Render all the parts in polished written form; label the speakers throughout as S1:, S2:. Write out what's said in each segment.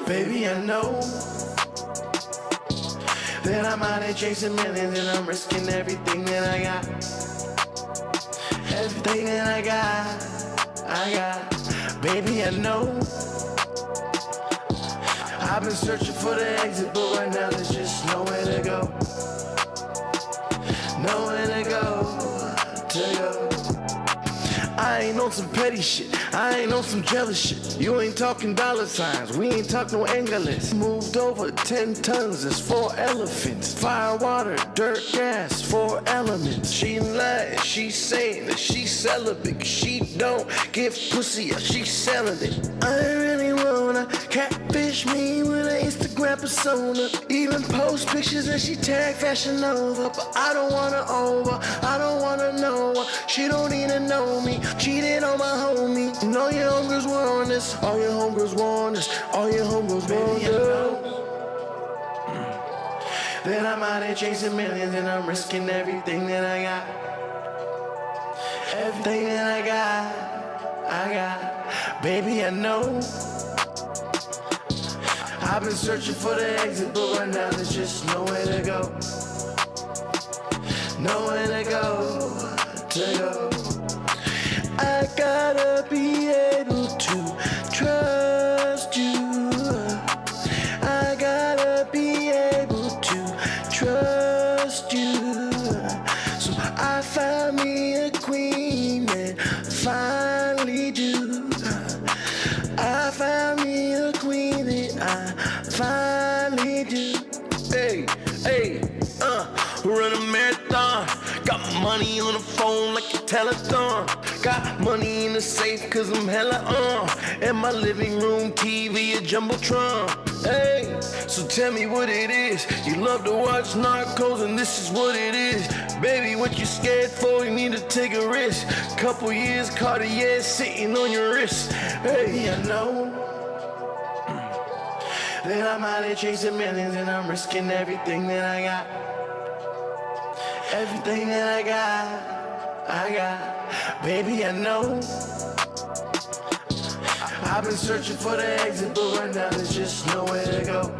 S1: Baby, I know that I'm out here chasing millions and I'm risking everything that I got. Everything that I got. Baby, I know I've been searching for the exit, but right now there's just nowhere to go. Nowhere to go. I ain't on some petty shit, I ain't on some jealous shit. You ain't talking dollar signs, we ain't talking no English. Moved over 10 tons, there's 4 elephants. Fire, water, dirt, gas, 4 elements. She lying, she saying that she's celibate, she don't give pussy, she selling it. I really wanna catfish me with an Instagram persona. Even post pictures and she tag Fashion Nova. But I don't wanna I don't wanna know her. She don't even know me. Cheated on my homie. And all your homegirls want this. All your homegirls want this. All your homegirls want this. That I'm out here chasing millions and I'm risking everything that I got. Everything that I got. Baby, I know I've been searching for the exit, but right now there's just nowhere to go. Nowhere to go. I gotta be able to trust you. I gotta be able to trust you. So I found me a queen and finally do. I found me a queen and I finally do. Hey, run a marathon. Got money on the phone like a telethon. Got money in the safe cause I'm hella and my living room TV a Jumbotron. Hey, so tell me what it is. You love to watch Narcos and this is what it is. Baby, what you scared for? You need to take a risk. Couple years, Cartier sitting on your wrist. Hey, I know that I'm out here chasing millions and I'm risking everything that I got. Everything that I got. Baby, I know I've been searching for the exit, but right now there's just nowhere to go.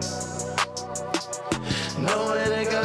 S1: Nowhere to go.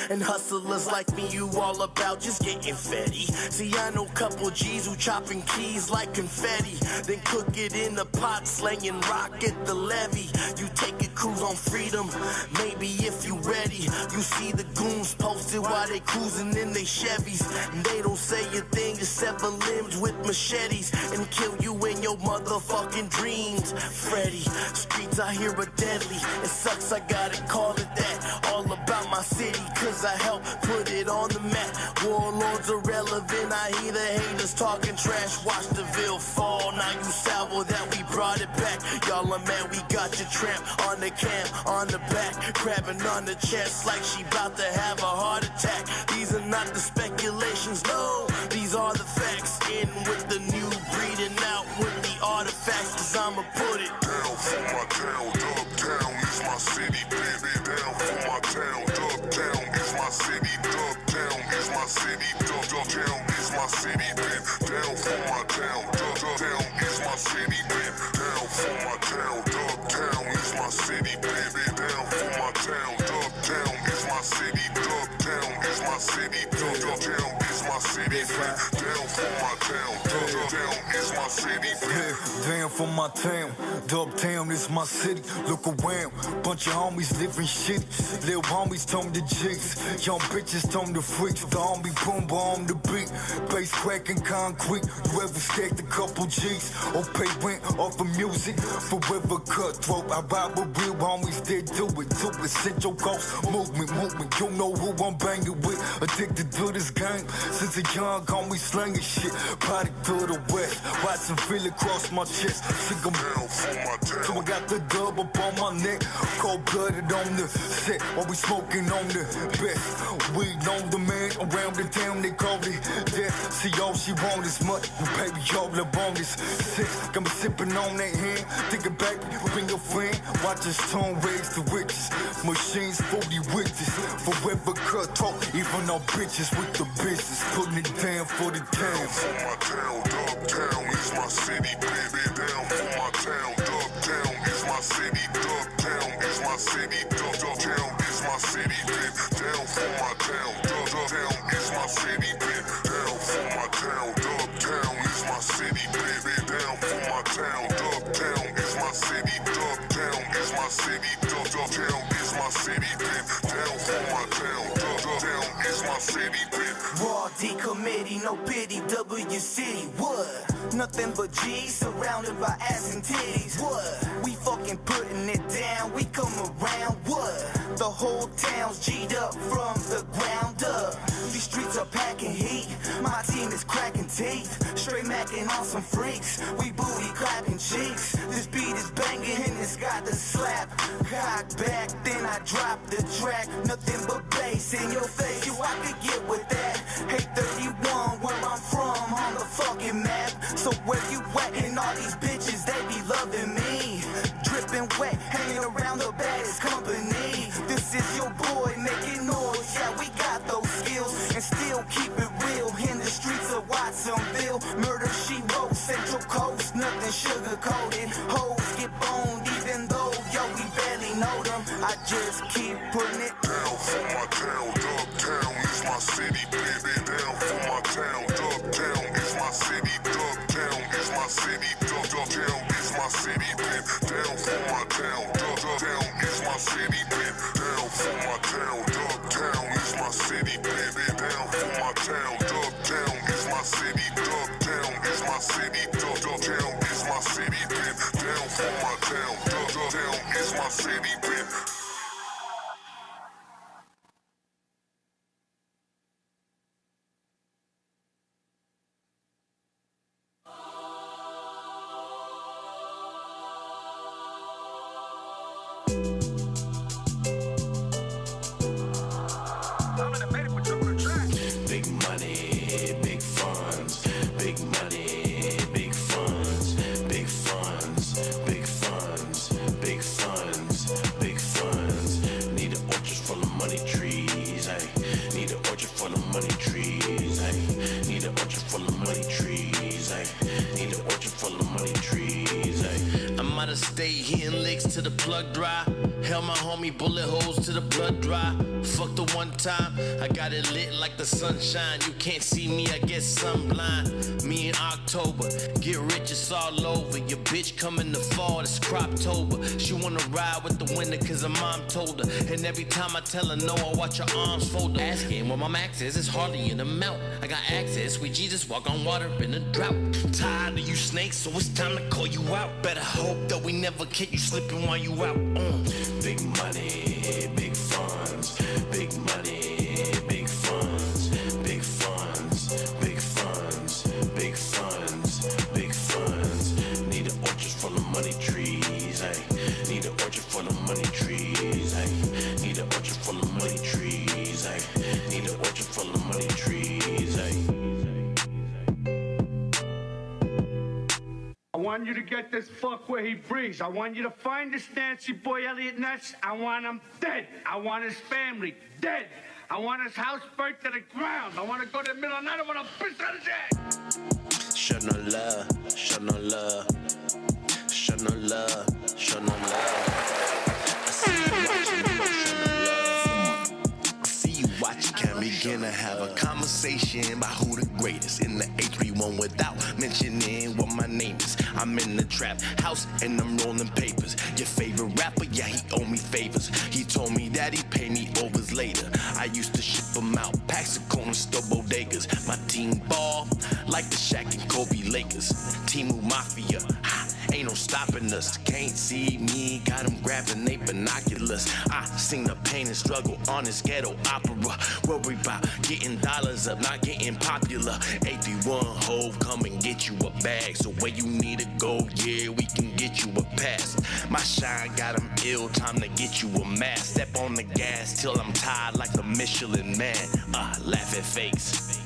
S2: And hustlers like me, you all about just getting fetty. See, I know couple G's who chopping keys like confetti, then cook it in the pot, slanging rock at the levee. You take a cruise on freedom, maybe if you ready. You see the goons posted while they cruising in they Chevys, and they don't say a thing, just sever limbs with machetes and kill you in your motherfucking dreams. Freddy, streets I hear are deadly. It sucks, I gotta call it that. All about my city, cause I help put it on the map. Warlords are relevant, I hear the haters talking trash. Watch the Ville fall, now you sour that we brought it back. Y'all are mad, we got your tramp on the cam, on the back, grabbing on the chest like she about to have a heart attack. These are not the speculations, no, these are the facts. In with the new breed and out with the artifacts, cause I'ma put it down for my town, uptown is my city, baby, down for my town,
S3: Down for my town, down is my city. Down for my town, Dubtown is my city. Look around, bunch of homies living shit. Little homies told the jigs, young bitches told the freaks. The homie boom on the beat, bass cracking concrete. You ever stacked a couple G's or pay rent off of music? Forever cutthroat, I ride with real homies that do it. Central Coast movement. You know who I'm banging with. Addicted to this game since a young homie slanging shit. Product to the west, watching feel it cross my chest. Sick of down for my town. So I got the dub up on my neck, cold blooded on the set while we smoking on the best. We know the man around the town, they call it death. See, all she want is money, baby, all the bonus. Sex, got me sipping on that hand. Thinking back, bring a friend, watch us tone raise the riches. Machines 40 witches, forever cutthroat, even our bitches with the business, putting it down for the town. For my town, Dubtown is my city, baby. Down for my town, Dubtown is my city, Dubtown is my city, Dubtown is my city, baby. Down for my town, Dubtown is my city, baby. Down for my town, Dubtown is my city, baby. Down for my town, Dubtown is my city, Dubtown is my city, Dubtown is my city, baby. Down for my town, Dubtown is my city, baby.
S2: Raw D committee, no pity, W City, what? Nothing but G's surrounded by ass and titties, what? We fucking putting it down, we come around, what? The whole town's G'd up from the ground up. These streets are packing heat, my team is cracking teeth. Straight macking on some freaks, we booty clapping cheeks. This beat is banging and it's got the slap. Cock back, then I drop the track. Nothing but bass in your face, you I could get with that. Hey 31, where I'm from, on the fucking map. So where you at? And all these bitches, they be loving me. Dripping wet, hanging around the baddest company. This is your boy making noise, yeah, we got those skills. And still keep it real in the streets of Watsonville. Murder, she wrote, Central Coast, nothing sugar-coated. Hoes get boned even though, yo, we barely know them. I just keep putting it
S3: down for my town, Dubtown is my city, baby. Down for my town, Dubtown is my city, Dubtown is my city, Dubtown is my city, baby. Down for my town, Dubtown is my city, baby. Down for my town, Dubtown is my city, baby. Down for my town, Dubtown is my city, Dubtown is my city, Dubtown is my city, baby. Down for my town, Dubtown is my city, baby.
S1: Stay hitting licks to the plug dry. Held my homie bullet holes to the blood dry. Fuck the one time, I got it lit like the sunshine. You can't see me, I guess I'm blind. Me in October, get rich, it's all over. Your bitch coming the fall, it's Croptober. She wanna ride with the winter cause her mom told her. And every time I tell her no, I watch her arms fold her. Asking where my max is, it's hardly in the mount. I got access, sweet Jesus, walk on water in a drought. Tired of you snakes, so it's time to call you out. Better hope that we never catch you slipping while you out. Big money, big funds, big money, big funds, big funds, big funds, big funds, big funds. Need an orchard full of money trees, ay. Need an orchard full of money trees, ay. Need an orchard full of money trees, ay. Need an orchard full of money trees, ay.
S4: I want you to get this fuck where he breathes. I want you to find this Nancy boy Elliot Ness. I want him dead. I want his family dead. I want his house burnt to the ground. I want to go to the middle of the night. I want to piss on his head.
S1: Show no love, show no love, show no love, show no love. I see you watching, you don't show no love. I see you watching, can't be begin to have a conversation about who the greatest in the H31 without mentioning what my name is. I'm in the trap house and I'm rolling papers. Your favorite rapper, yeah, he owe me favors. He told me that he pay me overs later. I used to ship him out, packs of corner store bodegas. My team ball like the Shaq and Kobe Lakers. Timu Mafia, ha, ain't no stopping us. Can't see me, got them grabbing they binoculars. I sing the pain and struggle on this ghetto opera. Worry about getting dollars up, not getting popular. AP1 Hove, come and get you a bag. So where you need to go, yeah, we can get you a pass. My shine got them ill, time to get you a mask. Step on the gas till I'm tired like a Michelin man. Laugh at fakes.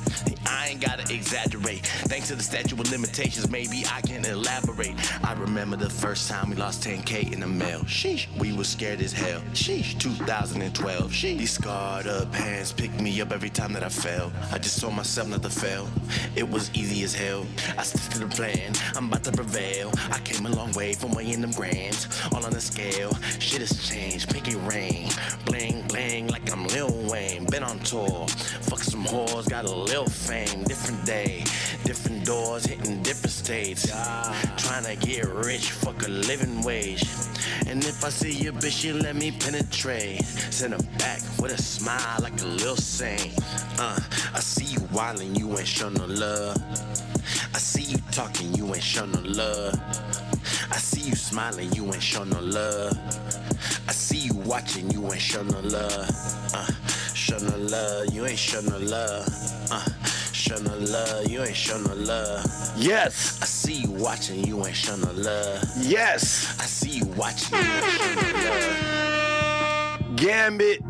S1: I ain't gotta exaggerate. Thanks to the statute of limitations, maybe I can elaborate. I remember the first time we lost 10K in the mail. Sheesh, we was scared as hell. Sheesh, 2012. Sheesh, these scarred up hands picked me up every time that I fell. I just told myself not to fail. It was easy as hell. I stuck to the plan. I'm about to prevail. I came a long way from weighing them grams. All on the scale. Shit has changed. Pinky ring. Bling, bling like I'm Lil Wayne. Been on tour. Fuck some whores. Got a lil fame. Different day, different doors, hitting different states. Trying to get rich, fuck a living wage. And if I see your bitch, you let me penetrate. Send her back with a smile like a little saint. I see you wildin', you ain't show no love. I see you talking, you ain't show no love. I see you smiling, you ain't show no love. I see you watching, you ain't show no love. Show no love, you ain't show no love. Show no love, you ain't show no love. Yes. I see you watching, you ain't show no love. Yes. I see you watching, you ain't show no love. Ghambit,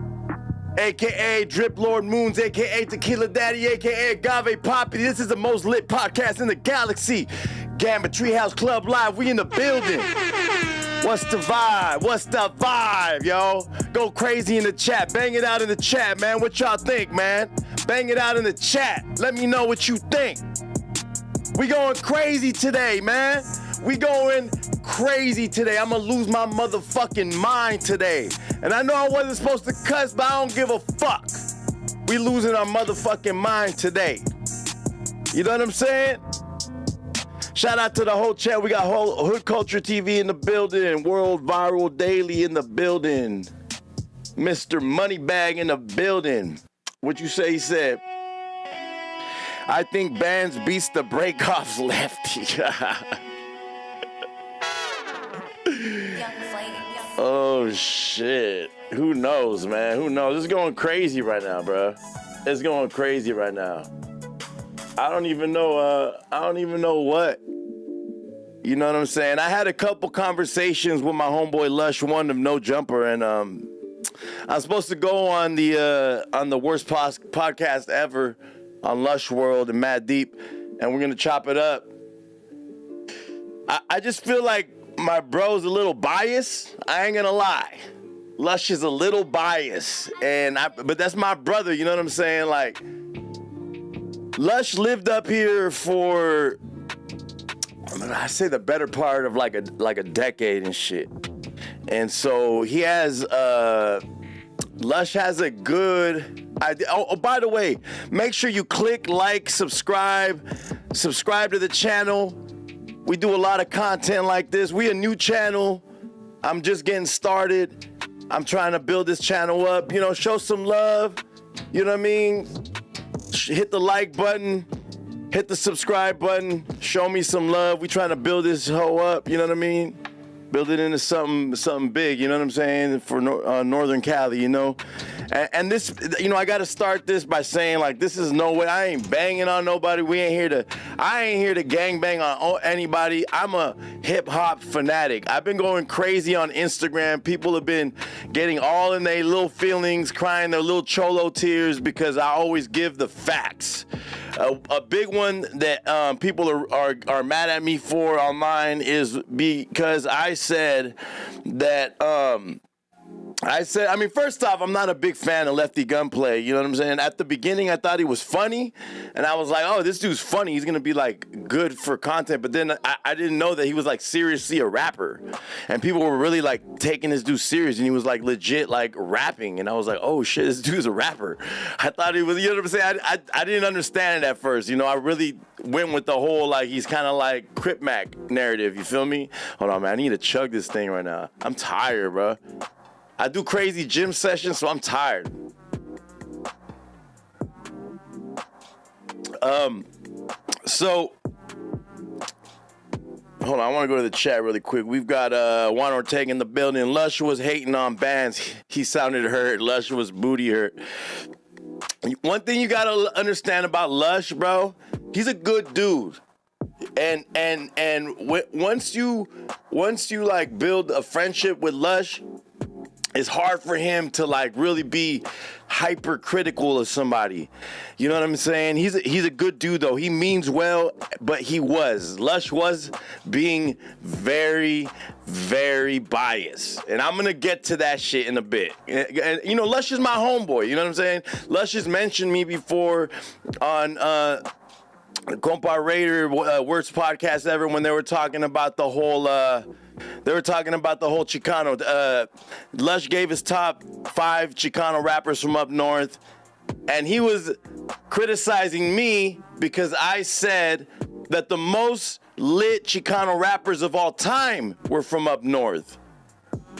S1: a.k.a. Drip Lord Moons, a.k.a. Tequila Daddy, a.k.a. Agave Poppy. This is the most lit podcast in the galaxy. Ghambit Treehouse Club Live, we in the building. What's the vibe? What's the vibe, yo? Go crazy in the chat. Bang it out in the chat, man. What y'all think, man? Bang it out in the chat. Let me know what you think. We going crazy today, man. We going crazy today. I'm gonna lose my motherfucking mind today. And I know I wasn't supposed to cuss, but I don't give a fuck. We losing our motherfucking mind today. You know what I'm saying? Shout out to the whole chat. We got whole Hood Culture TV in the building. World Viral Daily in the building. Mr. Moneybag in the building. What you say he said? I think bands beats the breakoffs, Lefty. Oh, shit. Who knows, man? Who knows? It's going crazy right now, bro. It's going crazy right now. I don't even know what. You know what I'm saying? I had a couple conversations with my homeboy Lush One of No Jumper, and I'm supposed to go on the worst podcast ever on Lush World and Mad Deep, and we're gonna chop it up. I just feel like my bro's a little biased. I ain't gonna lie. Lush is a little biased, but that's my brother. You know what I'm saying? Like, Lush lived up here for, I say, the better part of like a decade and shit. And so he has, Lush has a good idea. Oh, by the way, make sure you click like, subscribe to the channel. We do a lot of content like this. We a new channel. I'm just getting started. I'm trying to build this channel up. You know, show some love. You know what I mean? Hit the like button. Hit the subscribe button. Show me some love. We trying to build this hoe up. You know what I mean? Build it into something big. You know what I'm saying? For Northern Cali, you know? And this, you know, I got to start this by saying, like, this is no way. I ain't banging on nobody. I ain't here to gangbang on anybody. I'm a hip-hop fanatic. I've been going crazy on Instagram. People have been getting all in their little feelings, crying their little cholo tears because I always give the facts. A big one that people are mad at me for online is because I said that
S5: I said, I mean, first off, I'm not a big fan of Lefty Gunplay. You know what I'm saying? At the beginning, I thought he was funny, and I was like, oh, this dude's funny. He's gonna be like good for content. But then I didn't know that he was like seriously a rapper, and people were really like taking this dude serious, and he was like legit like rapping. And I was like, oh shit, this dude's a rapper. I thought he was. You know what I'm saying? I didn't understand it at first. You know, I really went with the whole like he's kind of like Crip Mac narrative. You feel me? Hold on, man. I need to chug this thing right now. I'm tired, bro. I do crazy gym sessions, so I'm tired. So, hold on, I want to go to the chat really quick. We've got Juan Ortega in the building. Lush was hating on bands. He sounded hurt. Lush was booty hurt. One thing you gotta understand about Lush, bro, he's a good dude. And once you like build a friendship with Lush, it's hard for him to like really be hypercritical of somebody. You know what I'm saying? He's a good dude though. He means well, but Lush was being very, very biased. And I'm gonna get to that shit in a bit. And you know, Lush is my homeboy. You know what I'm saying? Lush has mentioned me before on Compa Raider, worst podcast ever, when they were talking about the whole Chicano. Lush gave his top 5 Chicano rappers from up north, and he was criticizing me because I said that the most lit Chicano rappers of all time were from up north.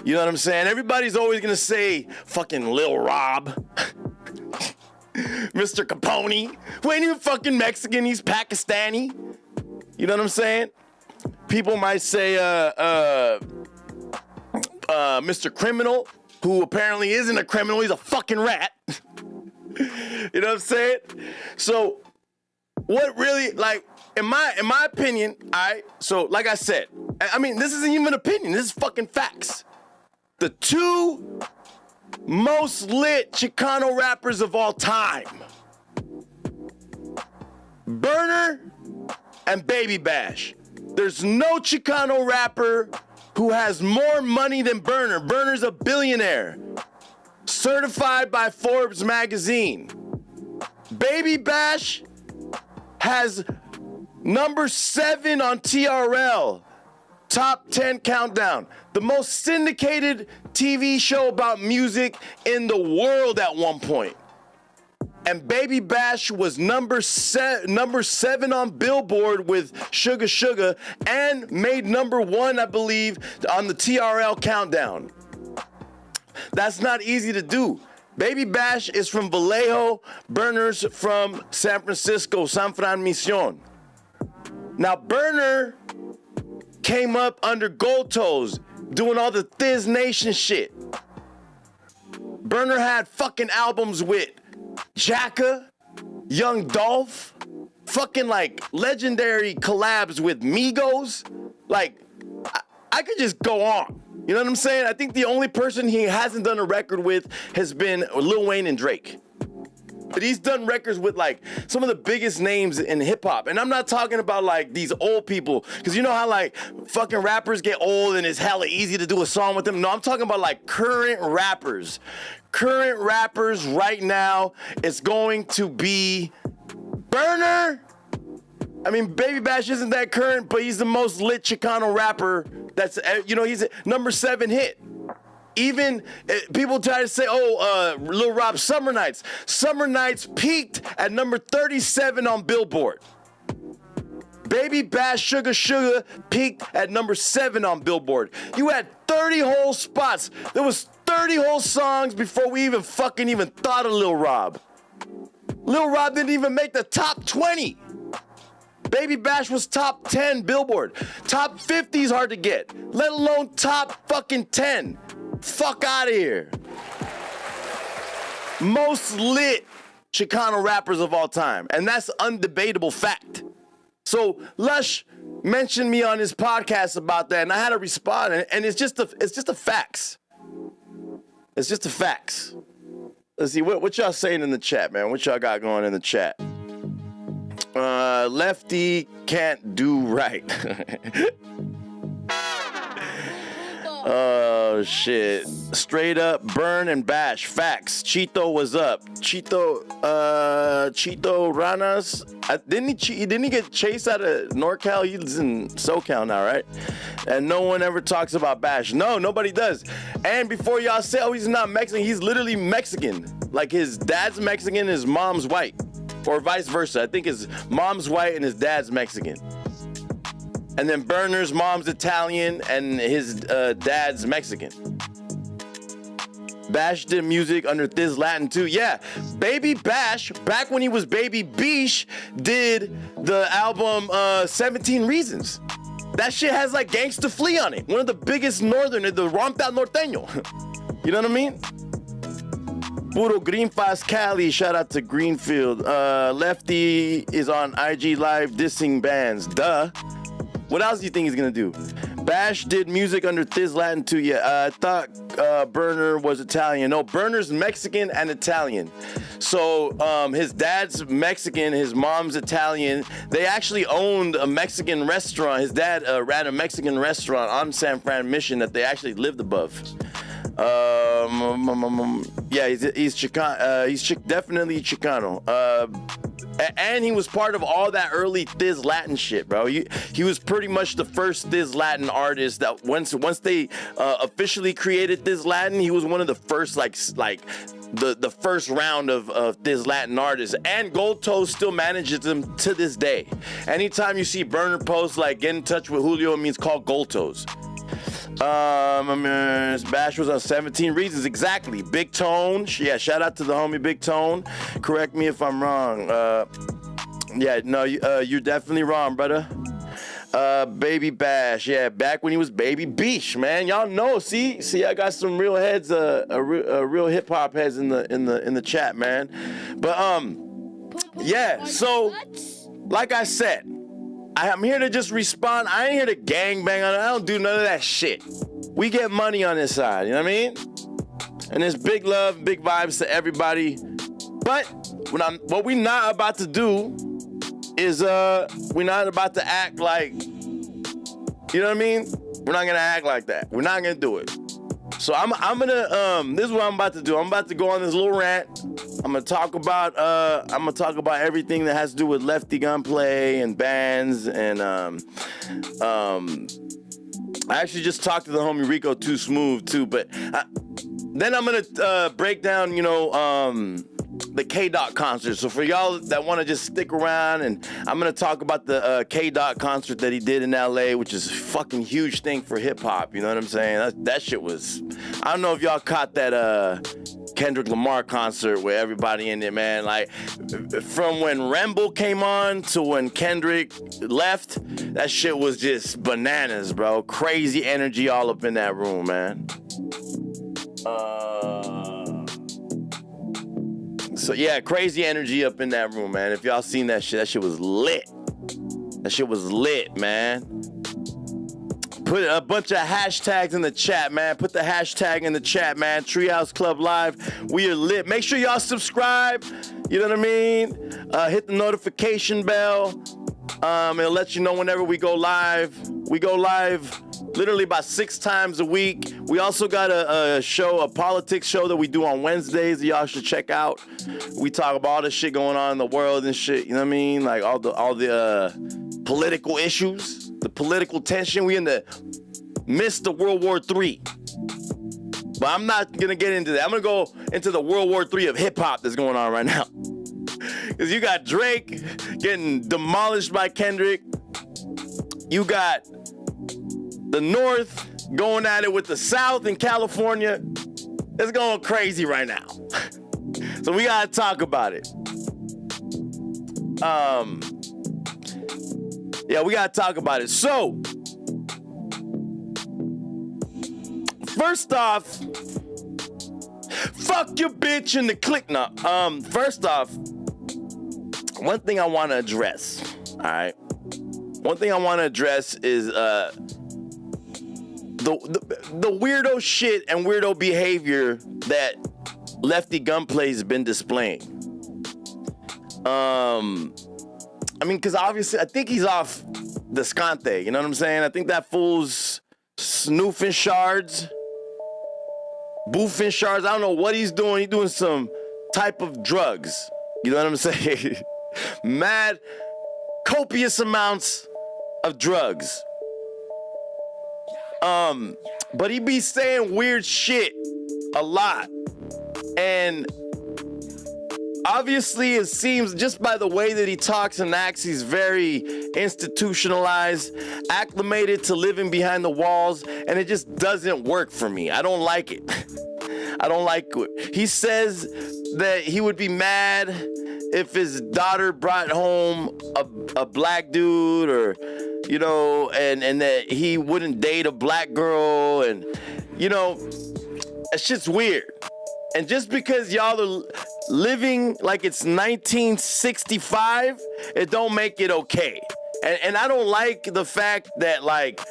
S5: You know what I'm saying? Everybody's always gonna say fucking Lil Rob. Mr. Capone, who ain't even fucking Mexican, he's Pakistani. You know what I'm saying? People might say Mr. Criminal, who apparently isn't a criminal, he's a fucking rat. You know what I'm saying? So what really, like, in my opinion, so like I said, I mean, this isn't even an opinion, this is fucking facts. The 2 most lit Chicano rappers of all time, Burner and Baby Bash. There's no Chicano rapper who has more money than Burner. Burner's a billionaire, certified by Forbes magazine. Baby Bash has number 7 on TRL, top 10 countdown, the most syndicated TV show about music in the world at one point. And Baby Bash was number 7 on Billboard with Sugar Sugar and made number 1, I believe, on the TRL countdown. That's not easy to do. Baby Bash is from Vallejo, Burner's from San Francisco, San Fran Mission. Now, Burner came up under Gold Toes, doing all the Thiz Nation shit. Burner had fucking albums with Jacka, Young Dolph, fucking like legendary collabs with Migos. Like, I could just go on. You know what I'm saying? I think the only person he hasn't done a record with has been Lil Wayne and Drake. But he's done records with like some of the biggest names in hip hop. And I'm not talking about like these old people, because you know how like fucking rappers get old and it's hella easy to do a song with them. No, I'm talking about like current rappers. Current rappers right now, it's going to be Burner. I mean, Baby Bash isn't that current, but he's the most lit Chicano rapper. That's, you know, he's a number 7 hit. Even people try to say, Lil Rob, Summer Nights. Summer Nights peaked at number 37 on Billboard. Baby Bash, Sugar Sugar peaked at number 7 on Billboard. You had 30 whole spots. There was 30 whole songs before we even thought of Lil Rob. Lil Rob didn't even make the top 20. Baby Bash was top 10 Billboard. Top 50 is hard to get, let alone top fucking 10. Fuck out of here. Most lit Chicano rappers of all time, and that's undebatable fact. So Lush mentioned me on his podcast about that, and I had to respond, and it's just the facts. It's just the facts. Let's see, what y'all saying in the chat, man? What y'all got going in the chat? Lefty can't do right. Oh shit! Straight up burn and bash. Facts. Chito was up. Chito Ranas. Didn't he get chased out of NorCal? He's in SoCal now, right? And no one ever talks about Bash. No, nobody does. And before y'all say, oh, he's not Mexican, he's literally Mexican. Like his dad's Mexican, his mom's white, or vice versa. I think his mom's white and his dad's Mexican. And then Burner's mom's Italian and his dad's Mexican. Bash did music under Thiz Latin too. Yeah, Baby Bash, back when he was Baby Beesh, did the album 17 Reasons. That shit has like Gangsta Flea on it. One of the biggest northern, the Rompal Norteño. You know what I mean? Puro Greenfast Cali, shout out to Greenfield. Lefty is on IG Live dissing bands. Duh. What else do you think he's gonna do? Bash did music under Thiz Latin too. Yeah, I thought Burner was Italian. No, Burner's Mexican and Italian. So his dad's Mexican, his mom's Italian. They actually owned a Mexican restaurant. His dad ran a Mexican restaurant on San Fran Mission that they actually lived above. Yeah, he's Chicano. He's definitely Chicano. And he was part of all that early Thiz Latin shit, bro. He was pretty much the first Thiz Latin artist that once they officially created Thiz Latin, he was one of the first like the first round of Thiz Latin artists. And Gold Toe still manages them to this day. Anytime you see Burner post like get in touch with Julio, it means call Gold Toes. Bash was on 17 Reasons, exactly. Big Tone, yeah, shout out to the homie Big Tone. Correct me if I'm wrong. Yeah, no, you're definitely wrong, brother. Baby Bash, yeah, back when he was Baby Beesh, man. Y'all know, see, I got some real heads, real hip hop heads in the chat, man. But yeah, so like I said, I'm here to just respond. I ain't here to gangbang on it. I don't do none of that shit. We get money on this side, you know what I mean? And there's big love, big vibes to everybody. But what we not about to do is we're not about to act like, you know what I mean? We're not gonna act like that. We're not gonna do it. So I'm gonna this is what I'm about to do. I'm about to go on this little rant. I'm gonna talk about everything that has to do with Lefty Gunplay and bands and I actually just talked to the homie Rico Too Smooth too, but then I'm gonna break down, you know, the K-Dot concert. So for y'all that want to just stick around, and I'm gonna talk about the K-Dot concert that he did in LA, which is a fucking huge thing for hip hop. You know what I'm saying? That shit was. I don't know if y'all caught that Kendrick Lamar concert with everybody in it, man. Like from when Remble came on to when Kendrick left, that shit was just bananas, bro. Crazy energy all up in that room, man. So yeah, crazy energy up in that room, man. If y'all seen that shit was lit. That shit was lit, man. Put a bunch of hashtags in the chat, man. Put the hashtag in the chat, man. Treehouse Club Live. We are lit. Make sure y'all subscribe. You know what I mean? Hit the notification bell. It'll let you know whenever we go live. We go live literally about 6 times a week. We also got a show, a politics show that we do on Wednesdays that y'all should check out. We talk about all the shit going on in the world and shit, you know what I mean? Like all the political issues, the political tension. We in the midst of World War III. But I'm not gonna get into that. I'm gonna go into the World War III of hip hop that's going on right now. Cause you got Drake getting demolished by Kendrick. You got the North going at it with the South in California. It's going crazy right now. So we gotta talk about it. Yeah, we gotta talk about it. So, first off, fuck your bitch in the click now. First off, one thing I want to address, all right? One thing I want to address is the weirdo shit and weirdo behavior that Lefty Gunplay has been displaying. I mean, because obviously, I think he's off Descante, you know what I'm saying? I think that fool's snoofing shards, boofing shards. I don't know what he's doing. He's doing some type of drugs. You know what I'm saying? Mad, copious amounts of drugs. But he be saying weird shit a lot. And obviously it seems just by the way that he talks and acts, he's very institutionalized, acclimated to living behind the walls, and it just doesn't work for me. I don't like it. I don't like it. He says that he would be mad if his daughter brought home a black dude, or, you know, and that he wouldn't date a black girl, and, you know, that shit's weird. And just because y'all are living like it's 1965, it don't make it okay. And I don't like the fact that, like,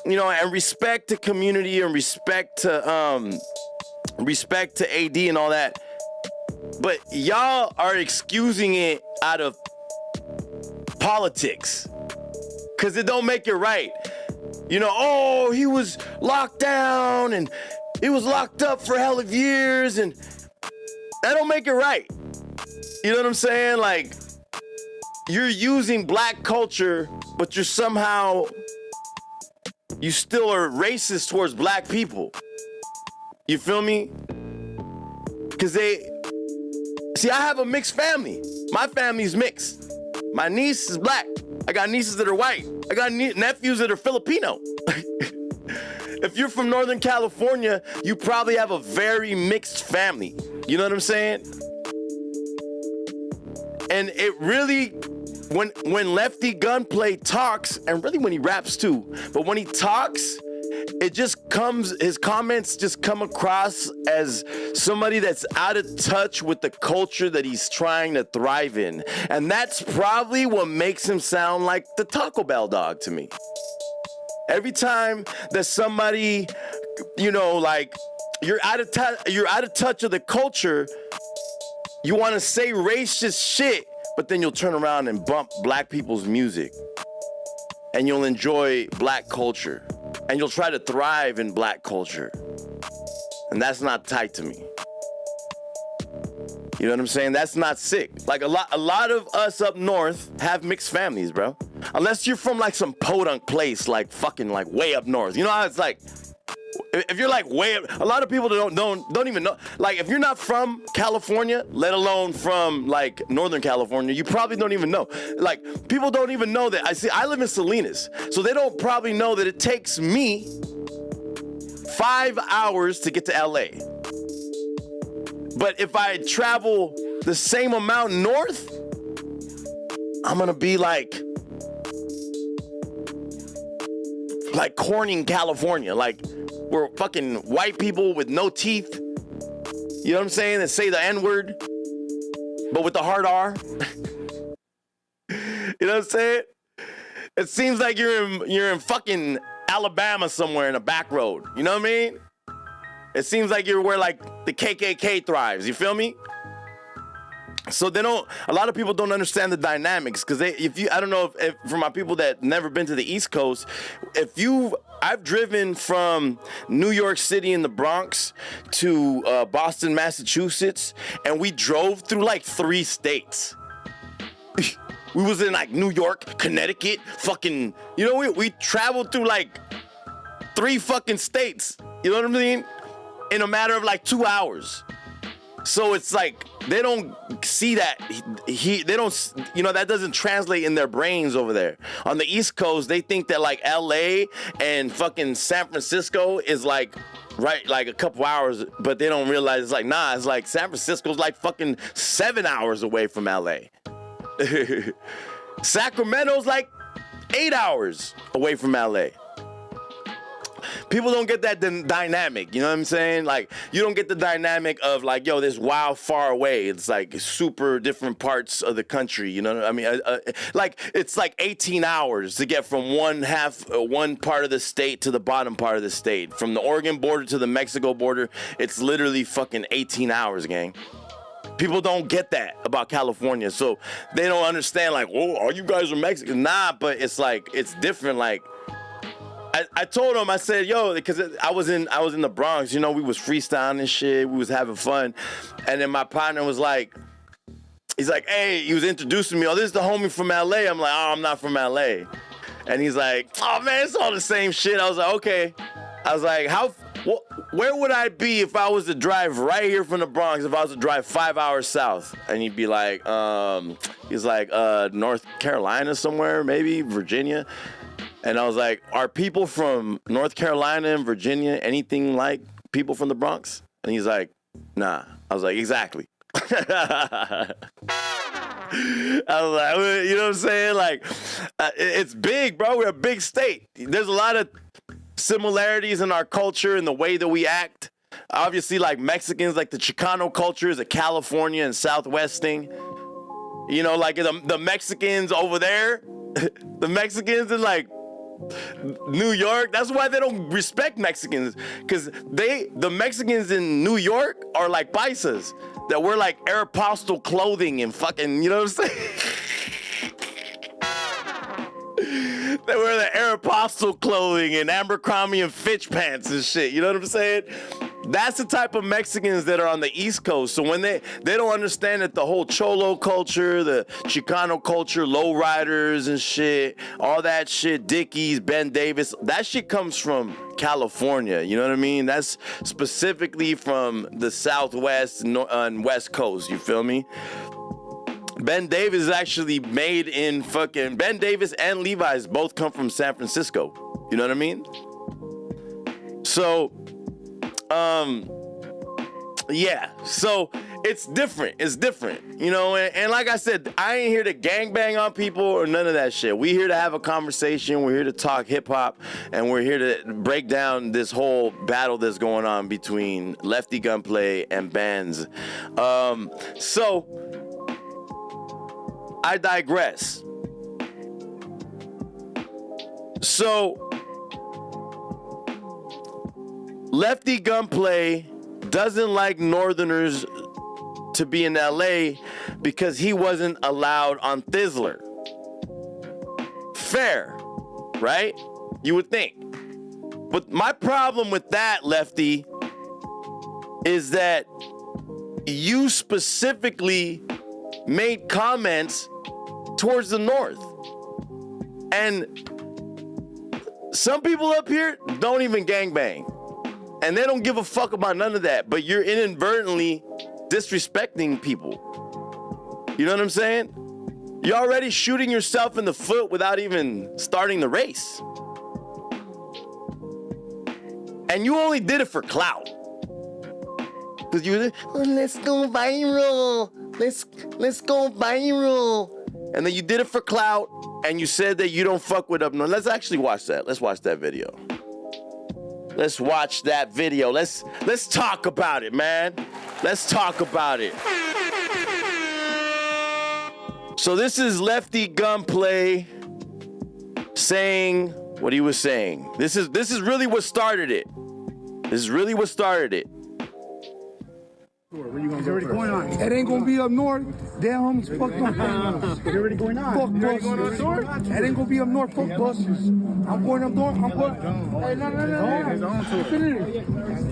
S5: you know, and respect to community and respect to AD and all that, but y'all are excusing it out of politics, because it don't make it right. You know, oh, he was locked down and he was locked up for hell of years, and that don't make it right. You know what I'm saying? Like, you're using black culture, but you're somehow, you still are racist towards black people. You feel me? Because see, I have a mixed family. My family's mixed. My niece is black. I got nieces that are white. I got nephews that are Filipino. If you're from Northern California, you probably have a very mixed family. You know what I'm saying? And it really, when Lefty Gunplay talks, and really when he raps too, but when he talks, it just comes, his comments just come across as somebody that's out of touch with the culture that he's trying to thrive in. And that's probably what makes him sound like the Taco Bell dog to me. Every time that somebody, you know, like, you're out of touch of the culture, you want to say racist shit, but then you'll turn around and bump black people's music, and you'll enjoy black culture, and you'll try to thrive in black culture. And that's not tight to me. You know what I'm saying? That's not sick. Like, a lot of us up north have mixed families, bro. Unless you're from like some podunk place, like fucking like way up north. You know how it's like, if you're like way up, a lot of people don't even know. Like, if you're not from California, let alone from like Northern California, you probably don't even know. Like, people don't even know that. I live in Salinas, so they don't probably know that it takes me 5 hours to get to LA. But if I travel the same amount north, I'm gonna be like Corning, California, like, we're fucking white people with no teeth, you know what I'm saying, that say the N-word, but with the hard R. You know what I'm saying? It seems like you're in fucking Alabama somewhere in a back road, you know what I mean? It seems like you're where like the KKK thrives, you feel me? So a lot of people don't understand the dynamics, because I don't know if for my people that never been to the East Coast, I've driven from New York City in the Bronx to Boston, Massachusetts, and we drove through like 3 states. We was in like New York, Connecticut, fucking, you know, we traveled through like 3 fucking states, you know what I mean? In a matter of like 2 hours. So it's like, they don't see that, they don't, you know, that doesn't translate in their brains over there. On the East Coast, they think that like LA and fucking San Francisco is like, right, like a couple hours, but they don't realize it's like, nah, it's like San Francisco's like fucking 7 hours away from LA. Sacramento's like 8 hours away from LA. People don't get that dynamic, you know what I'm saying? Like, you don't get the dynamic of like, yo, this wild far away. It's like super different parts of the country, you know what I mean? Like, it's like 18 hours to get from one part of the state to the bottom part of the state. From the Oregon border to the Mexico border, it's literally fucking 18 hours, gang. People don't get that about California, so they don't understand, like, oh, all you guys are Mexican. Nah, but it's like, it's different, like, I told him, I said, yo, because I was in the Bronx, you know, we was freestyling and shit, we was having fun, and then my partner was like, he's like, hey, he was introducing me, oh, this is the homie from LA. I'm like, oh, I'm not from LA. And he's like, oh man, it's all the same shit. I was like, okay. I was like, where would I be if I was to drive right here from the Bronx, if I was to drive 5 hours south? And he'd be like, he's like, North Carolina somewhere, maybe Virginia. And I was like, are people from North Carolina and Virginia anything like people from the Bronx? And he's like, nah. I was like, exactly. I was like, you know what I'm saying? Like, it's big, bro. We're a big state. There's a lot of similarities in our culture and the way that we act. Obviously, like Mexicans, like the Chicano culture is a California and Southwest thing. You know, like the Mexicans over there, the Mexicans in like New York, that's why they don't respect Mexicans, because the Mexicans in New York are like paisas that wear like Aeropostale clothing and fucking, you know what I'm saying? They wear the Aeropostale clothing and Abercrombie and Fitch pants and shit, you know what I'm saying? That's the type of Mexicans that are on the East Coast. So when they don't understand that the whole Cholo culture, the Chicano culture, lowriders and shit, all that shit, Dickies, Ben Davis, that shit comes from California. You know what I mean? That's specifically from the Southwest and West Coast. You feel me? Ben Davis is actually made in fucking... Ben Davis and Levi's both come from San Francisco. You know what I mean? So... yeah, so it's different, you know, and like I said, I ain't here to gangbang on people or none of that shit. We here to have a conversation, we're here to talk hip-hop, and we're here to break down this whole battle that's going on between Lefty Gunplay and Bands. So, I digress. So, Lefty Gunplay doesn't like Northerners to be in LA because he wasn't allowed on Thizzler. Fair, right? You would think. But my problem with that, Lefty, is that you specifically made comments towards the North. And some people up here don't even gangbang. And they don't give a fuck about none of that, but you're inadvertently disrespecting people. You know what I'm saying? You're already shooting yourself in the foot without even starting the race. And you only did it for clout. Because you were like, oh, let's go viral. Let's go viral. And then you did it for clout, and you said that you don't fuck with up north. Let's actually watch that. Let's watch that video. Let's watch that video. Let's talk about it, man. Let's talk about it. So this is Lefty Gunplay saying what he was saying. This is really what started it. This is really what started it.
S6: Where you gonna go going on? It ain't gonna be up north. Damn homies fucked up. It's already going on. Fuck busters. It ain't gonna be up north. Fuck busters. I'm going up north. I'm going. Hey, no.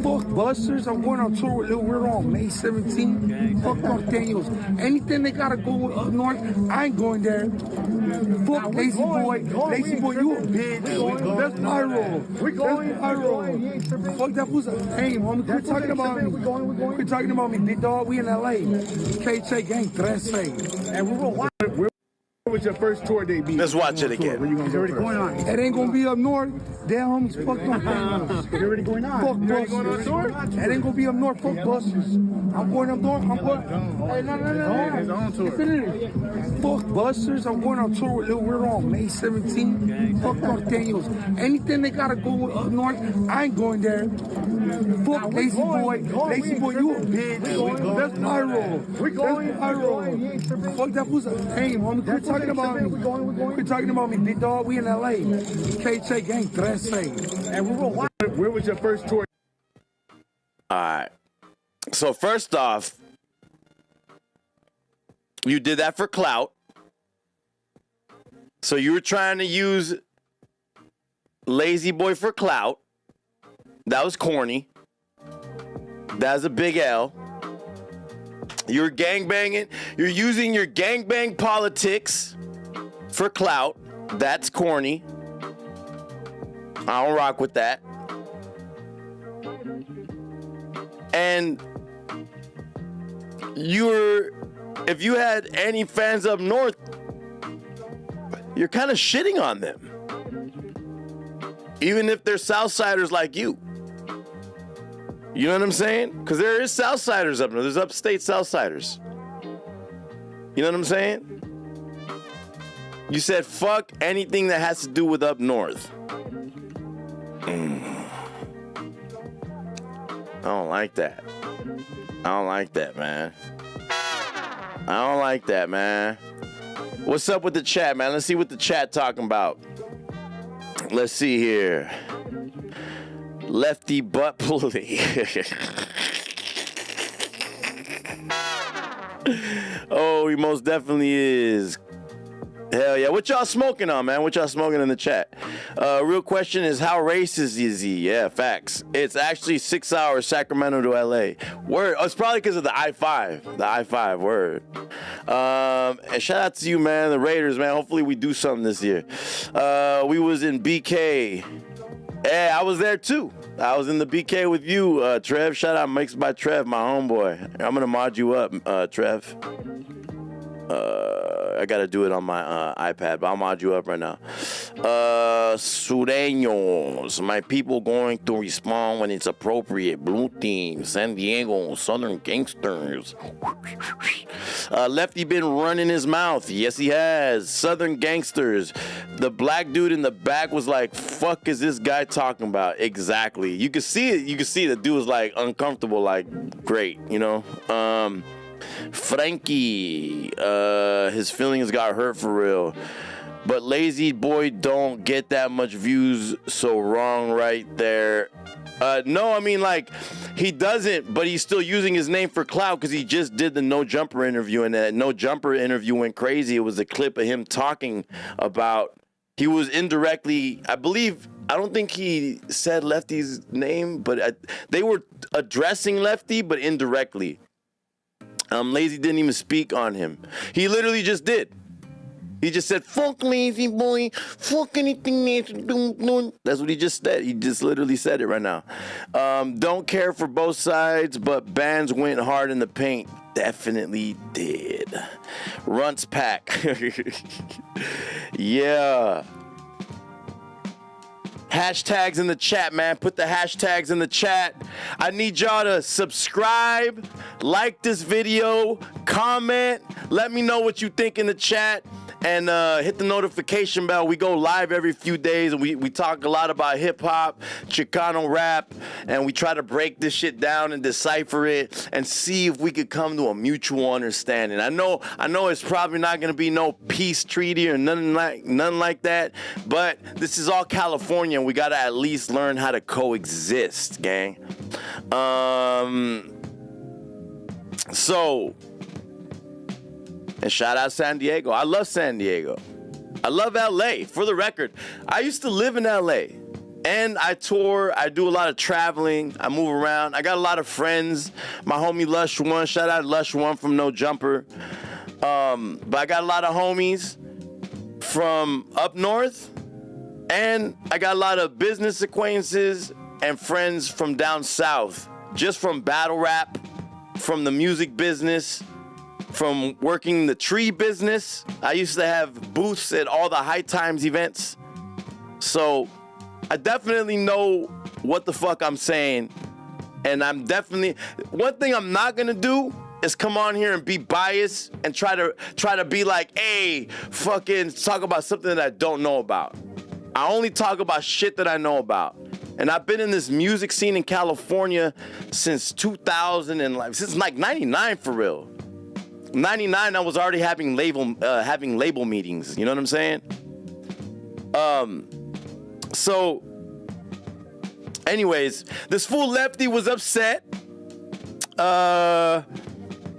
S6: Fuck busters. I'm going on tour with Lil Weird on May 17th. Fuck Mark Daniels. Anything they gotta go up north, I ain't going there. Fuck Lazy Boy. Lazy Boy, you a bitch. That's my role. That's my role. Fuck that was a name, homie. Quit talking about me. Quit talking about me, big dog. We in LA. KJ Gang 13. And we will watch it. Where was your first tour debut?
S5: Let's watch it again.
S6: Where you gonna go going on? It ain't gonna be up north. Damn homies fucked up. It's already going on. Fuck busters. It ain't gonna be up north. Fuck busters. I'm going up north. I'm going. Hey, no. Fuck busters. I'm going on tour with Lil Weird on May 17th. Fuck Mark Daniels. Anything they gotta go up north, I ain't going there. Fuck Lazy Boy. Lazy Boy, you a bitch. That's my role. That's my role. Fuck that was a name, homie. Quit talking about me. Quit talking about me, big dog. We in LA. KJ Gang 13. And we will watch it. Where was your first tour?
S5: All right. So first off, you did that for clout. So you were trying to use Lazy Boy for clout. That was corny. That's a big L. You're gangbanging. You're using your gangbang politics for clout. That's corny. I don't rock with that. And if you had any fans up north, you're kind of shitting on them. Even if they're Southsiders like you. You know what I'm saying? Because there is Southsiders up north. There's upstate Southsiders. You know what I'm saying? You said fuck anything that has to do with up north. I don't like that. I don't like that, man. I don't like that, man. What's up with the chat, man? Let's see what the chat talking about. Let's see here. Lefty butt pulley. Oh, he most definitely is. Hell yeah. What y'all smoking on, man? What y'all smoking in the chat? Real question is, how racist is he? Yeah, facts. It's actually 6 hours Sacramento to LA. Word. Oh, it's probably because of the I-5. The I-5, word. And shout out to you, man, the Raiders, man. Hopefully we do something this year. We was in BK. Yeah, I was there too. I was in the BK with you, Trev. Shout out Mixed by Trev, my homeboy. I'm gonna mod you up, Trev. I gotta do it on my iPad, but I'll mod you up right now. Sureños, my people going to respond when it's appropriate. Blue Team, San Diego, Southern Gangsters. Lefty been running his mouth. Yes, he has. Southern Gangsters. The black dude in the back was like, fuck is this guy talking about? Exactly. You could see it. You could see the dude was like uncomfortable, like, great, you know? Frankie, his feelings got hurt for real. But Lazy Boy don't get that much views, so wrong right there. No, I mean, like, he doesn't, but he's still using his name for clout because he just did the No Jumper interview, and that No Jumper interview went crazy. It was a clip of him talking about, he was indirectly, I don't think he said Lefty's name, but they were addressing Lefty, but indirectly. Lazy didn't even speak on him. He literally just did. He just said, fuck Lazy Boy, fuck anything that's what he just said. He just literally said it right now. Don't care for both sides, but bands went hard in the paint. Definitely did. Runts pack. Yeah. Hashtags in the chat, man. Put the hashtags in the chat. I need y'all to subscribe, like this video, comment. Let me know what you think in the chat. And hit the notification bell. We go live every few days, and we talk a lot about hip-hop, Chicano rap, and we try to break this shit down and decipher it and see if we could come to a mutual understanding. I know it's probably not going to be no peace treaty or nothing like that, but this is all California, and we got to at least learn how to coexist, gang. And shout out San Diego. I love San Diego. I love LA. For the record, I used to live in LA. And I tour. I do a lot of traveling. I move around. I got a lot of friends. My homie Lush One. Shout out Lush One from No Jumper. But I got a lot of homies from up north. And I got a lot of business acquaintances and friends from down south. Just from battle rap, from the music business, from working the tree business. I used to have booths at all the High Times events. So I definitely know what the fuck I'm saying. And I'm definitely, one thing I'm not gonna do is come on here and be biased and try to be like, hey, fucking talk about something that I don't know about. I only talk about shit that I know about. And I've been in this music scene in California since 2000 and since like 99 for real. 99, I was already having label meetings. You know what I'm saying? So, anyways, this fool Lefty was upset.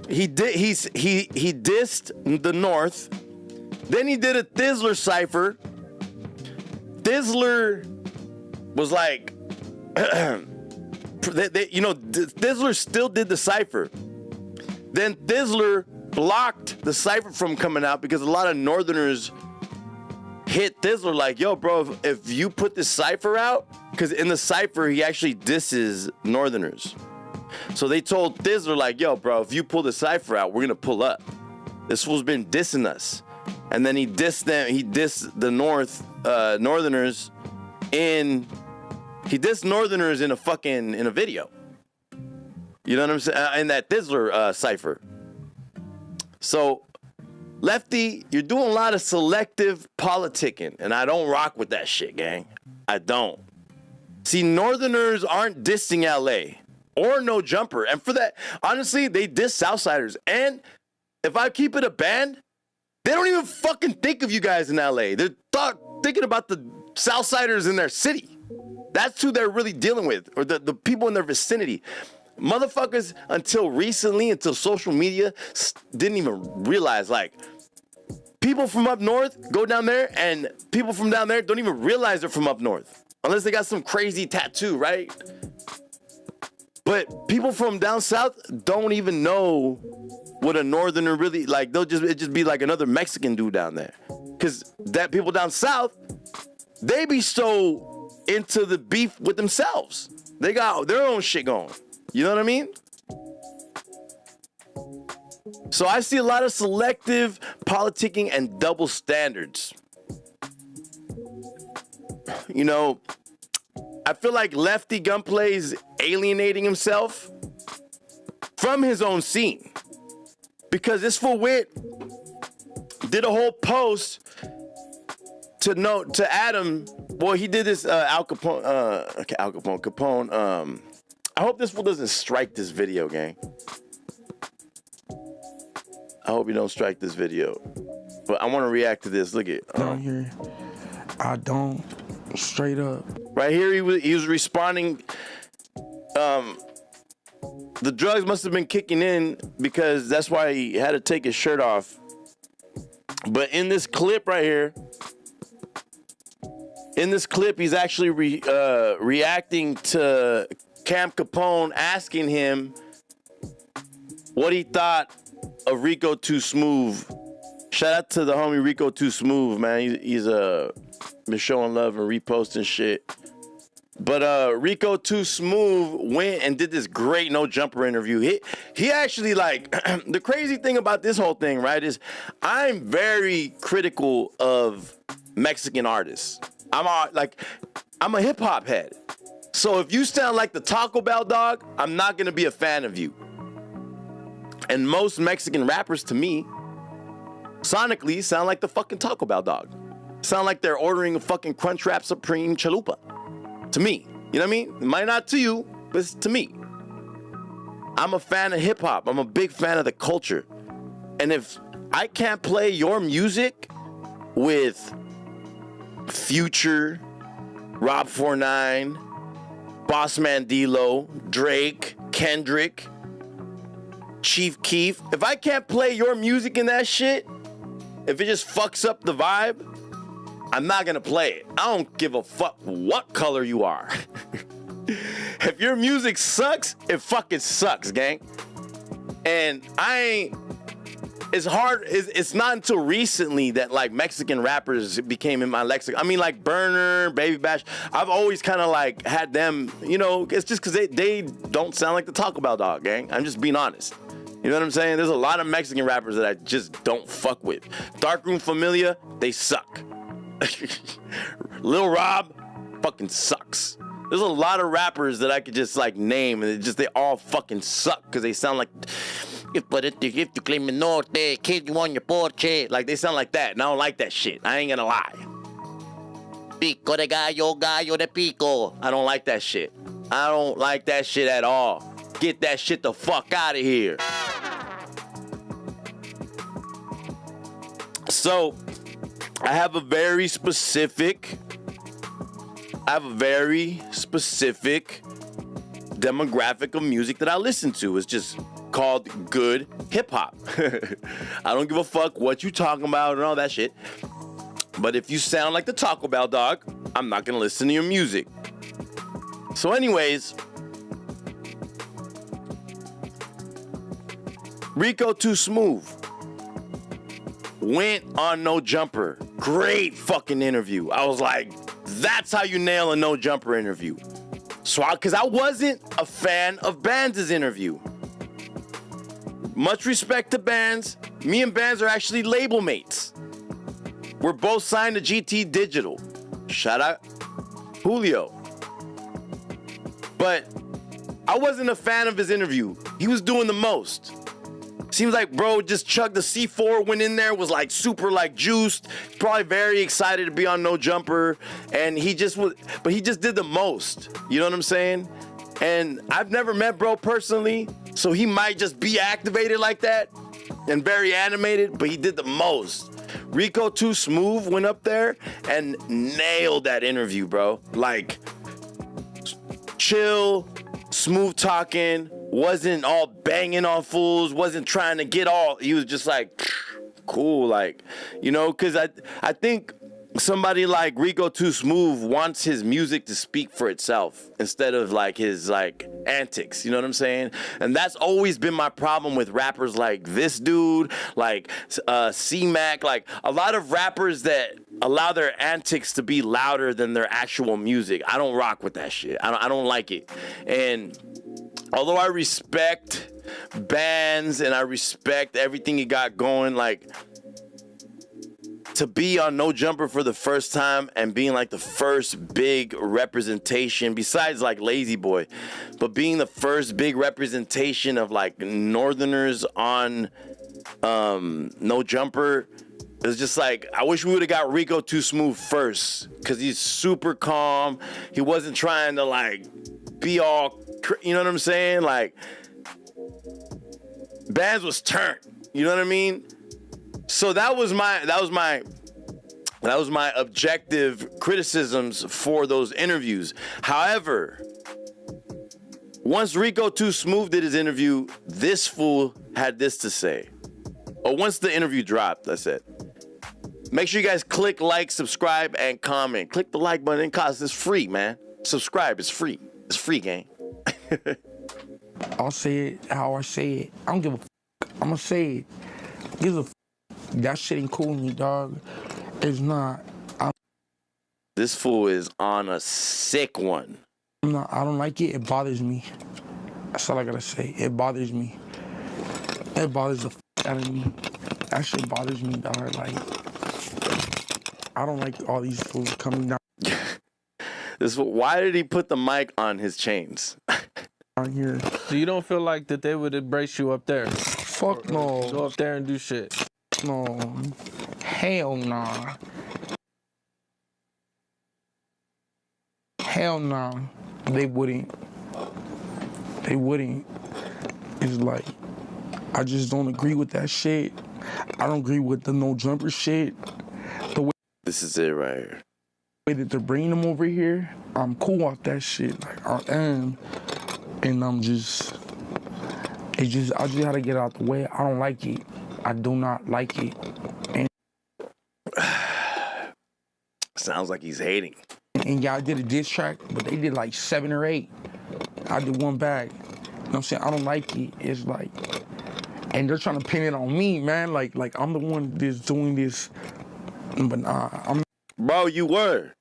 S5: He dissed the North. Then he did a Thizzler cipher. Thizzler was like, Thizzler still did the cipher. Then Thizzler blocked the cipher from coming out because a lot of Northerners hit Thizzler like, yo, bro, if you put this cipher out, because in the cipher, he actually disses Northerners. So they told Thizzler like, yo, bro, if you pull the cipher out, we're going to pull up. This fool's been dissing us. And then he dissed them. He dissed the Northerners in a video. You know what I'm saying? In that Thizzler cipher. So, Lefty, you're doing a lot of selective politicking, and I don't rock with that shit, gang. I don't. See, Northerners aren't dissing LA or No Jumper. And for that, honestly, they diss Southsiders. And if I keep it a band, they don't even fucking think of you guys in LA. They're thinking about the Southsiders in their city. That's who they're really dealing with, or the people in their vicinity. Motherfuckers, until recently, until social media, didn't even realize, like, people from up north go down there, and people from down there don't even realize they're from up north. Unless they got some crazy tattoo, right? But people from down south don't even know what a Northerner really, like, it just be like another Mexican dude down there. Because that people down south, they be so into the beef with themselves. They got their own shit going. You know what I mean? So I see a lot of selective politicking and double standards. You know, I feel like Lefty Gunplay is alienating himself from his own scene. Because this fool Wit did a whole post to Adam. Well, he did this Al Capone. I hope this fool doesn't strike this video, gang. I hope you don't strike this video. But I want to react to this. Look at
S6: down here. I don't. Straight up.
S5: Right here, he was responding. The drugs must have been kicking in because that's why he had to take his shirt off. But in this clip right here, he's actually reacting to Cam Capone asking him what he thought of Rico Too Smooth. Shout out to the homie Rico Too Smooth, man. He's been showing love and reposting shit. But Rico Too Smooth went and did this great No Jumper interview. He actually, like, the crazy thing about this whole thing, right, is I'm very critical of Mexican artists. I'm a hip hop head. So if you sound like the Taco Bell dog, I'm not gonna be a fan of you. And most Mexican rappers, to me, sonically sound like the fucking Taco Bell dog. Sound like they're ordering a fucking Crunchwrap Supreme Chalupa. To me, you know what I mean? It might not to you, but it's to me. I'm a fan of hip hop. I'm a big fan of the culture. And if I can't play your music with Future, Rob 49, Boss Man D-Lo, Drake, Kendrick, Chief Keef, if I can't play your music in that shit, if it just fucks up the vibe, I'm not gonna play it. I don't give a fuck what color you are. If your music sucks, it fucking sucks, gang. And it's not until recently that, like, Mexican rappers became in my lexicon. I mean, like Burner, Baby Bash, I've always kind of like had them, you know, it's just because they don't sound like the Taco Bell dog, gang. I'm just being honest. You know what I'm saying? There's a lot of Mexican rappers that I just don't fuck with. Darkroom Familia, they suck. Lil Rob fucking sucks. There's a lot of rappers that I could just, like, name, and they all fucking suck because they sound like, if you claim the norte, kid, you on your porche. Like, they sound like that, and I don't like that shit. I ain't gonna lie. Pico de gallo, gallo de pico. I don't like that shit. I don't like that shit at all. Get that shit the fuck out of here. So, I have a very specific demographic of music that I listen to. It's just called good hip hop. I don't give a fuck what you talking about and all that shit. But if you sound like the Taco Bell dog, I'm not gonna listen to your music. So anyways, Rico Too Smooth went on No Jumper. Great fucking interview. I was like, that's how you nail a No Jumper interview. So, because I wasn't a fan of Bands' interview. Much respect to Bands. Me and Bands are actually label mates. We're both signed to GT Digital. Shout out Julio. But I wasn't a fan of his interview. He was doing the most. Seems like bro just chugged the C4, went in there, was like super like juiced, probably very excited to be on No Jumper, and he just was, but he just did the most. You know what I'm saying? And I've never met bro personally, so he might just be activated like that and very animated, but he did the most. Rico Too Smooth went up there and nailed that interview, bro. Like chill, smooth talking, wasn't all banging on fools, wasn't trying to get all, he was just like, cool, like, you know, because I think somebody like Rico Too Smooth wants his music to speak for itself instead of like his like antics, you know what I'm saying? And that's always been my problem with rappers like this dude, like C-Mac, like a lot of rappers that allow their antics to be louder than their actual music. I don't rock with that shit. I don't like it. And although I respect Bands and I respect everything he got going, like to be on No Jumper for the first time and being like the first big representation besides like Lazy Boy, but being the first big representation of like Northerners on No Jumper, it's just like, I wish we would have got Rico Too Smooth first, because he's super calm. He wasn't trying to like be all, you know what I'm saying? Like, Bands was turned, you know what I mean? So that was my objective criticisms for those interviews. However, once Rico Too Smooth did his interview, this fool had this to say. Or once the interview dropped, that's it. Make sure you guys click like, subscribe, and comment. Click the like button, cause it's free, man. Subscribe, it's free. It's free, gang.
S6: I'll say it how I say it. I don't give a f. I'm gonna say it. Give a f. That shit ain't cool with me, dog. It's not.
S5: This fool is on a sick one.
S6: I don't like it. It bothers me. That's all I gotta say. It bothers me. It bothers the f out of me. That shit bothers me, dog. Like, I don't like all these fools coming down.
S5: Why did he put the mic on his chains?
S6: Down here.
S7: So you don't feel like that they would embrace you up there?
S6: Fuck no.
S7: Go up there and do shit.
S6: No. Hell nah. Hell nah. They wouldn't. They wouldn't. It's like, I just don't agree with that shit. I don't agree with the No Jumper shit. The way
S5: This is it right here.
S6: that they're bringing them over here, I'm cool off that shit. Like, I am. And I just gotta get out the way. I don't like it. I do not like it. And
S5: Sounds like he's hating.
S6: And y'all did a diss track, but they did like 7 or 8. I did one back. You know what I'm saying? I don't like it. It's like, and they're trying to pin it on me, man. Like I'm the one that's doing this. But nah,
S5: Bro, you were.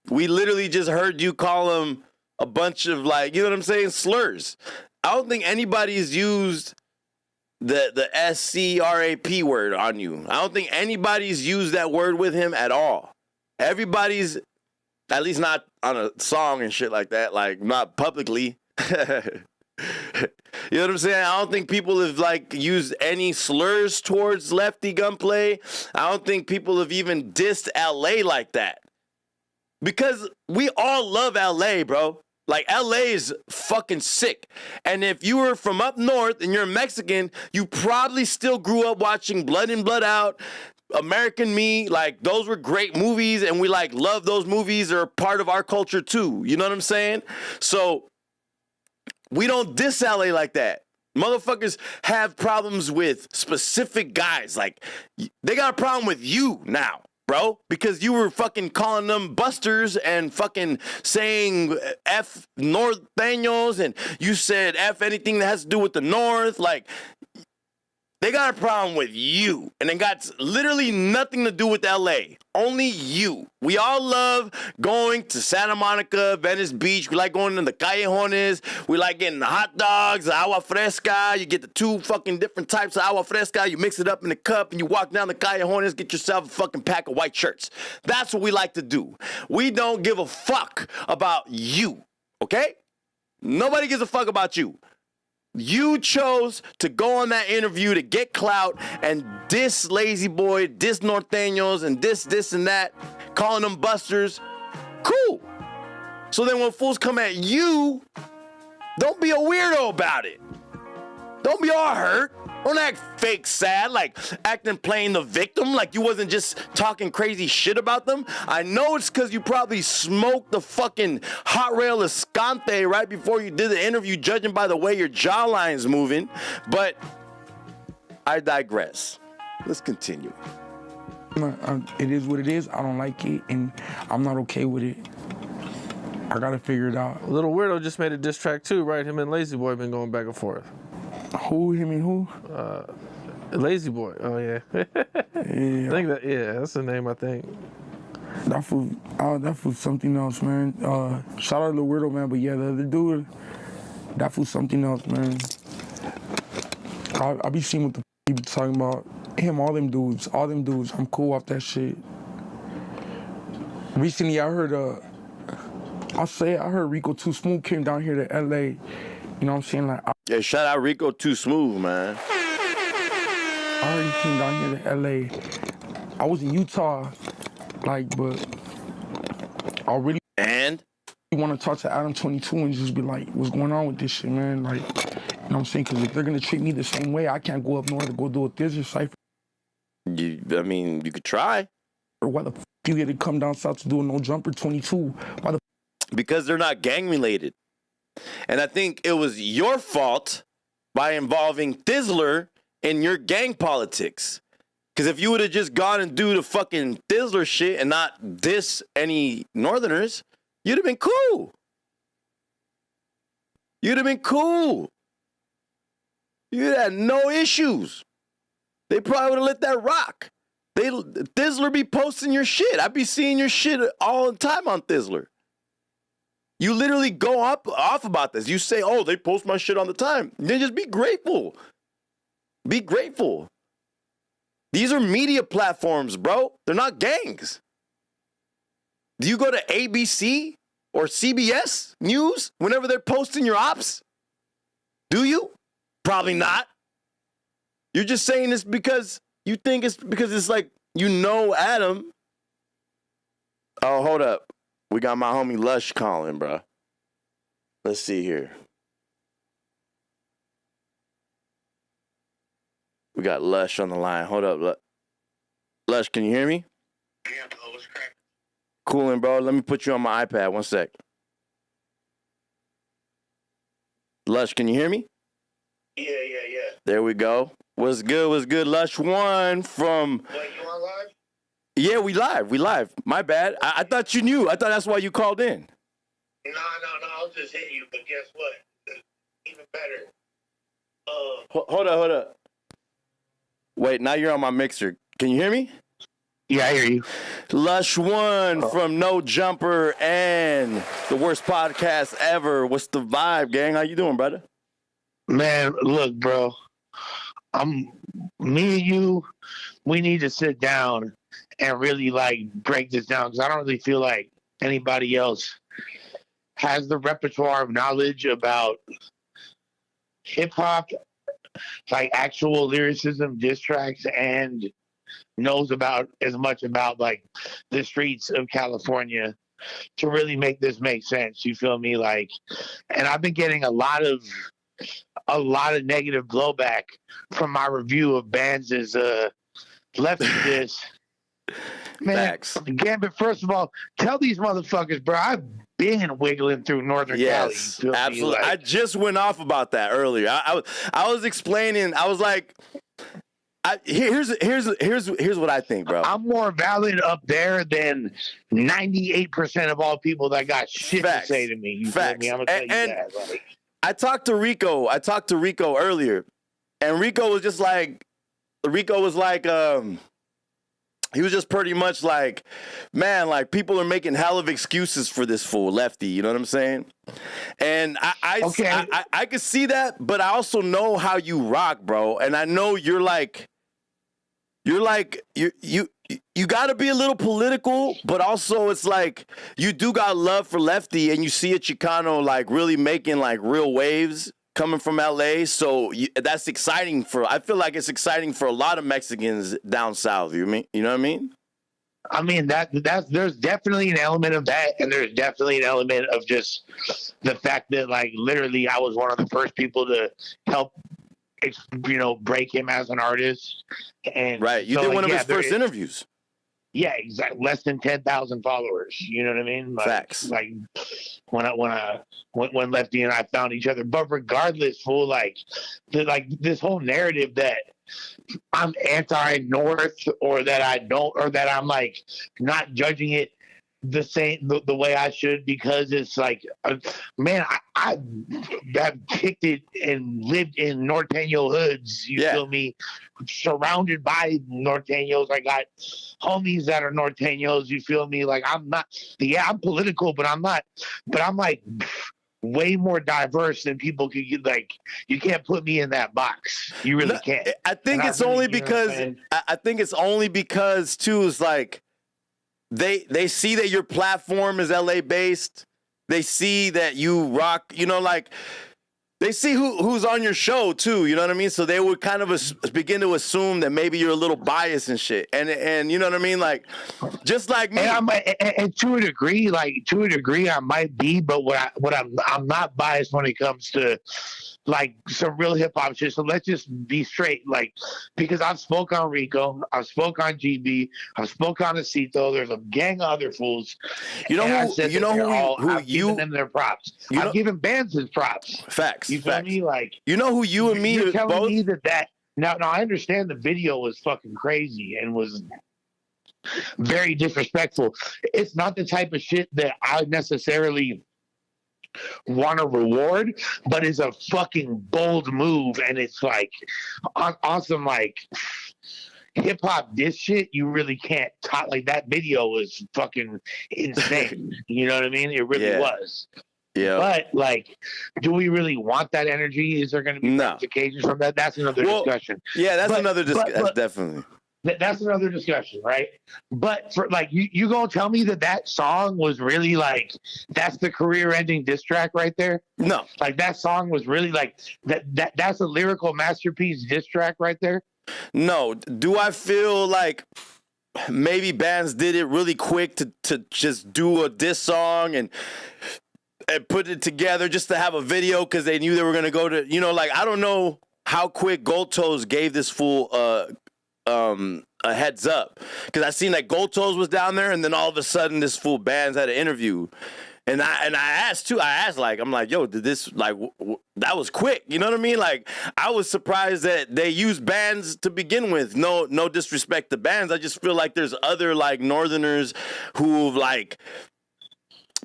S5: We literally just heard you call him a bunch of like, you know what I'm saying, slurs. I don't think anybody's used the SCRAP word on you. I don't think anybody's used that word with him at all. Everybody's, at least not on a song and shit like that, like not publicly. You know what I'm saying? I don't think people have like used any slurs towards Lefty Gunplay. I don't think people have even dissed LA like that. Because we all love LA, bro. Like, LA is fucking sick. And if you were from up north and you're Mexican, you probably still grew up watching Blood In, Blood Out, American Me. Like, those were great movies, and we, like, love those movies. They're part of our culture, too. You know what I'm saying? So, we don't diss LA like that. Motherfuckers have problems with specific guys. Like, they got a problem with you now. bro, because you were fucking calling them busters and fucking saying F Norteños, and you said F anything that has to do with the North. Like, they got a problem with you, and it got literally nothing to do with LA. Only you. We all love going to Santa Monica, Venice Beach. We like going to the callejones. We like getting the hot dogs, the agua fresca. You get the 2 fucking different types of agua fresca. You mix it up in a cup, and you walk down the callejones, get yourself a fucking pack of white shirts. That's what we like to do. We don't give a fuck about you, okay? Nobody gives a fuck about you. You chose to go on that interview to get clout and diss Lazy Boy, diss Norteños, and diss and that, calling them busters. Cool. So then when fools come at you, don't be a weirdo about it. Don't be all hurt. Don't act fake sad, like acting playing the victim, like you wasn't just talking crazy shit about them. I know it's because you probably smoked the fucking hot rail Escante right before you did the interview, judging by the way your jawline's moving, but I digress. Let's continue.
S6: It is what it is. I don't like it, and I'm not okay with it. I gotta figure it out.
S7: Little Weirdo just made a diss track too, right? Him and Lazy Boy been going back and forth.
S6: Who? Him and who?
S7: Lazy Boy. Oh yeah.
S6: Yeah.
S7: I think that's the name. I think.
S6: That fool's something else, man. Shout out to the Weirdo, man. But yeah, the other dude, that fool's something else, man. I be seeing what the he be talking about. Him, all them dudes. I'm cool off that shit. Recently, I heard I heard Rico Too Smooth came down here to LA. You know what I'm saying? Like,
S5: Yeah, shout out Rico Too Smooth, man.
S6: I heard he came down here to LA. I was in Utah, like, but I really want to talk to Adam 22 and just be like, what's going on with this shit, man? Like, you know what I'm saying? Because if they're gonna treat me the same way, I can't go up north to go do a Thizzler cipher.
S5: You could try.
S6: Or why the you get to come down south to do a No Jumper 22? Why the
S5: Because they're not gang related. And I think it was your fault by involving Thizzler in your gang politics. Because if you would have just gone and do the fucking Thizzler shit and not diss any Northerners, you'd have been cool. You'd have been cool. You'd have had no issues. They probably would have let that rock. Thizzler be posting your shit. I be seeing your shit all the time on Thizzler. You literally go off about this. You say, oh, they post my shit all the time. Then just be grateful. Be grateful. These are media platforms, bro. They're not gangs. Do you go to ABC or CBS News whenever they're posting your ops? Do you? Probably not. You're just saying this because you think it's because it's like, you know Adam. Oh, hold up. We got my homie Lush calling, bro. Let's see here. We got Lush on the line. Hold up. Lush, can you hear me?
S8: Yeah, bro, what's cracking?
S5: Coolin', bro. Let me put you on my iPad. 1 sec. Lush, can you hear me?
S8: Yeah.
S5: There we go. What's good? Lush One from...
S8: Wait, you on live?
S5: Yeah, we live. My bad. I thought you knew. I thought that's why you called in.
S8: No, I was just hitting you, but guess what? Even better.
S5: Hold up. Wait, now you're on my mixer. Can you hear me?
S8: Yeah, I hear you.
S5: Lush One from No Jumper and the worst podcast ever. What's the vibe, gang? How you doing, brother?
S8: Man, look, bro. Me and you, we need to sit down and really like break this down because I don't really feel like anybody else has the repertoire of knowledge about hip hop, like actual lyricism, diss tracks, and knows about as much about like the streets of California to really make this make sense. You feel me? Like, and I've been getting a lot of negative blowback from my review of bands as Lefty Diss. Man,
S5: Facts.
S8: Ghambit, first of all, tell these motherfuckers, bro, I've been wiggling through Northern Cali.
S5: Yes, absolutely. I just went off about that earlier. I was explaining. I was like, Here's what I think, bro.
S8: I'm more valid up there than 98% of all people that got shit to say to me. You feel me? I'm gonna tell you that. Like,
S5: I talked to Rico earlier, and Rico was like, he was just pretty much like, man, like people are making hell of excuses for this fool Lefty. You know what I'm saying? And I could see that, but I also know how you rock, bro. And I know you got to be a little political, but also it's like you do got love for Lefty, and you see a Chicano like really making like real waves coming from LA. So that's exciting I feel like it's exciting for a lot of Mexicans down south. You know what I mean?
S8: I mean, there's definitely an element of that, and there's definitely an element of just the fact that, like, literally I was one of the first people to help, break him as an artist. And
S5: right, you did one of his first interviews.
S8: Yeah, exactly. Less than 10,000 followers. You know what I mean? Like,
S5: facts.
S8: Like when Lefty and I found each other, but regardless, fool, like this whole narrative that I'm anti-North or that I don't, or that I'm like not judging it the same the way I should, because it's like, man, I have kicked it and lived in Norteño hoods. You feel me? Surrounded by Norteños. I got homies that are Norteños. You feel me? Like I'm political, but I'm not. But I'm like way more diverse than people could get. Like, you can't put me in that box. You really can't.
S5: I think it's only because I think it's only because too is like they see that your platform is LA based. They see that you rock, like they see who's on your show too, you know what I mean? So they would kind of begin to assume that maybe you're a little biased and shit. And you know what I mean? Like, just like me.
S8: And to a degree, I might be, but I'm not biased when it comes to like some real hip hop shit. So let's just be straight, like, because I've spoke on Rico, I've spoke on GB, I've spoke on Acito. There's a gang of other fools.
S5: I've
S8: given them their props. I've given bands his props.
S5: Facts.
S8: You feel me? Like,
S5: you know who you and me
S8: you're
S5: are
S8: telling
S5: both?
S8: me that now I understand the video was fucking crazy and was very disrespectful. It's not the type of shit that I necessarily want to reward, but it's a fucking bold move, and it's like on some like hip hop diss shit. You really can't talk. Like, that video was fucking insane. You know what I mean? It really was.
S5: Yeah.
S8: But like, do we really want that energy? Is there going to be ramifications from that? That's another discussion.
S5: Yeah, that's another discussion. That's definitely.
S8: That's another discussion, right? But for like, you gonna tell me that song was really like, that's the career-ending diss track right there?
S5: No,
S8: like that song was really like that's a lyrical masterpiece diss track right there?
S5: No. Do I feel like maybe bands did it really quick to just do a diss song and put it together just to have a video because they knew they were gonna go to, like, I don't know how quick Gold Toes gave this fool a heads up, because I seen that Gold Toes was down there, and then all of a sudden this fool Bands had an interview, and I asked too. I'm like, yo, did this like that was quick? You know what I mean? Like, I was surprised that they used Bands to begin with. No disrespect to Bands. I just feel like there's other like Northerners who like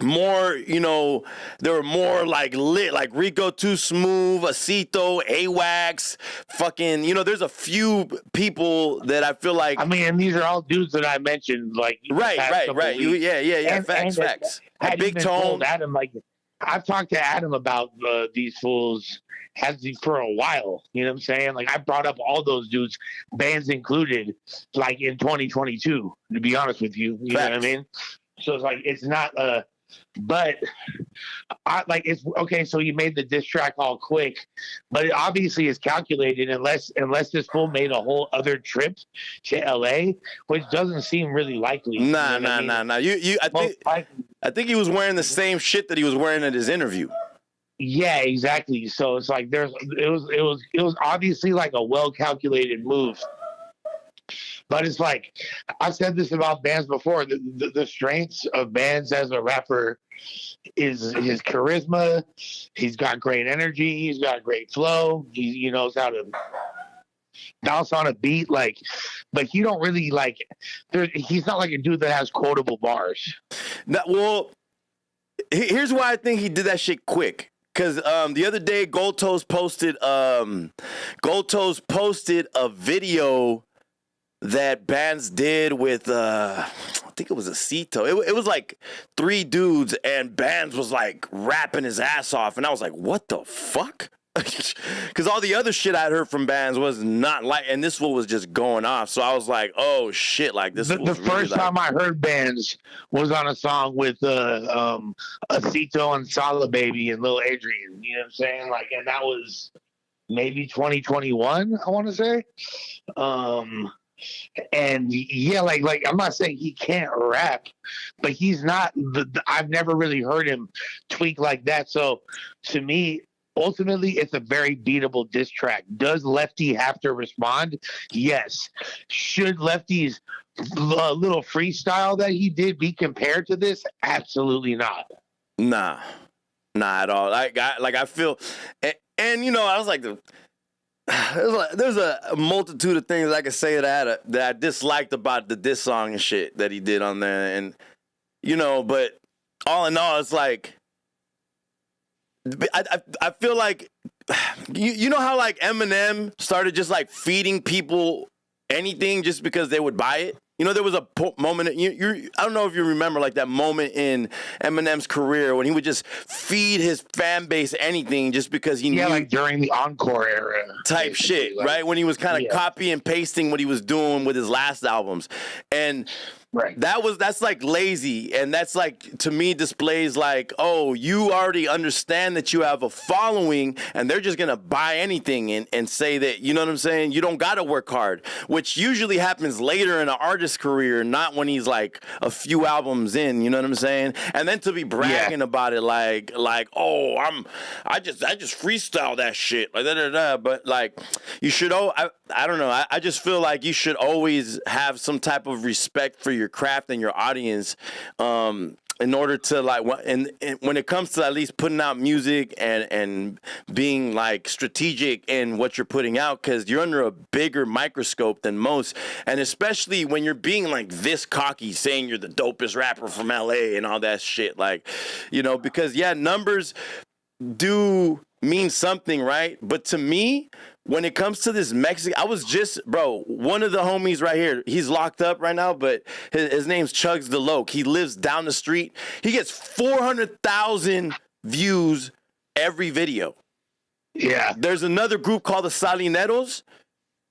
S5: more, they were more like lit, like Rico Too Smooth, Acito, AWAX, fucking, there's a few people that I feel like.
S8: I mean, and these are all dudes that I mentioned, like,
S5: right. Facts.
S8: And
S5: Big Tone.
S8: Adam, like, I've talked to Adam about these fools for a while. You know what I'm saying? Like, I brought up all those dudes, Bands included, like in 2022. To be honest with you, you know what I mean? So it's like, it's not but I like, it's okay. So you made the diss track all quick, but it obviously is calculated, unless this fool made a whole other trip to LA, which doesn't seem really likely.
S5: Nah. I think he was wearing the same shit that he was wearing at his interview.
S8: Yeah, exactly. So it's like it was obviously like a well calculated move. But it's like, I've said this about Bands before, the strengths of Bands as a rapper is his charisma. He's got great energy. He's got great flow. He knows how to bounce on a beat, like, but he don't really like. He's not like a dude that has quotable bars.
S5: Well, here's why I think he did that shit quick. Cause the other day, Gold Toes posted a video that Bands did with I think it was Acito. It was like 3 dudes, and Bands was like rapping his ass off, and I was like, what the fuck? Because all the other shit I'd heard from Bands was not like, and this one was just going off. So I was like, oh shit, like this.
S8: The first time I heard Bands was on a song with Acito and Sala Baby and Lil Adrian. You know what I'm saying? Like, and that was maybe 2021, I want to say. And yeah, like I'm not saying he can't rap, but he's not. I've never really heard him tweak like that. So to me, ultimately, it's a very beatable diss track. Does Lefty have to respond? Yes. Should Lefty's little freestyle that he did be compared to this? Absolutely not.
S5: Nah, at all. I feel, and you know, I was like, there's a multitude of things I could say that I disliked about the diss song and shit that he did on there, and you know, but all in all, it's like. I feel like you know how like Eminem started just like feeding people anything just because they would buy it. You know, there was a moment. I don't know if you remember like that moment in Eminem's career when he would just feed his fan base anything just because he knew,
S8: like during the Encore era
S5: type shit, like, right? When he was kind of copy and pasting what he was doing with his last albums, and. Right. That's like lazy, and that's like, to me, displays like, oh, you already understand that you have a following and they're just gonna buy anything and say that, you know what I'm saying, you don't gotta work hard, which usually happens later in an artist's career, not when he's like a few albums in, you know what I'm saying? And then to be bragging about it like oh, I just freestyle that shit, like da. But like, you should, I don't know, I just feel like you should always have some type of respect for your craft and your audience, in order to like, and when it comes to at least putting out music and being like strategic in what you're putting out, because you're under a bigger microscope than most, and especially when you're being like this cocky, saying you're the dopest rapper from LA and all that shit, like, you know, because numbers do mean something, right? But to me, when it comes to this Mexican, I was just, one of the homies right here, he's locked up right now, but his name's Chugs the Loke. He lives down the street. He gets 400,000 views every video. Yeah. There's another group called the Salineros.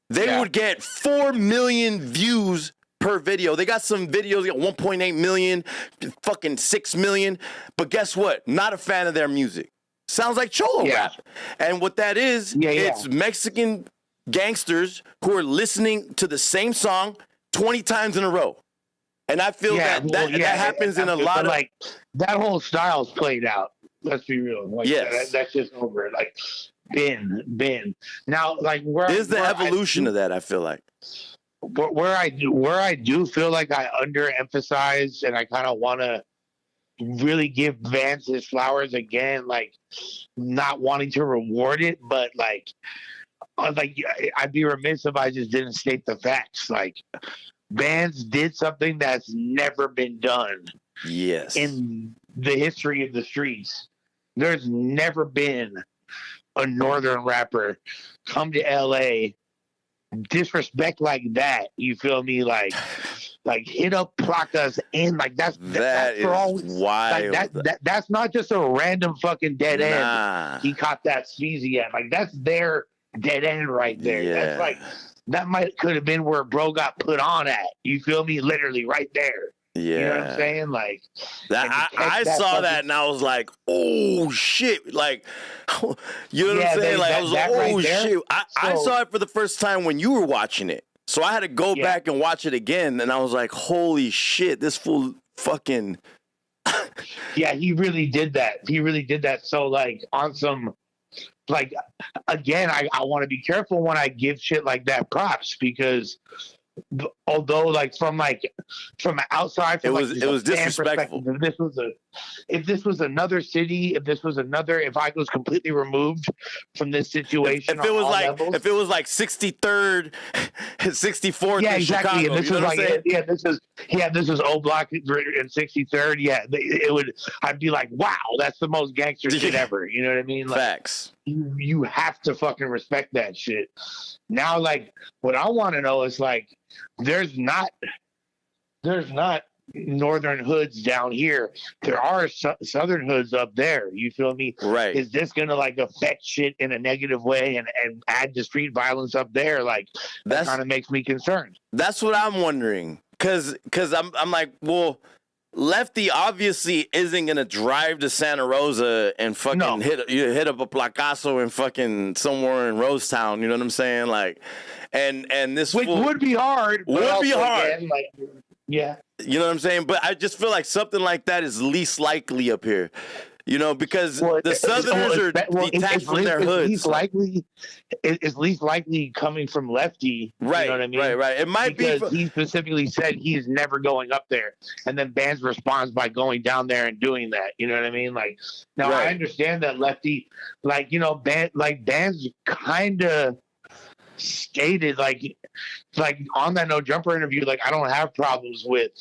S5: They would get 4 million views per video. They got some videos, got 1.8 million, fucking 6 million. But guess what? Not a fan of their music. Sounds like Cholo rap. And what that is, it's Mexican gangsters who are listening to the same song 20 times in a row. And I feel that happens in a lot of...
S8: Like, that whole style's played out. Let's be real. Like, that's just over. Like, been. Now, like,
S5: there's the evolution of that, I feel like.
S8: Where I do feel like I underemphasize and I kind of want to really give Vance his flowers again, like not wanting to reward it, but like I'd be remiss if I just didn't state the facts. Like, Vance did something that's never been done in the history of the streets. There's never been a northern rapper come to LA, disrespect like that, you feel me, like hit up Placas in, like that's for all wild. Like that's not just a random fucking dead end. He caught that Speezy at, like that's their dead end right there. That's like, that could have been where bro got put on at. You feel me? Literally right there. Yeah. You know what I'm saying? Like
S5: that, I saw that and I was like, oh shit. Like, you know what I'm saying? Like, I was like, oh shit. I saw it for the first time when you were watching it. So I had to go back and watch it again, and I was like, holy shit, this fool fucking...
S8: Yeah, he really did that. So, like, on some... Like, again, I want to be careful when I give shit like that props, because although like from outside, from,
S5: it was disrespectful.
S8: If this was another city, if I was completely removed from this situation,
S5: if it was like 63rd, 64th,
S8: yeah,
S5: in
S8: exactly.
S5: Chicago,
S8: And this was this is O Block and 63rd. Yeah, it would. I'd be like, wow, that's the most gangster shit ever. You know what I mean? Like,
S5: facts.
S8: You have to fucking respect that shit. Now, like, what I want to know is like, there's not northern hoods down here. There are southern hoods up there. You feel me?
S5: Right.
S8: Is this gonna like affect shit in a negative way and add to street violence up there? Like, that kind of makes me concerned.
S5: That's what I'm wondering. Cause I'm like, well, Lefty obviously isn't gonna drive to Santa Rosa and fucking hit up a placazo and fucking somewhere in Rosetown. You know what I'm saying? Like, and this
S8: would be hard.
S5: Would be hard.
S8: Again, like, yeah.
S5: You know what I'm saying? But I just feel like something like that is least likely up here. You know, because the Southerners are detached from their hoods.
S8: It's least likely coming from Lefty.
S5: Right,
S8: you know what I mean?
S5: Right. It might
S8: because he specifically said he's never going up there. And then Bands responds by going down there and doing that. You know what I mean? Like, now I understand that Lefty, like, you know, Bands kind of stated, like on that No Jumper interview, like, I don't have problems with,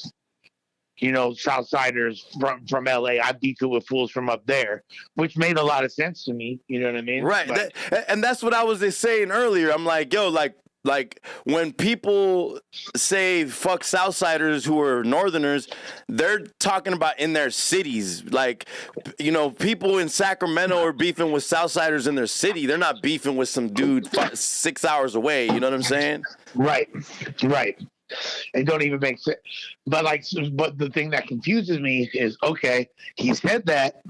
S8: you know, Southsiders from LA. I beat it with fools from up there, which made a lot of sense to me. You know what I mean?
S5: Right.
S8: Like,
S5: and that's what I was saying earlier. I'm like, yo, like when people say fuck Southsiders who are Northerners, they're talking about in their cities. Like, you know, people in Sacramento are beefing with Southsiders in their city. They're not beefing with some dude 6 hours away. You know what I'm saying?
S8: Right. It don't even make sense. But the thing that confuses me is, okay, he said that,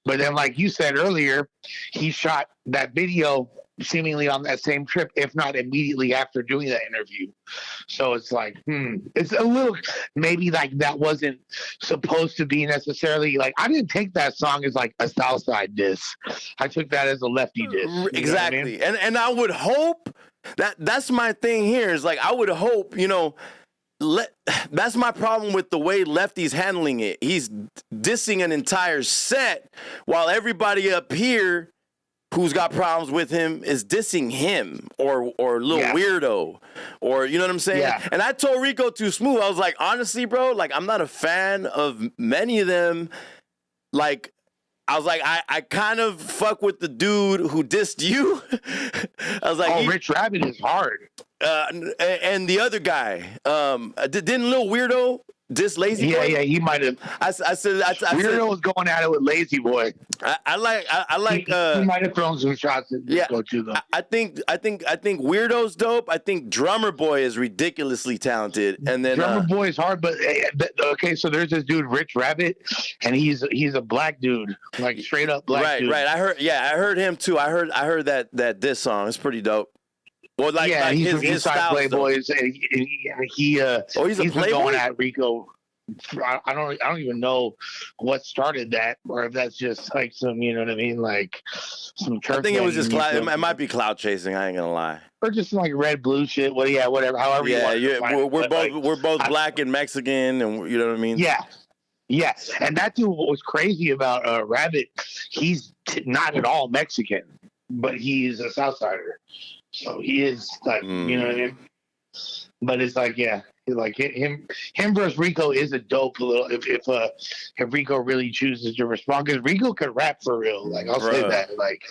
S8: but then like you said earlier, he shot that video seemingly on that same trip, if not immediately after doing that interview. So it's like, it's a little, maybe like that wasn't supposed to be necessarily, like, I didn't take that song as like a Southside diss. I took that as a Lefty diss.
S5: Exactly.
S8: You know what I mean?
S5: And I would hope that's my thing here is like, I would hope, you know, that's my problem with the way Lefty's handling it. He's dissing an entire set while everybody up here who's got problems with him is dissing him or little weirdo, or you know what I'm saying? Yeah. And I told Rico Too Smooth, I was like, honestly, bro, like, I'm not a fan of many of them. Like, I was like, I kind of fuck with the dude who dissed you. I was like,
S8: Rich Rabbit is hard.
S5: And the other guy, didn't Lil Weirdo diss Lazy Boy?
S8: Yeah, he might have.
S5: I said
S8: Weirdo was going at it with Lazy Boy.
S5: I like.
S8: He might have thrown some shots at Disco too, though.
S5: I think Weirdo's dope. I think Drummer Boy is ridiculously talented, and then
S8: Drummer Boy is hard. But okay, so there's this dude Rich Rabbit, and he's a black dude, like straight up black dude.
S5: Right. I heard him too. I heard that diss song. It's pretty dope. Well,
S8: he's
S5: his
S8: from Eastside Playboys, and he's been going at Rico. I don't even know what started that, or if that's just like some, you know what I mean, like some church.
S5: I think it was just it might be cloud chasing. I ain't gonna lie.
S8: Or just like red blue shit. Well, yeah, whatever. However,
S5: we're both black and Mexican, and you know what I mean.
S8: Yeah. And that dude, what was crazy about Rabbit, he's not at all Mexican, but he's a Southsider. So he is like, you know what I mean? But it's like, yeah, like him versus Rico is a dope little, if Rico really chooses to respond, because Rico could rap for real. Like, I'll say that. Like,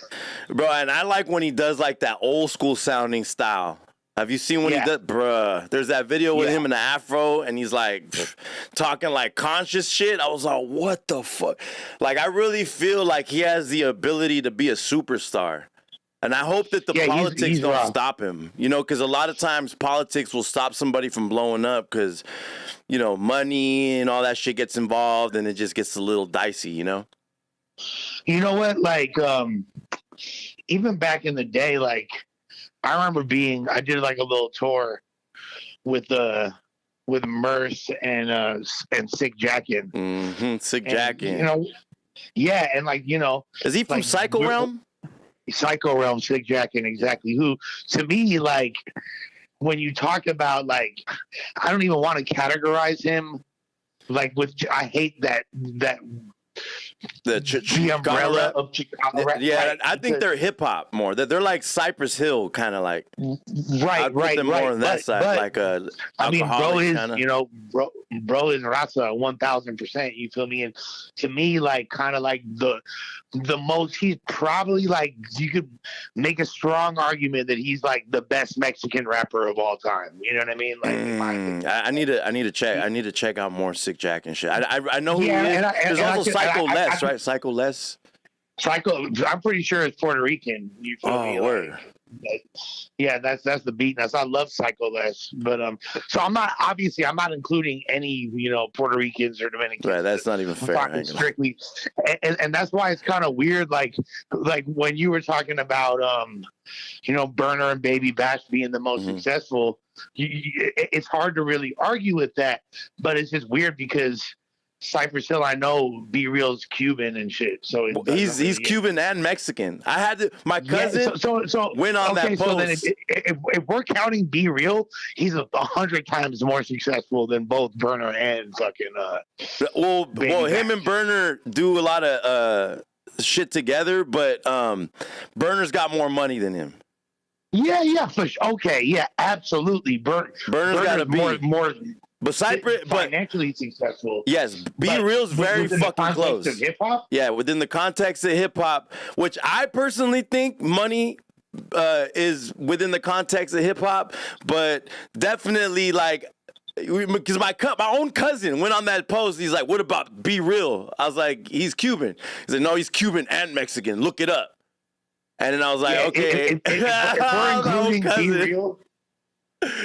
S5: bro, and I like when he does like that old school sounding style. Have you seen when he does, bruh? There's that video with him in the afro, and he's like talking like conscious shit. I was like, what the fuck? Like, I really feel like he has the ability to be a superstar. And I hope that the politics don't stop him, you know, because a lot of times politics will stop somebody from blowing up because, you know, money and all that shit gets involved and it just gets a little dicey, you know?
S8: You know what? Like, even back in the day, like, I remember I did like a little tour with Merce and Sick Jackin.
S5: Mm-hmm. Sick Jackin.
S8: You know, yeah, and like, you know.
S5: Is he from like, Psycho Realm?
S8: Psycho Realm, Sick Jackin, exactly. Who, to me, like, when you talk about like, I don't even want to categorize him like with. I hate that the umbrella of Chicago rap.
S5: Yeah,
S8: right?
S5: I think they're hip hop more. They're like Cypress Hill, kind of like.
S8: Right.
S5: More on that side, like a.
S8: I mean, bro is
S5: kinda.
S8: Bro is Rasa 1000%. You feel me? And to me, like kind of like the most. He's probably like you could make a strong argument that he's like the best Mexican rapper of all time. You know what I mean? Like,
S5: I need to check. I need to check out more Sick Jack and shit. I know who he is.
S8: There's
S5: also Psycho Les, right? Psycho Les.
S8: Psycho. I'm pretty sure it's Puerto Rican. You feel me?
S5: Word.
S8: Yeah, that's the beatness. I love Psycho Les, but so I'm not including any Puerto Ricans or Dominicans.
S5: Right, that's not even fair.
S8: Strictly, and that's why it's kind of weird. Like when you were talking about Burner and Baby Bash being the most successful, it's hard to really argue with that. But it's just weird because Cypress Hill, I know B Real's Cuban and shit. So
S5: he's Cuban and Mexican. I had to. My cousin went on that post. So then
S8: if we're counting B Real, he's 100 times more successful than both Burner and fucking.
S5: Well, him and Burner do a lot of shit together, but Burner's got more money than him.
S8: Yeah, for sure. Okay, yeah, absolutely. Burner's got to be more.
S5: But Cypress,
S8: financially successful.
S5: Yes, B Real's very fucking close.
S8: Hip hop.
S5: Yeah, within the context of hip hop, which I personally think money is within the context of hip hop, but definitely like because my own cousin went on that post. He's like, "What about B Real?" I was like, "He's Cuban." He's like, "No, he's Cuban and Mexican. Look it up." And then I was like, "Okay."
S8: If we're including B Real.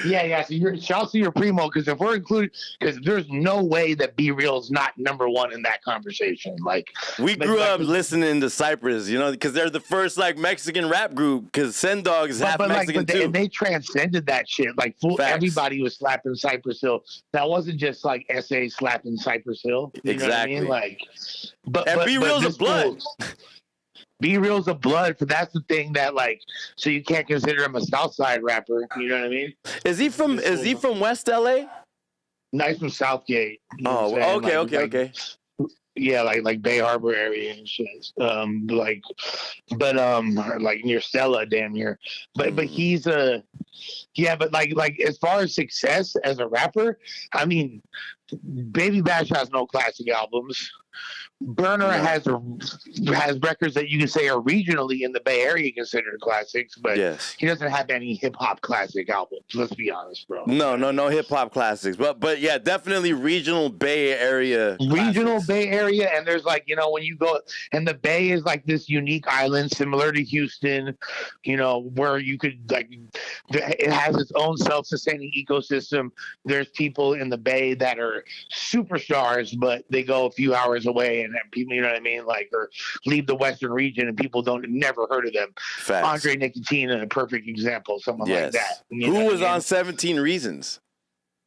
S8: Yeah. So shout to your primo because if we're including, because there's no way that B Real's not number one in that conversation. Like
S5: we grew up listening to Cypress, because they're the first like Mexican rap group. Because Sen Dog is half Mexican too.
S8: They transcended that shit. Like everybody was slapping Cypress Hill. That wasn't just like SA slapping Cypress Hill. You
S5: exactly.
S8: Know what I mean? Like,
S5: and B Real's a blood.
S8: B Real's a blood, but that's the thing that like, so you can't consider him a Southside rapper. You know what I mean?
S5: Is he from West LA?
S8: No, he's from Southgate.
S5: Okay.
S8: Yeah, like Bay Harbor area and shit. Like near Stella, damn near. But he's but like as far as success as a rapper, I mean, Baby Bash has no classic albums. Burner has records that you can say are regionally in the Bay Area considered classics, but he doesn't have any hip hop classic albums. Let's be honest, bro.
S5: No hip hop classics, but yeah, definitely regional Bay Area.
S8: Regional Bay Area, and there's like when you go, and the Bay is like this unique island similar to Houston, where you could like, it has its own self-sustaining ecosystem. There's people in the Bay that are superstars, but they go a few hours away. And people, you know what I mean, like, or leave the Western region, and people never heard of them.
S5: Facts.
S8: Andre Nicotina, a perfect example, someone like that.
S5: Who was on 17 Reasons?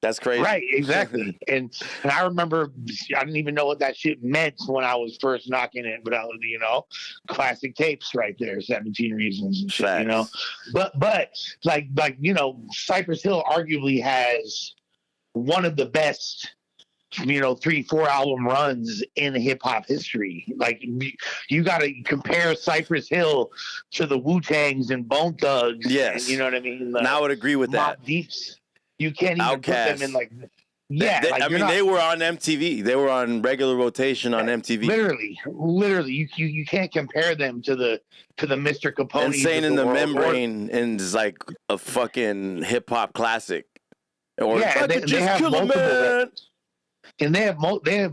S5: That's crazy,
S8: right? Exactly. and I remember I didn't even know what that shit meant when I was first knocking it, but I was, classic tapes right there, 17 Reasons and shit, But like Cypress Hill arguably has one of the best 3-4 album runs in hip hop history. Like you got to compare Cypress Hill to the Wu-Tangs and Bone Thugs.
S5: Yes,
S8: and you know what I mean.
S5: And I would agree with that.
S8: Deeps. You can't even put them in like.
S5: Yeah, they were on MTV. They were on regular rotation on MTV.
S8: Literally, you can't compare them to the Mr. Capone.
S5: Insane in the Membrane is like a fucking hip hop classic. Or
S8: they have multiple. And they have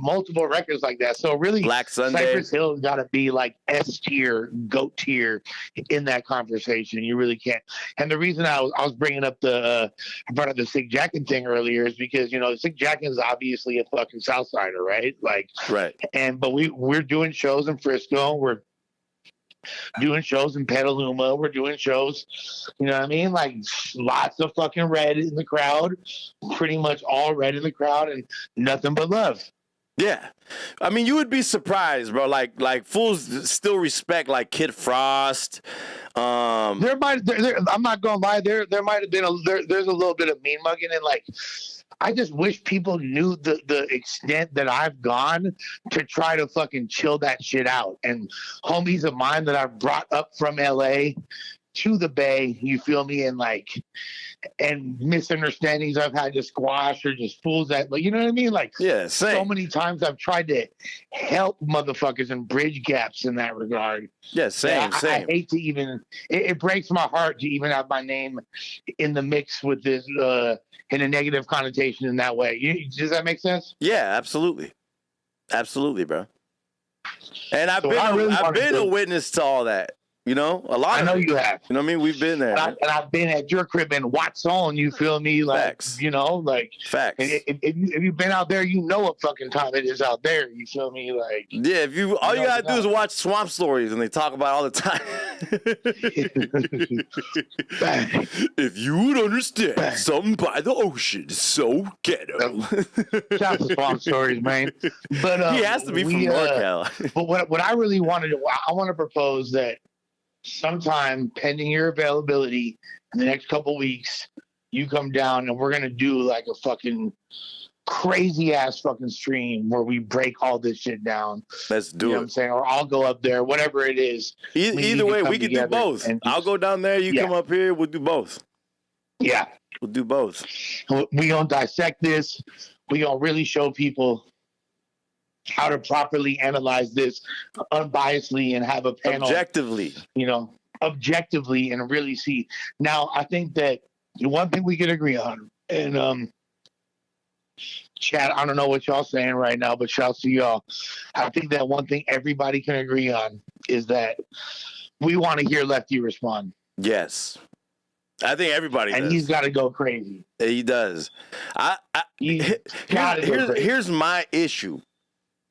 S8: multiple records like that. So really,
S5: Black Sunday,
S8: Cypress Hill got to be like S tier, GOAT tier in that conversation. You really can't. And the reason I was bringing up I brought up the Sick Jackin thing earlier is because Sick Jackin is obviously a fucking Southsider, right? Like,
S5: right.
S8: But we're doing shows in Frisco. We're doing shows in Petaluma. We're doing shows, you know what I mean? Like lots of fucking red in the crowd, pretty much all red in the crowd, and nothing but love.
S5: Yeah, I mean, you would be surprised, bro. Like fools still respect like Kid Frost.
S8: I'm not gonna lie. There might have been there's a little bit of mean mugging, and like, I just wish people knew the extent that I've gone to try to fucking chill that shit out. And homies of mine that I've brought up from LA to the Bay, you feel me, and like, and misunderstandings I've had to squash, or just fools that, like, you know what I mean? Like,
S5: yeah, same.
S8: So many times I've tried to help motherfuckers and bridge gaps in that regard.
S5: Yeah, same.
S8: I hate to even, it breaks my heart to even have my name in the mix with this, in a negative connotation in that way. Does that make sense?
S5: Yeah, absolutely. Absolutely, bro. And I've
S8: So
S5: been a witness to all that. You know, a lot.
S8: I know you have.
S5: You know what I mean? We've been there.
S8: And I've been at your crib in Watson. You feel me? Like,
S5: facts.
S8: You know, like,
S5: facts.
S8: If you've been out there, you know what fucking time it is out there. You feel me? Like,
S5: yeah. If you all you gotta do is watch Swamp Stories, and they talk about it all the time. If you would understand, something by the ocean is so ghetto.
S8: Shout out to Swamp Stories, man. But
S5: he has to be from NorCal.
S8: But what I really wanted to, I want to propose that sometime, pending your availability, in the next couple weeks, you come down and we're gonna do like a fucking crazy ass fucking stream where we break all this shit down.
S5: Let's do
S8: you know
S5: it.
S8: what I'm saying? Or I'll go up there, whatever it is.
S5: Either way, we can do both. I'll go down there, you come up here, we'll do both.
S8: Yeah.
S5: We'll do both.
S8: We gonna dissect this. We gonna really show people how to properly analyze this unbiasedly and have a panel objectively, and really see. Now, I think that the one thing we can agree on, and chat, I don't know what y'all saying right now, but shouts to y'all. I think that one thing everybody can agree on is that we want to hear Lefty respond.
S5: Yes. I think everybody does.
S8: And he's got to go crazy.
S5: He does. Here's my issue.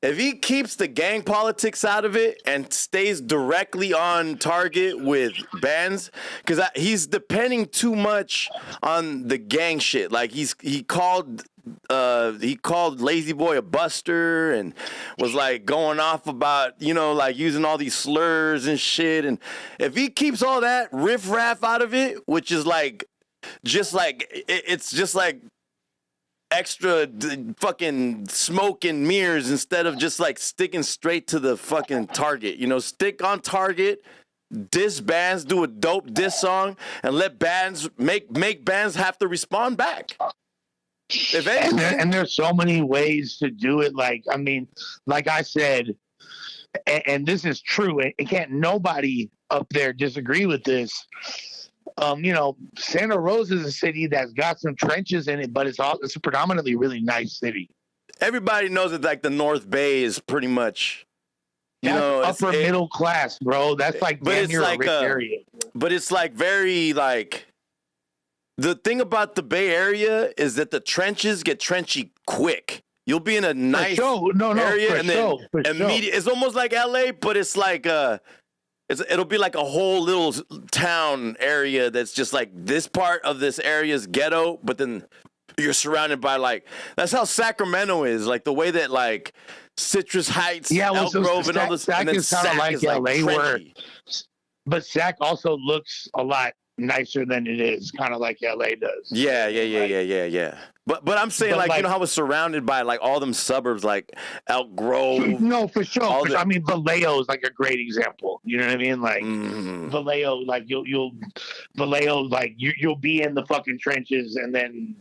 S5: If he keeps the gang politics out of it and stays directly on target with bands, because he's depending too much on the gang shit. Like he called Lazy Boy a buster and was like going off about, like using all these slurs and shit. And if he keeps all that riff-raff out of it, which is like, it's just like extra fucking smoke and mirrors instead of just like sticking straight to the fucking target. Stick on target, diss bands, do a dope diss song, and let bands make bands have to respond back.
S8: And there's so many ways to do it. Like, I mean, like I said, and this is true, and can't nobody up there disagree with this. Santa Rosa is a city that's got some trenches in it, but it's a predominantly really nice city.
S5: Everybody knows that like the North Bay is pretty much,
S8: upper middle class, bro. That's like damn near a rich area.
S5: But it's like very like, the thing about the Bay Area is that the trenches get trenchy quick. You'll be in a nice area and then immediately, it's almost like LA, but it's like it'll be like a whole little town area that's just like this part of this area is ghetto, but then you're surrounded by like, that's how Sacramento is, like the way that like Citrus Heights, Elk Grove, and all this.
S8: Sac is kind of like LA, but Sac also looks a lot nicer than it is, kind of like LA does.
S5: Yeah. But I'm saying, like, how it's surrounded by like all them suburbs, like Elk Grove.
S8: No, for sure. I mean, Vallejo is like a great example. You know what I mean? Like Vallejo, like you'll be in the fucking trenches, and then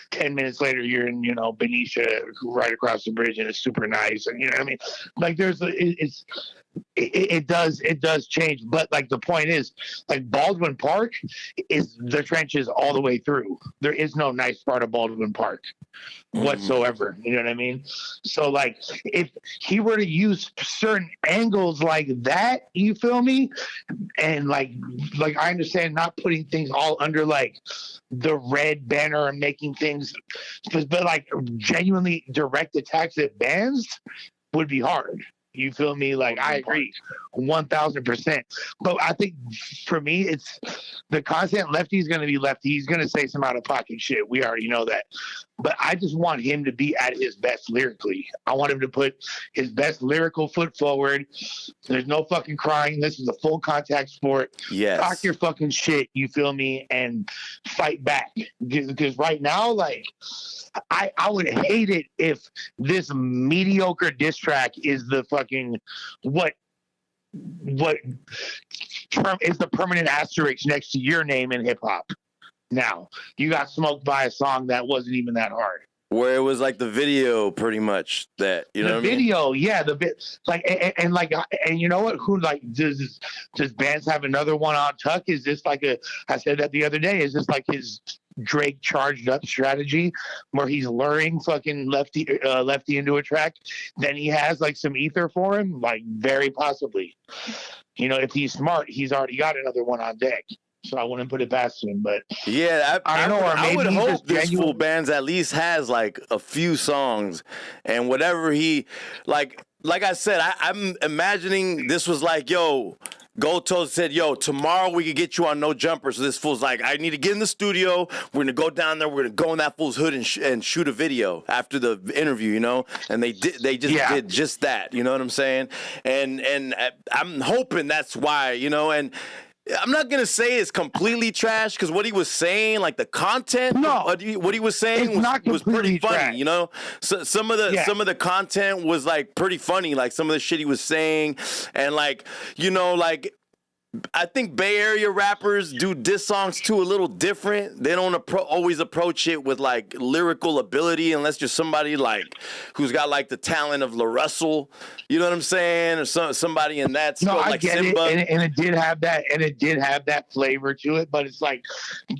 S8: 10 minutes later you're in, Benicia, right across the bridge, and it's super nice. And you know what I mean? Like it does change, but like the point is, like Baldwin Park is the trenches all the way through. There is no nice part of Baldwin Park whatsoever. You know what I mean? So like if he were to use certain angles like that, you feel me? And like I understand not putting things all under like the red banner and making things, but like genuinely direct attacks at bands would be hard. You feel me? Like, I agree 1,000%. But I think for me, it's the content Lefty's going to be Lefty. He's going to say some out of pocket shit. We already know that. but I just want him to be at his best lyrically. I want him to put his best lyrical foot forward. There's no fucking crying. This is a full contact sport.
S5: Yes.
S8: Talk your fucking shit, you feel me, and fight back. Because right now, like, I would hate it if this mediocre diss track is the fucking what is the permanent asterisk next to your name in hip hop. Now, you got smoked by a song that wasn't even that hard.
S5: Where it was like the video, pretty much, that, you know
S8: the
S5: what I mean?
S8: video, yeah, the bit, like, and you know what? Who, like, does bands have another one on Tuck? Is this like I said that the other day, is this like his Drake charged up strategy where he's luring fucking Lefty into a track? Then he has like some ether for him? Like, very possibly. You know, if he's smart, he's already got another one on deck. So I wouldn't put it past him, but
S5: yeah,
S8: I don't know. Or
S5: I would
S8: maybe
S5: hope this Fool Bands at least has like a few songs, and whatever he like I said, I'm imagining this was like, yo, Goto said, yo, tomorrow we could get you on No Jumper. So this fool's like, I need to get in the studio. We're going to go down there. We're going to go in that fool's hood and shoot a video after the interview, you know? And they did just that, you know what I'm saying? And I'm hoping that's why, you know, and I'm not going to say it's completely trash, because what he was saying, like the content, what he was saying was pretty funny, trash. You know? So some of the content was like pretty funny, like some of the shit he was saying, and like, you know, like, I think Bay Area rappers do diss songs too a little different. They don't always approach it with like lyrical ability, unless you're somebody like who's got like the talent of La Russell. You know what I'm saying? Or somebody in that scope,
S8: I
S5: like
S8: get
S5: Simba.
S8: it, and it did have that, flavor to it. But it's like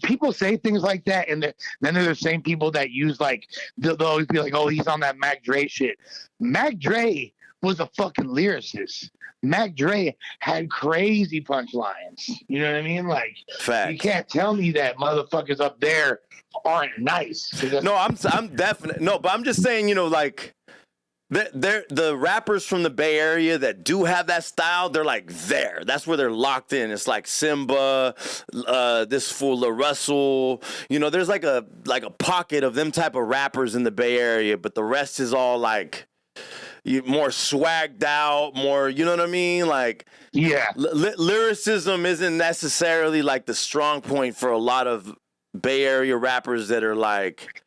S8: people say things like that, and then there's the same people that use like they'll always be like, "Oh, he's on that Mac Dre shit." Mac Dre was a fucking lyricist. Mac Dre had crazy punchlines. You know what I mean? Like,
S5: Facts.
S8: You can't tell me that motherfuckers up there aren't nice.
S5: No, I'm definitely no, but I'm just saying, you know, like the rappers from the Bay Area that do have that style, they're like there. That's where they're locked in. It's like Simba, this fool La Russell. You know, there's like a pocket of them type of rappers in the Bay Area, but the rest is all like more swagged out, more, you know what I mean? Like,
S8: yeah,
S5: lyricism isn't necessarily like the strong point for a lot of Bay Area rappers that are like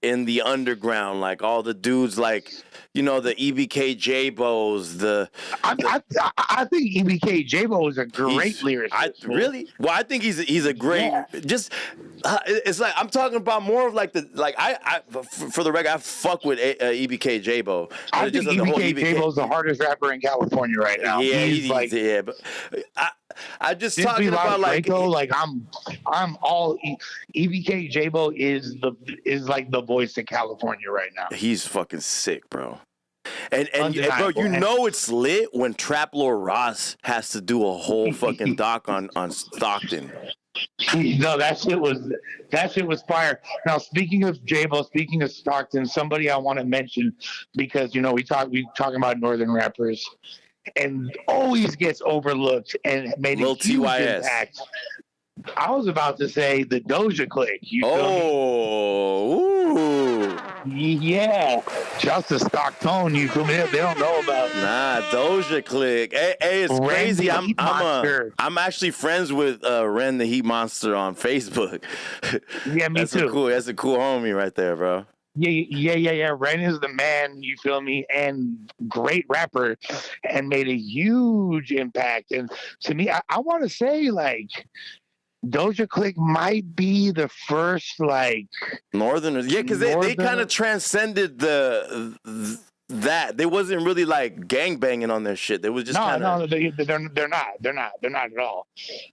S5: in the underground, like all the dudes, like, you know, the EBK J-Bos,
S8: I think EBK J-Bo is a great lyricist.
S5: Really? Well, I think he's a great, it's like, I'm talking about more of like I for the record, I fuck with EBK J-Bo.
S8: I think EBK J-Bo is the hardest rapper in California right now.
S5: Yeah, he's like, yeah, but I just talking about
S8: like I'm all EBK J-Bo is like the voice of California right now.
S5: He's fucking sick, bro. And bro, you know it's lit when Trap Lord Ross has to do a whole fucking doc on Stockton.
S8: No, that shit was fire. Now, speaking of J-Bo, speaking of Stockton, somebody I want to mention, because, you know, we talking about northern rappers, and always gets overlooked and made a huge impact. I was about to say the Doja Click. Yeah, just a stock tone. You feel me? They don't know about.
S5: Nah, Doja Click. Hey, it's crazy. I'm actually friends with Ren the Heat Monster on Facebook.
S8: Yeah, me too.
S5: That's a cool homie right there, bro.
S8: Yeah. Ren is the man, you feel me, and great rapper, and made a huge impact. And to me, I want to say, like, Doja Click might be the first, like,
S5: Northerners. Yeah, because they kind of transcended that. They wasn't really like gangbanging on their shit. They was just they're not at all.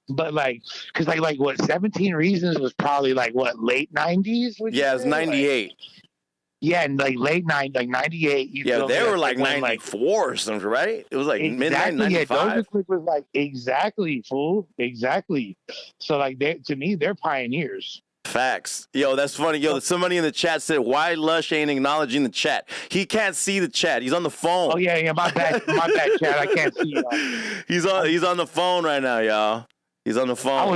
S5: But like, because like what 17 Reasons was probably like what, late 90s? Yeah, it was 98.
S8: Yeah, and like late 98.
S5: Yeah, they were like 94 or something, right? It was like midnight 95.
S8: Yeah, Doja Click was like, exactly, fool. Exactly. So like, to me, they're pioneers.
S5: Facts. Yo, that's funny. Yo, somebody in the chat said, why Lush ain't acknowledging the chat? He can't see the chat. He's on the phone.
S8: Oh, yeah, my bad, chat. I can't see you.
S5: He's on the phone right now, y'all. He's on the phone.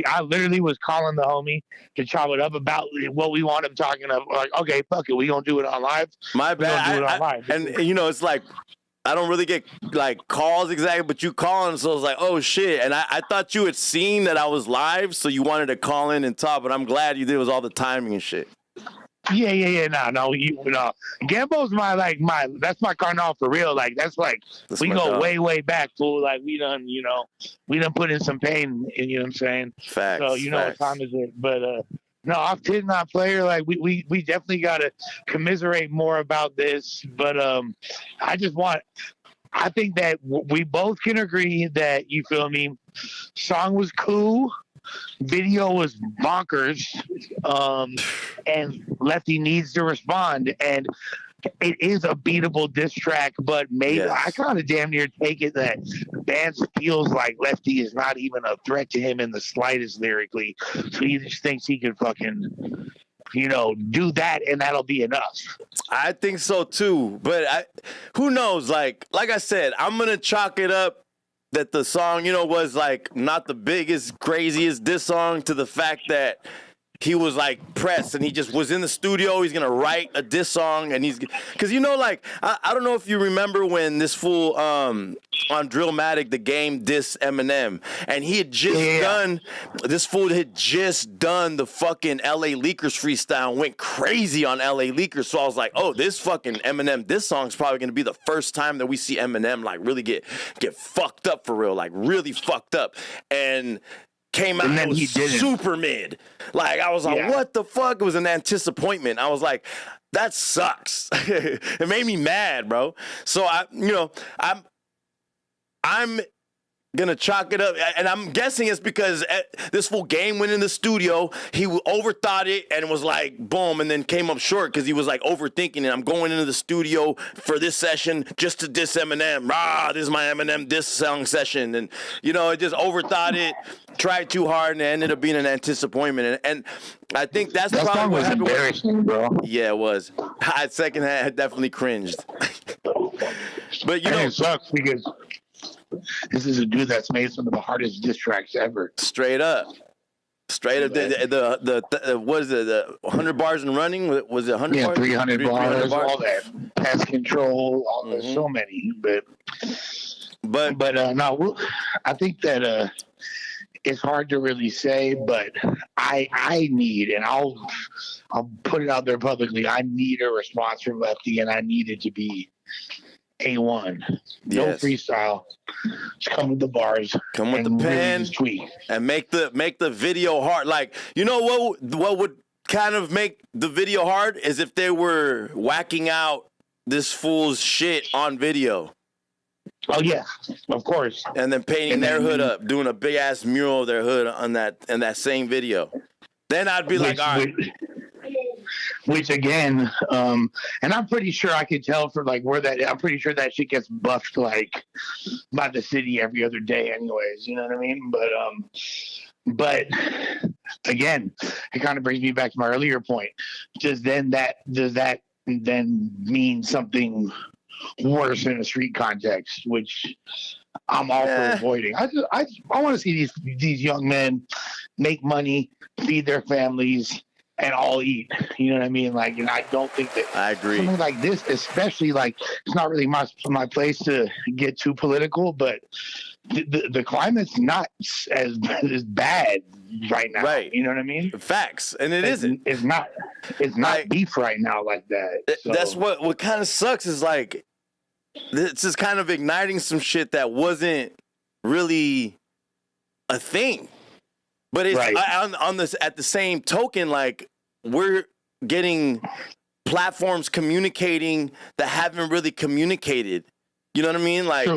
S8: I literally was calling the homie to chop it up about what we want him talking about. Like, okay, fuck it, we gonna do it on live.
S5: My
S8: We gonna do it on live.
S5: And you know, it's like I don't really get like calls exactly, but you calling, so I was like, oh shit. And I thought you had seen that I was live, so you wanted to call in and talk. But I'm glad you did. It was all the timing and shit.
S8: Yeah. No. Gambo's that's my carnal for real. Like that's we go
S5: dog.
S8: way back, fool. Like we done put in some pain. You know what I'm saying?
S5: Facts.
S8: So what time is it? But no, off kid, not player. Like we definitely gotta commiserate more about this. But I think that we both can agree that, you feel me, song was cool. Video was bonkers, and Lefty needs to respond. And it is a beatable diss track, but maybe I kind of damn near take it that the band feels like Lefty is not even a threat to him in the slightest lyrically. So he just thinks he can fucking, do that, and that'll be enough.
S5: I think so too, but who knows? Like I said, I'm gonna chalk it up that the song, was like not the biggest, craziest diss song to the fact that he was like pressed and he just was in the studio. He's gonna write a diss song, and because I don't know if you remember when this fool on Drillmatic the Game diss Eminem, and he had just done the fucking LA Leakers freestyle, and went crazy on LA Leakers. So I was like, oh, this fucking Eminem diss song's probably gonna be the first time that we see Eminem like really get fucked up for real, like really fucked up, and came out and then was super mid. Like I was like, what the fuck? It was an disappointment. I was like, that sucks. It made me mad, bro. So I'm gonna chalk it up, and I'm guessing it's because this full game went in the studio, he overthought it and was like boom, and then came up short because he was like overthinking it. I'm going into the studio for this session just to diss Eminem. This is my Eminem diss song session, and it just overthought it, tried too hard, and it ended up being an disappointment. And I think that's
S8: that
S5: probably
S8: song
S5: what
S8: was
S5: happened.
S8: Embarrassing, bro.
S5: Yeah, it was. I second hand definitely cringed. But
S8: it sucks because this is a dude that's made some of the hardest diss tracks ever.
S5: Straight up. The what is it? The 100 bars and running? Was it 100 bars?
S8: 300 bars, all that. Pest control, all there's so many. But no, I think that it's hard to really say, but I need, and I'll put it out there publicly, I need a response from Lefty, and I need it to be A1. No freestyle. Just come with the bars.
S5: Come with the pen.
S8: Tweet.
S5: And make the video hard. Like, what would kind of make the video hard is if they were whacking out this fool's shit on video.
S8: Oh yeah, of course.
S5: And then painting their hood up, doing a big ass mural of their hood on that same video. Then I'd be like, all right.
S8: Which again, and I'm pretty sure I could tell for like I'm pretty sure that shit gets buffed like by the city every other day anyways, you know what I mean? But again, it kind of brings me back to my earlier point. Does that then mean something worse in a street context, which I'm all for avoiding? I want to see these young men make money, feed their families, and all eat. You know what I mean? Like, and I don't think that
S5: I agree.
S8: Something like this, especially like, it's not really my place to get too political, but the climate's not as bad right now. Right. You know what I mean?
S5: Facts. And isn't.
S8: It's not like, beef right now like that. So.
S5: That's what kind of sucks is like, this is kind of igniting some shit that wasn't really a thing. But it's on this at the same token, like we're getting platforms communicating that haven't really communicated. You know what I mean? Like,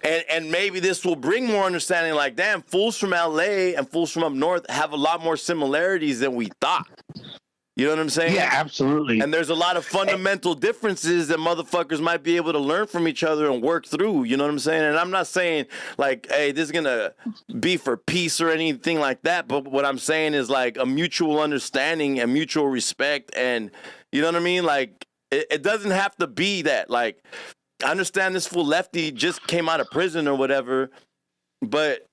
S5: and maybe this will bring more understanding. Like, damn, fools from LA and fools from up north have a lot more similarities than we thought. You know what I'm saying?
S8: Yeah, absolutely.
S5: And there's a lot of fundamental differences that motherfuckers might be able to learn from each other and work through. You know what I'm saying? And I'm not saying like, hey, this is going to be for peace or anything like that. But what I'm saying is like a mutual understanding and mutual respect. And you know what I mean? Like, it doesn't have to be that. Like, I understand this fool Lefty just came out of prison or whatever, but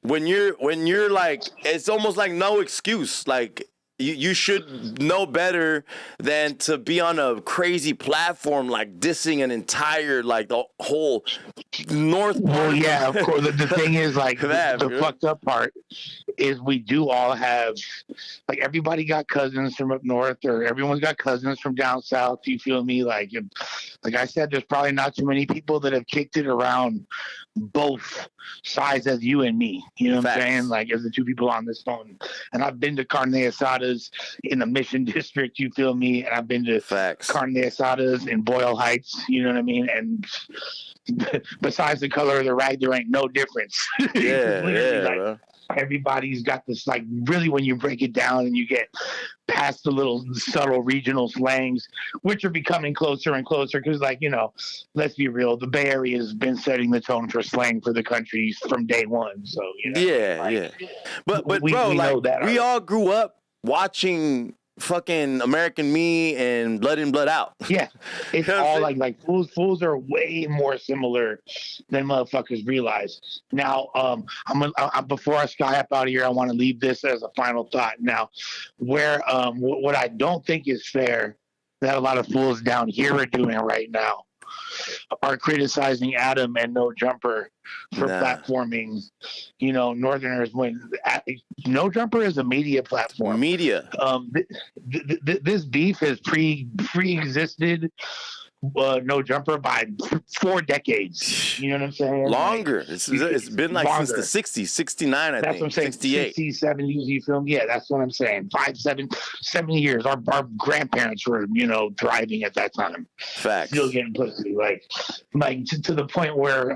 S5: when you're like, it's almost like no excuse. Like you should know better than to be on a crazy platform like dissing an entire like the whole North.
S8: Well, yeah, of course. The thing is, like, the fucked up part is we do all have, like, everybody got cousins from up north, or everyone's got cousins from down south. You feel me? Like I said, there's probably not too many people that have kicked it around both sides as you and me. You know what I'm saying? Like, as the two people on this phone. And I've been to carne asadas in the Mission District. You feel me? And I've been to carne asadas in Boyle Heights. You know what I mean? And besides the color of the rag, there ain't no difference. Like, everybody's got this, like, really, when you break it down and you get past the little subtle regional slangs, which are becoming closer and closer, because, like, you know, let's be real, the Bay Area has been setting the tone for slang for the country from day one. So, you know,
S5: but bro, like, we all grew up watching fucking American Me and Blood In, Blood Out.
S8: Yeah, it's all like fools are way more similar than motherfuckers realize. Now, before I sky up out of here, I want to leave this as a final thought. Now, where what I don't think is fair that a lot of fools down here are doing right now are criticizing Adam and No Jumper for platforming, you know, Northerners, when No Jumper is a media platform. This beef has pre-existed No Jumper by 4 decades. You know what I'm saying?
S5: Longer. It's been like longer. Since the 60s, 69, I think.
S8: That's what I'm saying.
S5: 68.
S8: 60s, 70s, you feel me? Yeah, that's what I'm saying. 7 years. Our grandparents were, you know, thriving at that time.
S5: Facts.
S8: Still getting pussy. Like to the point where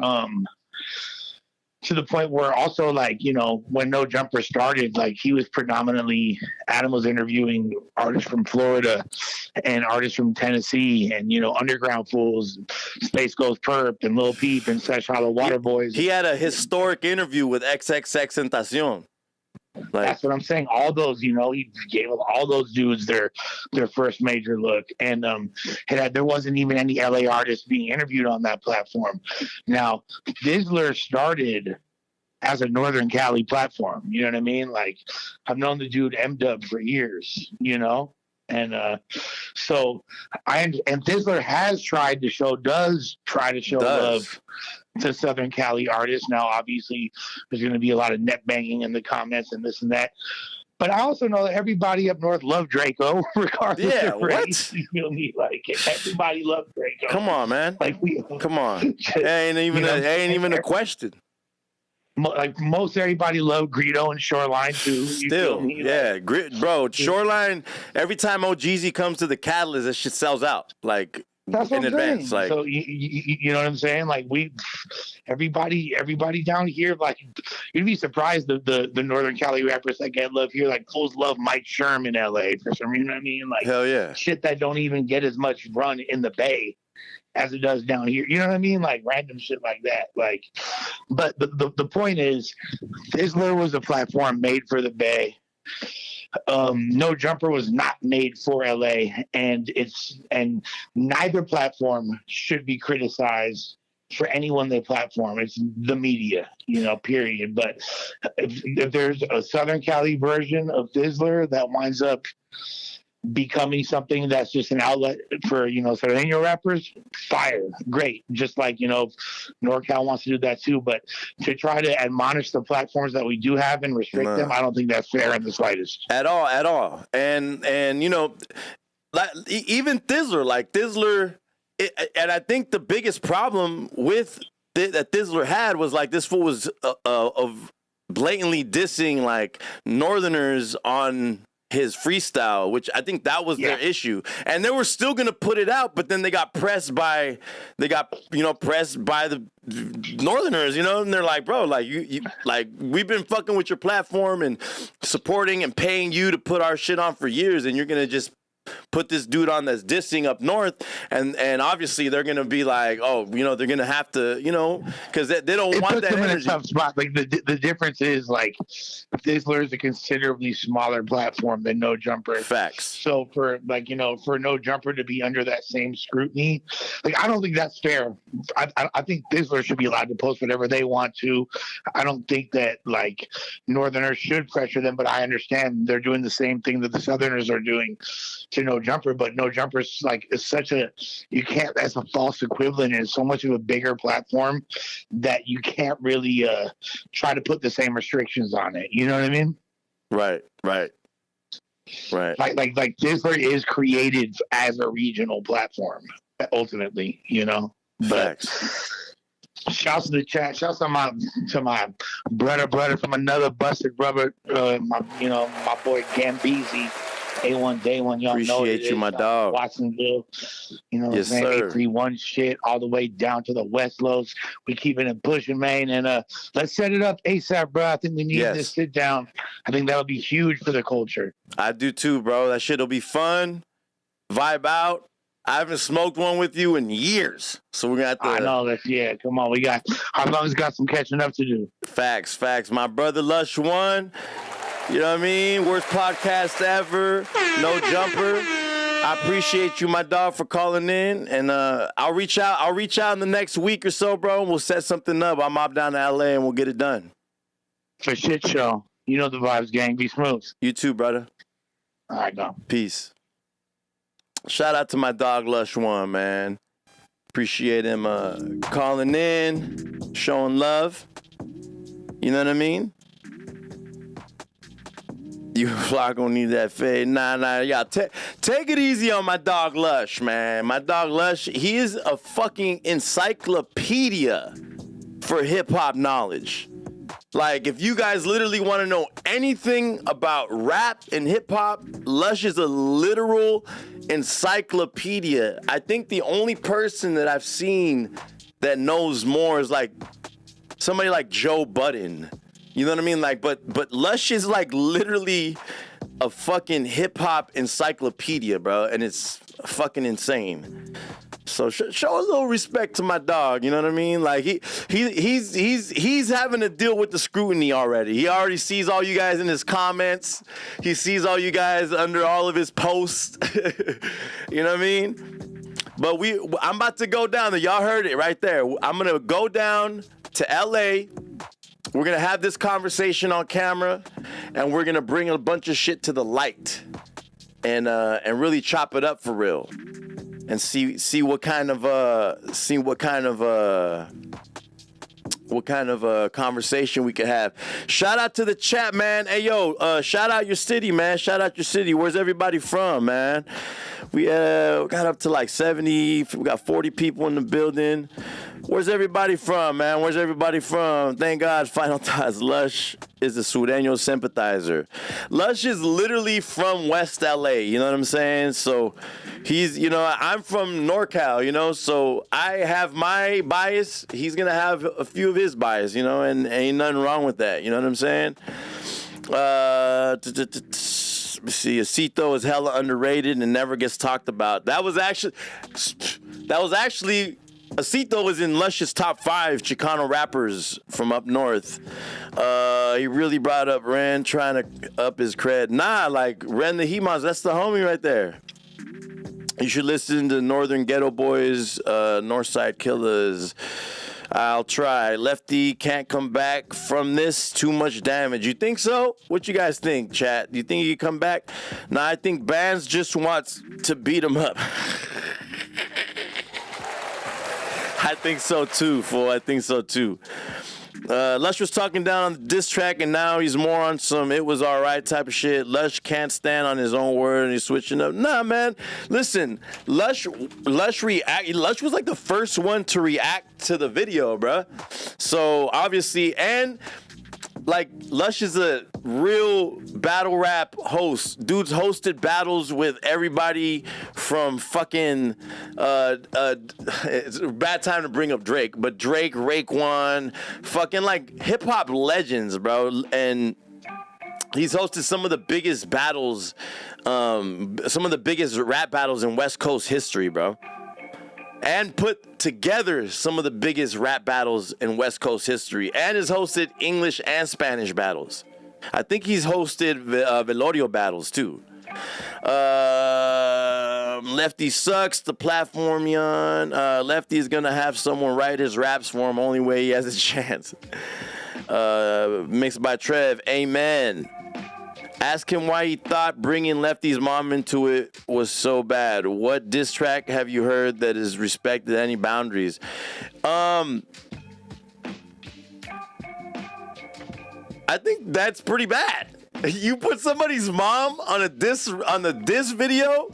S8: also, like, you know, when No Jumper started, like, he was predominantly, Adam was interviewing artists from Florida and artists from Tennessee and, you know, underground fools, Space Ghost Perp and Lil Peep and Sesh Hollow Water Boys.
S5: He had a historic interview with XXXTentacion.
S8: Like, that's what I'm saying. All those, you know, he gave all those dudes their first major look, and there wasn't even any LA artists being interviewed on that platform. Now, Dizzler started as a Northern Cali platform. You know what I mean? Like, I've known the dude M-Dub for years. You know. And so Dizzler does try to show love to Southern Cali artists. Now, obviously, there's going to be a lot of net banging in the comments and this and that. But I also know that everybody up north loved Draco, regardless of race. You feel me? Like, everybody loved Draco.
S5: Come on, man.
S8: Like,
S5: come on. It ain't even a question.
S8: Like, most everybody loved Greedo and Shoreline too.
S5: Still, yeah, bro. Shoreline. Every time OGZ comes to the Catalyst, that shit sells out. Like,
S8: that's what
S5: in
S8: I'm
S5: advance.
S8: Saying.
S5: Like,
S8: so you know what I'm saying? Like, everybody down here, like, you'd be surprised the Northern Cali rappers that get love here. Like, fools love Mike Sherm in LA for some reason. You know what I mean? Like,
S5: hell yeah,
S8: shit that don't even get as much run in the Bay as it does down here. You know what I mean? Like, random shit like that. Like, but the point is, Dizzler was a platform made for the Bay. No Jumper was not made for LA, and neither platform should be criticized for anyone they platform. It's the media, you know, period. But if there's a Southern Cali version of Dizzler that winds up becoming something that's just an outlet for, you know, Sereno rappers, fire, great. Just like, you know, NorCal wants to do that too, but to try to admonish the platforms that we do have and restrict them, I don't think that's fair in the slightest.
S5: At all. And you know, like, even Dizzler, and I think the biggest problem with that Dizzler had was, like, this fool was of blatantly dissing, like, Northerners on his freestyle, which I think that was their issue, and they were still gonna put it out, but then they got pressed by the Northerners, you know, and they're like, bro, like, you like, we've been fucking with your platform and supporting and paying you to put our shit on for years, and you're gonna just put this dude on that's dissing up north, and obviously they're gonna be like, oh, you know, they're gonna have to, you know, because they don't want that
S8: them
S5: energy.
S8: in a tough spot. Like the difference is like Dizzler is a considerably smaller platform than No Jumper.
S5: Facts.
S8: So for like, you know, for No Jumper to be under that same scrutiny, like I don't think that's fair. I think Dizzler should be allowed to post whatever they want to. I don't think that like Northerners should pressure them, but I understand they're doing the same thing that the Southerners are doing to No Jumper. But No Jumper's like is such a, you can't, that's a false equivalent, and it's so much of a bigger platform that you can't really try to put the same restrictions on it. You know what I mean?
S5: Right.
S8: Like Dizzler is created as a regional platform ultimately, you know. But shouts to the chat. Shouts to my brother from another busted brother. My boy Gambizi. A1 Day One, y'all know
S5: appreciate you, my dog.
S8: Watsonville, you know,
S5: yes,
S8: man,
S5: sir.
S8: 831 shit all the way down to the West Lows. We keeping it pushing, man, and let's set it up ASAP, bro. I think we need this sit down. I think that'll be huge for the culture.
S5: I do too, bro. That shit'll be fun. Vibe out. I haven't smoked one with you in years, so we're gonna have to.
S8: I know that. Yeah, come on, our lungs got some catching up to do.
S5: Facts. My brother Lush One. You know what I mean? Worst podcast ever. No Jumper. I appreciate you, my dog, for calling in. And I'll reach out in the next week or so, bro, and we'll set something up. I'll mob down to LA and we'll get it done.
S8: For shit show. You know the vibes, gang. Be smooth.
S5: You too, brother.
S8: All right, go.
S5: Peace. Shout out to my dog Lush One, man. Appreciate him calling in, showing love. You know what I mean? You fly gonna need that fade. Nah, y'all. Take it easy on my dog Lush, man. My dog Lush, he is a fucking encyclopedia for hip-hop knowledge. Like, if you guys literally want to know anything about rap and hip-hop, Lush is a literal encyclopedia. I think the only person that I've seen that knows more is like somebody like Joe Budden. You know what I mean? Like, but Lush is like literally a fucking hip hop encyclopedia, bro, and it's fucking insane. So show a little respect to my dog. You know what I mean? Like he's having to deal with the scrutiny already. He already sees all you guys in his comments. He sees all you guys under all of his posts. You know what I mean? But I'm about to go down there. Y'all heard it right there. I'm gonna go down to LA. We're going to have this conversation on camera, and we're going to bring a bunch of shit to the light and really chop it up for real and see what kind of conversation we could have. Shout out to the chat, man. Hey, yo, shout out your city, man. Shout out your city. Where's everybody from, man? We got up to like 70. We got 40 people in the building. Where's everybody from, man? Where's everybody from? Thank God, Final Thoughts. Lush is a Sureño sympathizer. Lush is literally from West LA, you know what I'm saying? So he's, you know, I'm from NorCal, you know, so I have my bias. He's going to have a few of his bias, you know, and ain't nothing wrong with that, you know what I'm saying? See, Acito is hella underrated and never gets talked about. That was actually Acito is in Lush's top 5 Chicano rappers from up north. He really brought up Ren, trying to up his cred. Nah, like Ren the Hemons, that's the homie right there. You should listen to Northern Ghetto Boys, Northside Killers. I'll try. Lefty can't come back from this. Too much damage. You think so? What you guys think, chat? Do you think he can come back? Nah, I think Bands just wants to beat him up. I think so too, fool. I think so too. Lush was talking down on the diss track, and now he's more on some "it was alright" type of shit. Lush can't stand on his own word, and he's switching up. Nah, man. Listen, Lush was like the first one to react to the video, bruh. So obviously, and like Lush is a real battle rap host. Dude's hosted battles with everybody from fucking it's a bad time to bring up Drake, but Drake, Raekwon, fucking like hip hop legends, bro. And He's hosted some of the biggest battles, some of the biggest rap battles in West Coast history, bro. And put together some of the biggest rap battles in West Coast history. And has hosted English and Spanish battles. I think he's hosted Velorio battles, too. Lefty sucks, the platform, yon. Lefty is going to have someone write his raps for him. Only way he has a chance. Mixed by Trev. Amen. Ask him why he thought bringing Lefty's mom into it was so bad. What diss track have you heard that has respected any boundaries? I think that's pretty bad. You put somebody's mom on the diss video,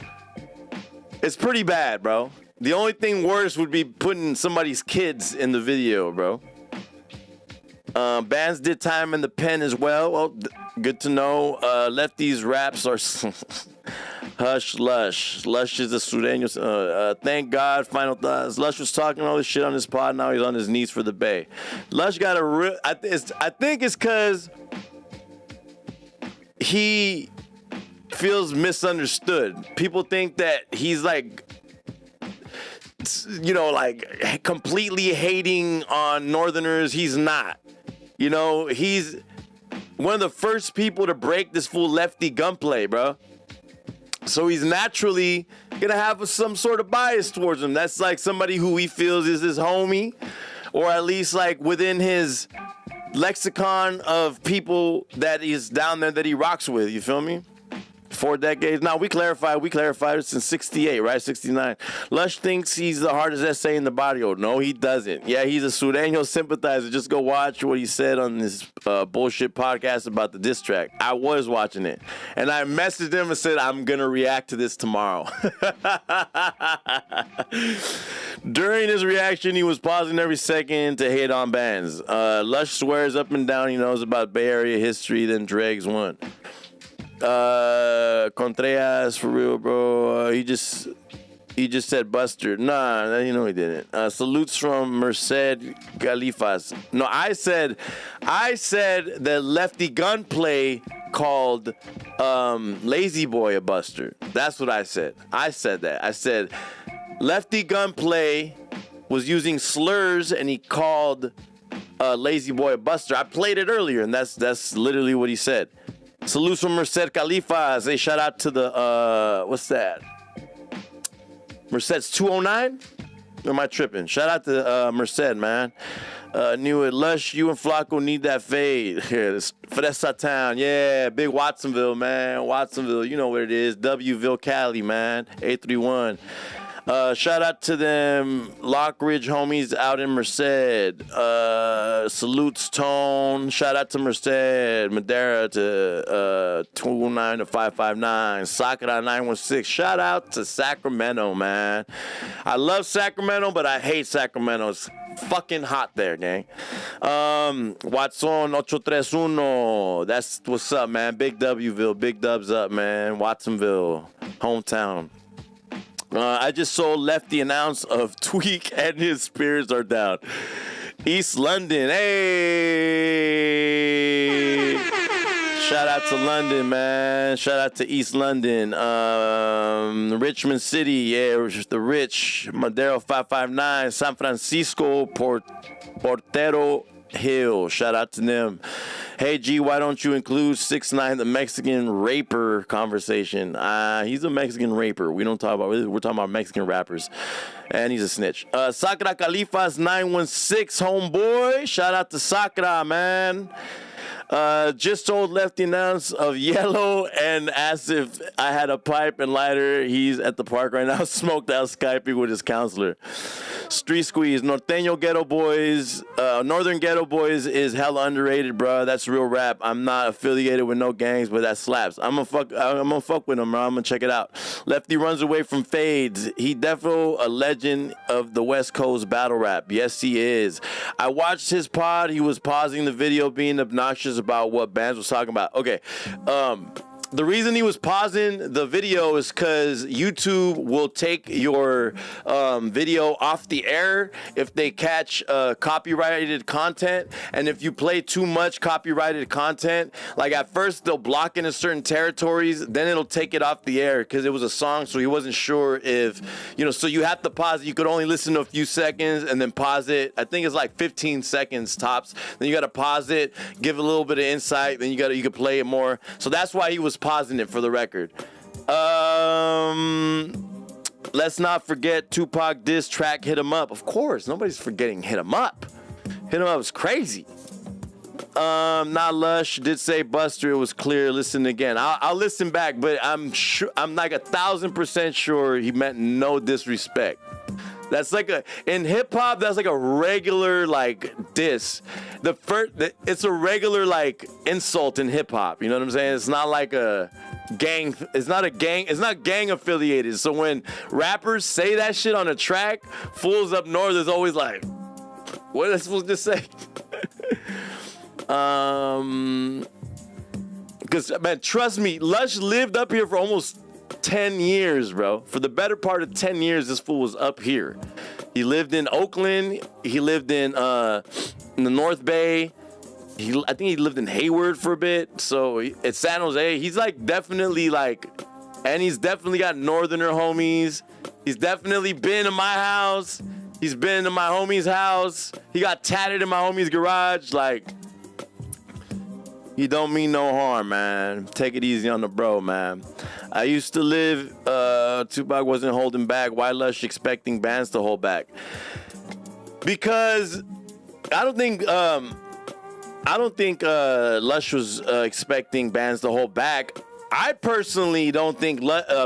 S5: it's pretty bad, bro. The only thing worse would be putting somebody's kids in the video, bro. Bands did time in the pen as well. Well, good to know. Lefty's raps are hush, Lush. Lush is a Sureño. Thank God. Final thoughts. Lush was talking all this shit on his pod. Now he's on his knees for the Bay. Lush got a real. I think it's because he feels misunderstood. People think that he's like, you know, like completely hating on Northerners. He's not. You know, he's one of the first people to break this fool Lefty Gunplay, bro. So he's naturally gonna have some sort of bias towards him. That's like somebody who he feels is his homie, or at least like within his lexicon of people that is down there that he rocks with. You feel me? 4 decades. Now, we clarified it since 68, right? 69. Lush thinks he's the hardest essay in the barrio. No, he doesn't. Yeah, he's a Sureño sympathizer. Just go watch what he said on this bullshit podcast about the diss track. I was watching it. And I messaged him and said, I'm going to react to this tomorrow. During his reaction, he was pausing every second to hate on bands. Lush swears up and down he knows about Bay Area history, then dregs one. Contreras, for real, bro. He just said Buster. Nah, you know he didn't. Salutes from Merced Califas. No, I said that Lefty Gunplay called Lazy Boy a buster. That's what I said. I said that. I said Lefty Gunplay was using slurs and he called Lazy Boy a buster. I played it earlier, and that's literally what he said. Salutes from Merced Califas. Hey, shout out to the, what's that? Merced's 209? Or am I tripping? Shout out to Merced, man. Knew it. Lush, you and Flacco need that fade. Fresa Town. Yeah, big Watsonville, man. Watsonville, you know what it is. Wville, Cali, man. 831. Shout out to them Lockridge homies out in Merced. Salutes Tone. Shout out to Merced. Madera to 209 to 559. Sakura 916. Shout out to Sacramento, man. I love Sacramento, but I hate Sacramento. It's fucking hot there, gang. Watson 831. That's what's up, man. Big Wville. Big dubs up, man. Watsonville. Hometown. I just saw Lefty an ounce of tweak and his spirits are down. East London, hey! Shout out to London, man. Shout out to East London. Richmond City, yeah, the rich. Madero 559, San Francisco, Portero Hill. Shout out to them. Hey, G, why don't you include 6ix9ine, the Mexican raper conversation? He's a Mexican raper. We're talking about Mexican rappers. And he's a snitch. Sakura Califas 916, homeboy. Shout out to Sakura, man. Just told Lefty an ounce of yellow and asked if I had a pipe and lighter. He's at the park right now, smoked out Skyping with his counselor. Street Squeeze, Northern Ghetto Boys is hella underrated, bro. That's real rap. I'm not affiliated with no gangs, but that slaps. I'm gonna fuck with him, bro. I'm gonna check it out. Lefty runs away from fades. He definitely a legend of the West Coast battle rap. Yes, he is. I watched his pod. He was pausing the video, being obnoxious about what bands was talking about. Okay, the reason he was pausing the video is because YouTube will take your video off the air if they catch copyrighted content. And if you play too much copyrighted content, like at first they'll block it in certain territories, then it'll take it off the air because it was a song, so he wasn't sure if, so you have to pause it. You could only listen to a few seconds and then pause it. I think it's like 15 seconds tops. Then you got to pause it, give a little bit of insight, then you could play it more. So that's why he was pausing it, for the record. Let's not forget Tupac diss track Hit 'Em Up. Of course, nobody's forgetting Hit 'Em Up. Hit 'Em Up is crazy. Not Lush did say Buster. It was clear. Listen again. I'll listen back, but I'm like 1,000% sure he meant no disrespect. That's like in hip hop, that's like a regular like diss. It's a regular like insult in hip hop. You know what I'm saying? It's not like a gang. It's not gang affiliated. So when rappers say that shit on a track, fools up north is always like, what are they supposed to say? Because man, trust me, Lush lived up here for almost 10 years, bro. For the better part of 10 years, this fool was up here. He lived in Oakland. He lived in the North Bay. I think he lived in Hayward for a bit. So it's San Jose. He's like definitely like, and he's definitely got northerner homies. He's definitely been to my house. He's been to my homie's house. He got tatted in my homie's garage. Like, he don't mean no harm, man. Take it easy on the bro, man. I used to live, Tupac wasn't holding back. Why Lush expecting bands to hold back? Because I don't think Lush was expecting bands to hold back. I personally don't think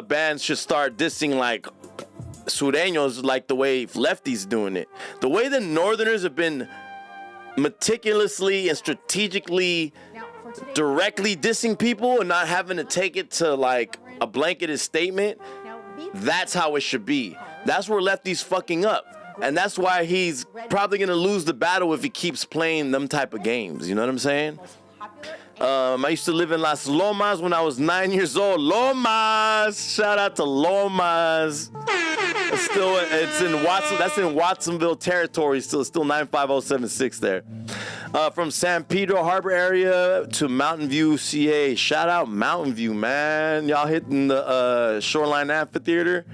S5: bands should start dissing like Sureños like the way Lefty's doing it. The way the Northerners have been meticulously and strategically directly dissing people and not having to take it to like a blanketed statement, that's how it should be. That's where Lefty's fucking up. And that's why he's probably going to lose the battle if he keeps playing them type of games. You know what I'm saying? I used to live in Las Lomas when I was 9 years old. Lomas! Shout out to Lomas. It's in Watson. That's in Watsonville territory. Still 95076 there. From San Pedro Harbor area to Mountain View, CA. Shout out Mountain View, man. Y'all hitting the Shoreline Amphitheater.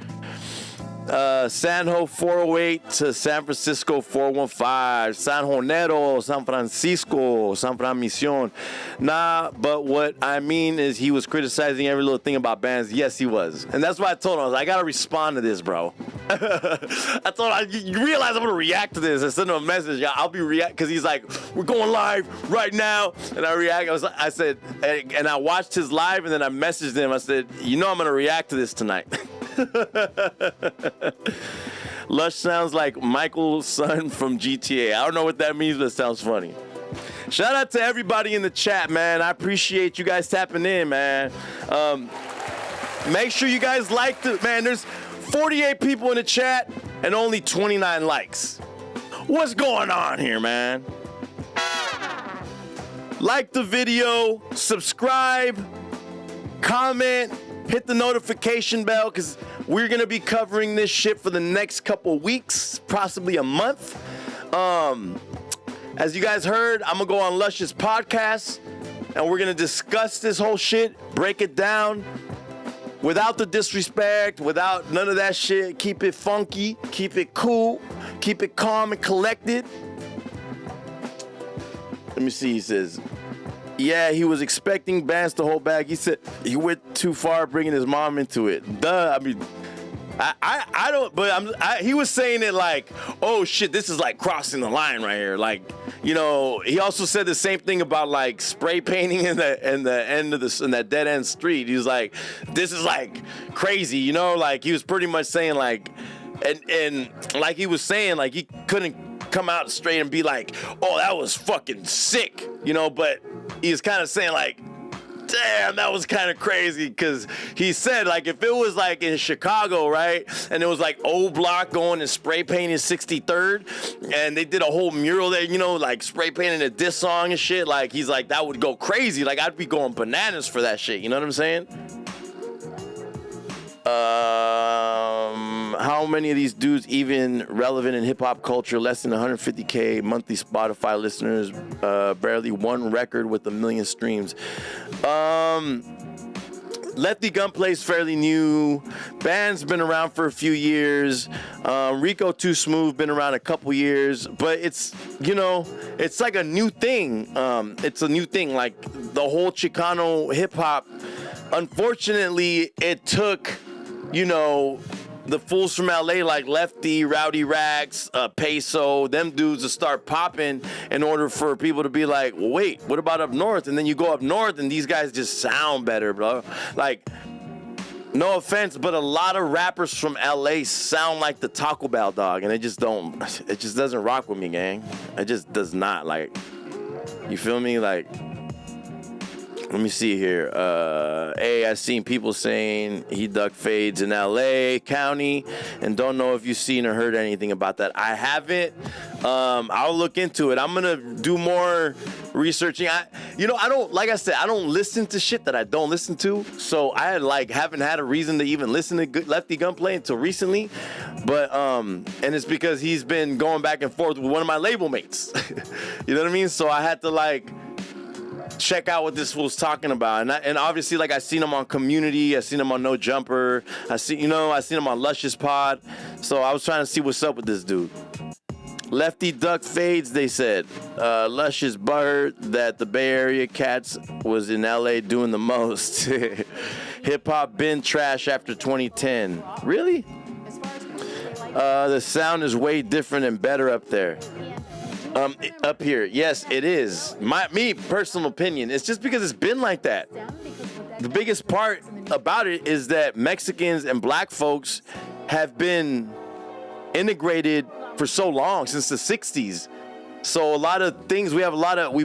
S5: San Ho 408 to San Francisco 415, San Jonero, San Francisco, San Fran Mission. Nah, but what I mean is he was criticizing every little thing about bands. Yes, he was. And that's why I told him, I gotta respond to this, bro. I told him, you realize I'm gonna react to this. I sent him a message. I'll be react, because he's like, we're going live right now. And I react. I said, and I watched his live, and then I messaged him. I said, I'm gonna react to this tonight. Lush sounds like Michael's son from GTA. I don't know what that means, but it sounds funny. Shout out to everybody in the chat, man. I appreciate you guys tapping in, man. Make sure you guys like man, there's 48 people in the chat and only 29 likes. What's going on here, man? Like the video, subscribe, comment, hit the notification bell, because we're going to be covering this shit for the next couple weeks, possibly a month. As you guys heard, I'm going to go on Lush's podcast, and we're going to discuss this whole shit, break it down, without the disrespect, without none of that shit. Keep it funky, keep it cool, keep it calm and collected. Let me see, he says, yeah, he was expecting bands to hold back. He said he went too far bringing his mom into it. Duh, I mean, I don't, but he was saying it like, oh shit, this is like crossing the line right here. Like, he also said the same thing about like spray painting in the end of in that dead end street. He was like, this is like crazy, like he was pretty much saying like, and like he was saying like he couldn't come out straight and be like, oh, that was fucking sick, but he was kind of saying like, Damn, that was kind of crazy because he said, like, if it was like in Chicago, right, and it was like O Block going and spray painting 63rd, and they did a whole mural there, you know, like spray painting a diss song and shit, like, he's like, that would go crazy. Like, I'd be going bananas for that shit, you know what I'm saying? How many of these dudes even relevant in hip-hop culture? Less than 150K monthly Spotify listeners, barely one record with 1 million streams. Lefty Gunplay is fairly new. Band's been around for a few years. Rico Too Smooth been around a couple years, but it's, you know, it's like a new thing. It's a new thing, like the whole Chicano hip-hop. Unfortunately, it took, you know, the fools from LA like Lefty, Rowdy Rax, Peso, them dudes to start popping in order for people to be like, well, wait, what about up north? And then you go up north and these guys just sound better, bro. Like, no offense, but a lot of rappers from LA sound like the Taco Bell dog, and it just doesn't rock with me, gang. It just does not. Like, you feel me? Like, let me see here. Hey, I've seen people saying he duck fades in LA County, and don't know if you've seen or heard anything about that. I haven't. I'll look into it. I'm gonna do more researching. I don't, like I said, I don't listen to shit that I don't listen to. So I haven't had a reason to even listen to Lefty Gunplay until recently. But and it's because he's been going back and forth with one of my label mates. You know what I mean? So I had to check out what this fool's talking about, and obviously, like, I seen him on Community, I seen him on No Jumper, I seen him on Lush's Pod, so I was trying to see what's up with this dude. Lefty duck fades, they said. Lush is butthurt that the Bay Area cats was in LA doing the most. Hip hop been trash after 2010. Really? The sound is way different and better up there. Up here, yes, it is. Me personal opinion. It's just because it's been like that. The biggest part about it is that Mexicans and black folks have been integrated for so long, since the 60s. So a lot of things we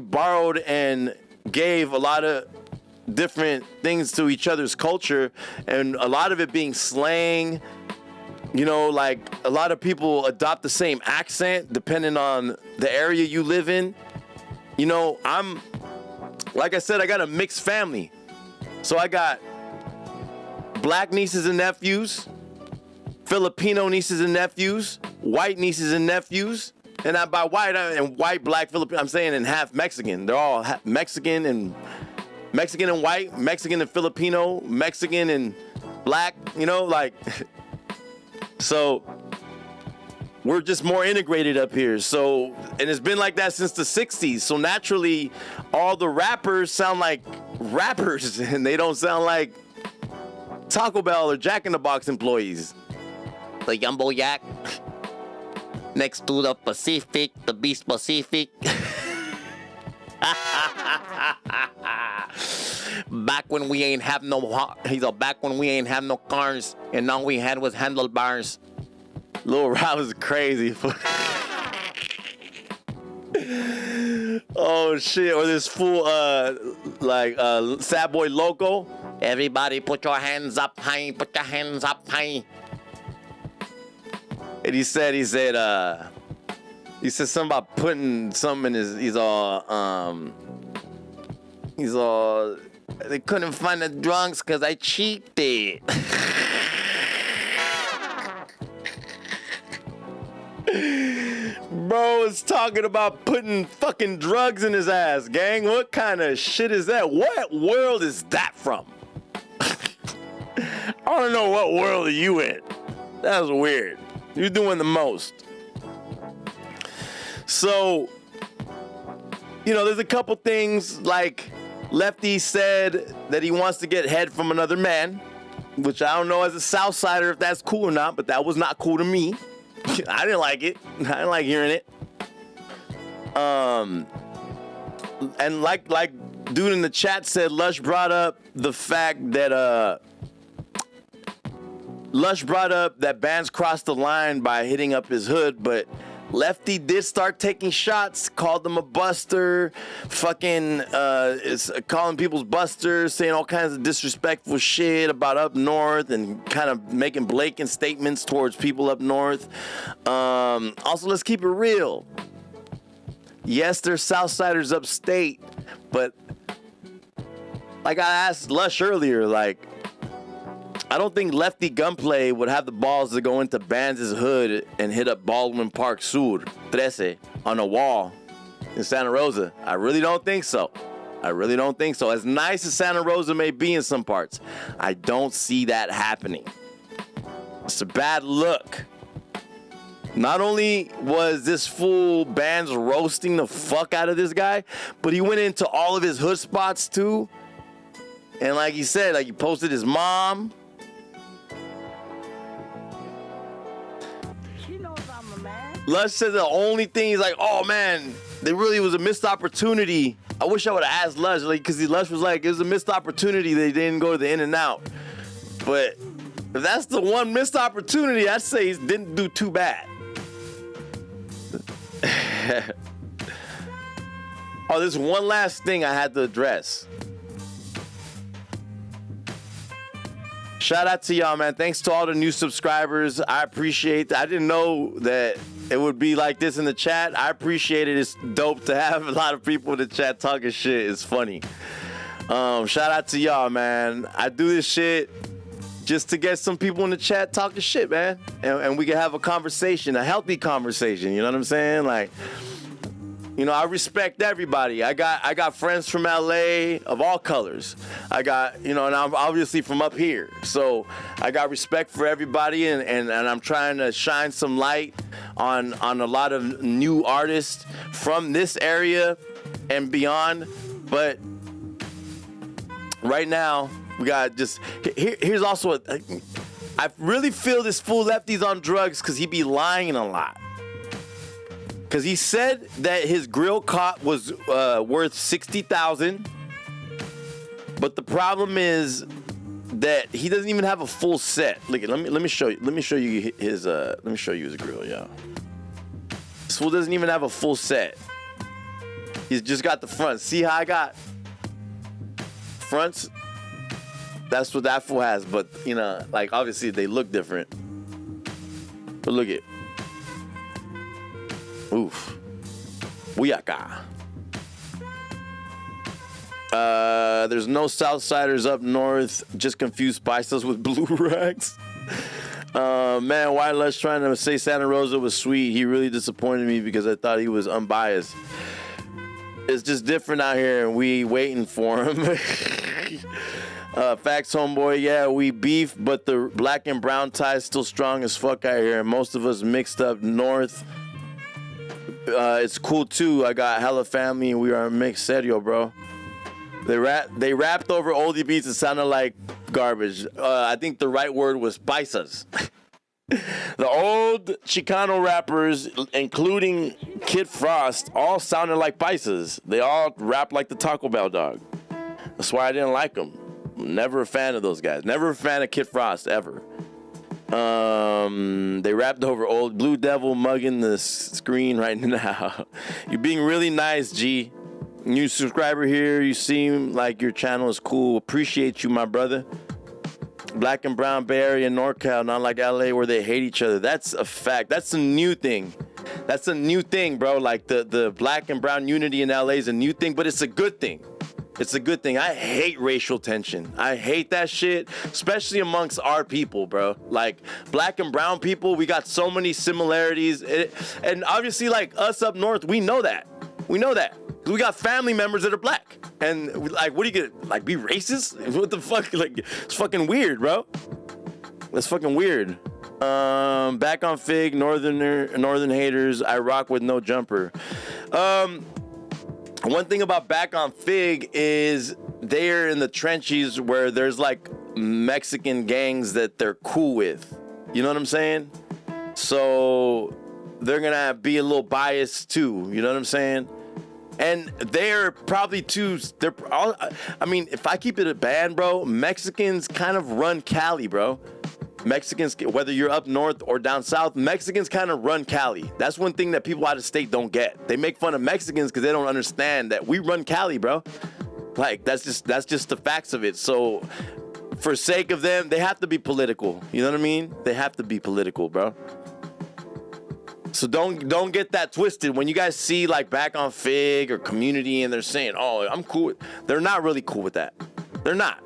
S5: borrowed and gave a lot of different things to each other's culture, and a lot of it being slang. You know, like, a lot of people adopt the same accent depending on the area you live in. You know, like I said, I got a mixed family. So I got black nieces and nephews, Filipino nieces and nephews, white nieces and nephews. And by white, white, black, Filipino, I'm saying in half Mexican. They're all Mexican and white, Mexican and Filipino, Mexican and black, you know, like... So we're just more integrated up here. So, and it's been like that since the 60s. So naturally, all the rappers sound like rappers, and they don't sound like Taco Bell or Jack in the Box employees. The Yumbo Yak next to the Pacific, the Beast Pacific. Back when we ain't have no cars, and all we had was handlebars. Lil Rob was crazy. Oh shit! Or this fool, Sad Boy Loco. Everybody, put your hands up high. Put your hands up high. And he said something about putting something in his. He's all. They couldn't find the drunks because I cheated. Bro is talking about putting fucking drugs in his ass, gang. What kind of shit is that? What world is that from? I don't know what world are you in. That was weird. You're doing the most. So, you know, there's a couple things like Lefty said that he wants to get head from another man, which I don't know as a Southsider if that's cool or not, but that was not cool to me. I didn't like it. I didn't like hearing it. And like dude in the chat said, Lush brought up the fact that bands crossed the line by hitting up his hood, but Lefty did start taking shots, called them a buster, fucking is calling people's busters, saying all kinds of disrespectful shit about up north and kind of making blatant statements towards people up north. Also, let's keep it real. Yes, there's Southsiders upstate, but like I asked Lush earlier, like, I don't think Lefty Gunplay would have the balls to go into Bands' hood and hit up Baldwin Park Sur, 13, on a wall in Santa Rosa. I really don't think so. I really don't think so. As nice as Santa Rosa may be in some parts, I don't see that happening. It's a bad look. Not only was this fool Bands roasting the fuck out of this guy, but he went into all of his hood spots too. And like he said, like he posted his mom. Lush said the only thing is like, oh man, there really was a missed opportunity. I wish I would have asked Lush, like, because Lush was like, it was a missed opportunity. They didn't go to the In-N-Out. But if that's the one missed opportunity, I'd say he didn't do too bad. Oh, there's one last thing I had to address. Shout out to y'all, man. Thanks to all the new subscribers. I appreciate that. I didn't know that it would be like this in the chat. I appreciate it. It's dope to have a lot of people in the chat talking shit. It's funny. Shout out to y'all, man. I do this shit just to get some people in the chat talking shit, man. And we can have a conversation, a healthy conversation. You know what I'm saying? Like, you know, I respect everybody. I got friends from LA of all colors. I got, you know, and I'm obviously from up here. So I got respect for everybody, and I'm trying to shine some light on a lot of new artists from this area and beyond. But right now, we got just, here's also, I really feel this fool Lefty's on drugs because he be lying a lot. Because he said that his grill cot was worth $60,000, but the problem is that he doesn't even have a full set. Look, let me show you. Let me show you his grill, y'all. This fool doesn't even have a full set. He's just got the front. See how I got fronts? That's what that fool has, but you know, like obviously they look different. But look at. Oof. Booyaka. There's no Southsiders up north. Just confused Spices with blue rags. Man, why Lush trying to say Santa Rosa was sweet? He really disappointed me because I thought he was unbiased. It's just different out here, and we waiting for him. Facts, homeboy. Yeah, we beef, but the black and brown tie is still strong as fuck out here, and most of us mixed up north. It's cool too. I got hella family and we are mixed. Serio, bro. They rapped over oldie beats that sounded like garbage. I think the right word was paisas. The old Chicano rappers, including Kid Frost, all sounded like paisas. They all rapped like the Taco Bell dog. That's why I didn't like them. Never a fan of those guys. Never a fan of Kid Frost ever. They rapped over old Blue Devil mugging the screen right now. You're being really nice, G. New subscriber here. You seem like your channel is cool. Appreciate you, my brother. Black and brown Bay Area, NorCal, not like LA where they hate each other. That's a fact. That's a new thing. That's a new thing, bro. Like the black and brown unity in LA is a new thing, but it's a good thing. It's a good thing. I hate racial tension. I hate that shit, especially amongst our people, bro. Like, black and brown people, we got so many similarities. And obviously, like, us up north, we know that. We know that. We got family members that are black. And, like, what are you gonna, like, be racist? What the fuck? Like, it's fucking weird, bro. That's fucking weird. Back on Fig, Northern haters, I rock with no jumper. One thing about Back on Fig is they're in the trenches where there's like Mexican gangs that they're cool with. You know what I'm saying? So they're gonna be a little biased too. You know what I'm saying? And they're probably too. I mean, if I keep it a band, bro, Mexicans kind of run Cali, bro. Mexicans, whether you're up north or down south, Mexicans kind of run Cali. That's one thing that people out of state don't get. They make fun of Mexicans because they don't understand that we run Cali, bro. Like, that's just the facts of it. So for sake of them, they have to be political. You know what I mean? They have to be political, bro. So don't get that twisted. When you guys see like Back on Fig or Community and they're saying, oh, I'm cool. They're not really cool with that. They're not.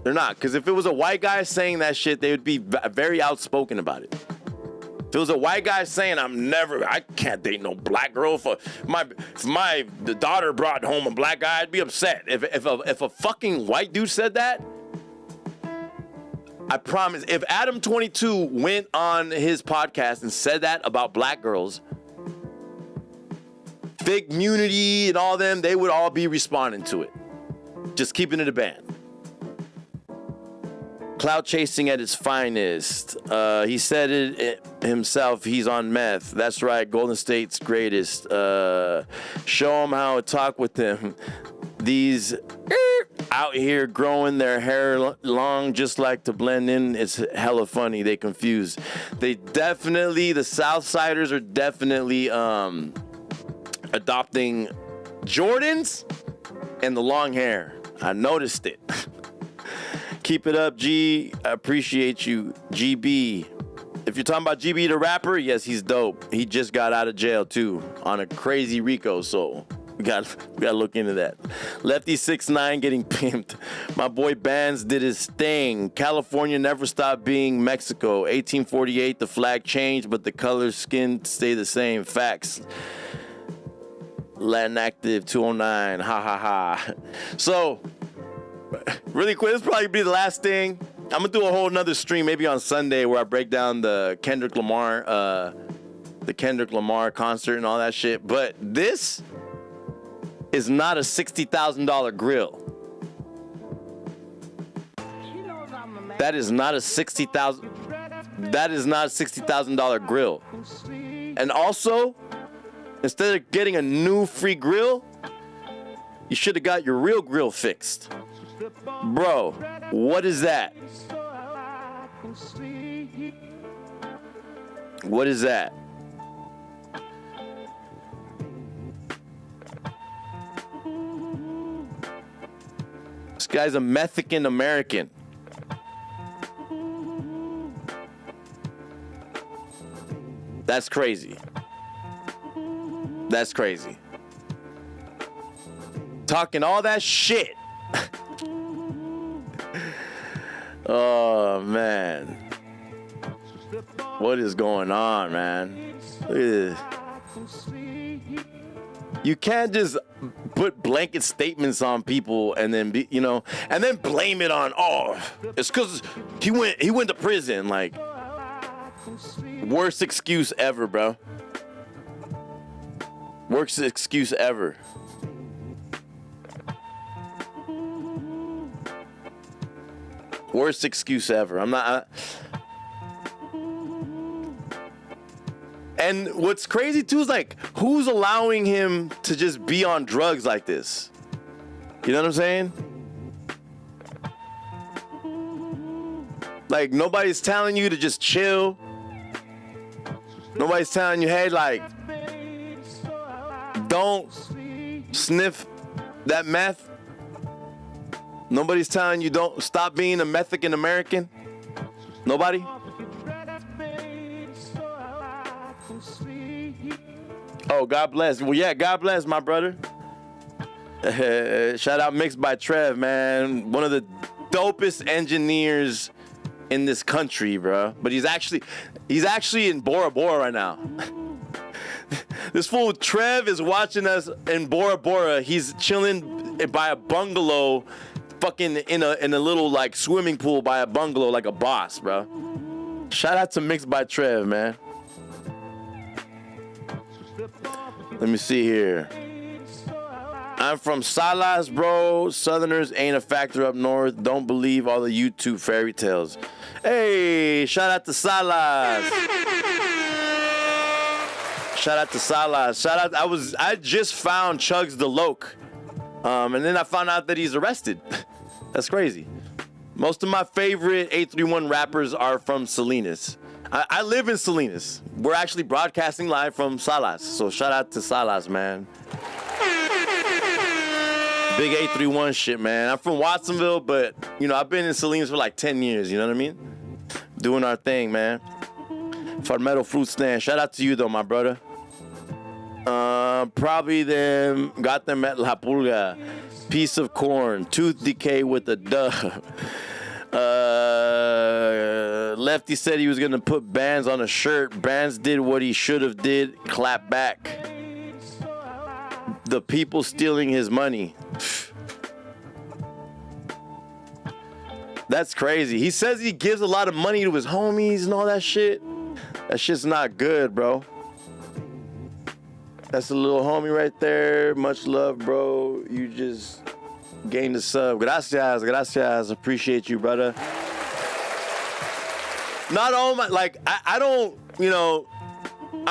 S5: They're not. Because if it was a white guy saying that shit, they would be very outspoken about it. If it was a white guy saying, I can't date no black girl. If the daughter brought home a black guy, I'd be upset. If a fucking white dude said that, I promise, if Adam 22 went on his podcast and said that about black girls, Fig Community and all them, they would all be responding to it. Just keeping it a band. Cloud chasing at its finest. He said it himself. He's on meth. That's right. Golden State's greatest. Show him how to talk with them. These out here growing their hair long just like to blend in. It's hella funny. They confused. The Southsiders are definitely adopting Jordans and the long hair. I noticed it. Keep it up, G. I appreciate you. GB. If you're talking about GB the rapper, yes, he's dope. He just got out of jail, too, on a crazy RICO, so we got to look into that. Lefty 6'9" getting pimped. My boy Bands did his thing. California never stopped being Mexico. 1848, the flag changed, but the color skin stay the same. Facts. Latin Active 209. Ha, ha, ha. So, really quick, this will probably be the last thing. I'm gonna do a whole nother stream maybe on Sunday where I break down the Kendrick Lamar concert and all that shit. But this is not a $60,000 grill. That is not a $60,000 grill. And also, instead of getting a new free grill, you should have got your real grill fixed. Bro, what is that? What is that? This guy's a Mexican American. That's crazy. That's crazy. Talking all that shit. Oh, man. What is going on, man? Look at this. You can't just put blanket statements on people and then and then blame it on, it's because he went to prison. Like, worst excuse ever, bro. Worst excuse ever. Worst excuse ever. And what's crazy too is like, who's allowing him to just be on drugs like this? You know what I'm saying? Like, nobody's telling you to just chill. Nobody's telling you, hey, like, don't sniff that meth. Nobody's telling you don't stop being a Mexican American. Nobody. Oh, God bless. Well, yeah, God bless, my brother. Shout out Mixed by Trev, man. One of the dopest engineers in this country, bro. But he's actually in Bora Bora right now. This fool Trev is watching us in Bora Bora. He's chilling by a bungalow, fucking in a little like swimming pool by a bungalow, like a boss, bro. Shout out to Mixed by Trev, man. Let me see here. I'm from Salas, bro. Southerners ain't a factor up north. Don't believe all the YouTube fairy tales. Hey, shout out to Salas. Shout out to Salas. Shout out. I just found Chugs the Loke. And then I found out that he's arrested. That's crazy. Most of my favorite 831 rappers are from Salinas. I live in Salinas. We're actually broadcasting live from Salas. So shout out to Salas, man. Big 831 shit, man. I'm from Watsonville, but, I've been in Salinas for like 10 years, you know what I mean? Doing our thing, man. Farmero Fruit Stand. Shout out to you, though, my brother. Probably got them at La Pulga. Piece of corn. Tooth decay with a dove. Lefty said he was going to put bands on a shirt. Bands did what he should have did. Clap back. The people stealing his money. That's crazy. He says he gives a lot of money to his homies and all that shit. That shit's not good, bro. That's a little homie right there. Much love, bro. You just gained a sub. Gracias, gracias. Appreciate you, brother. Not all my, I don't,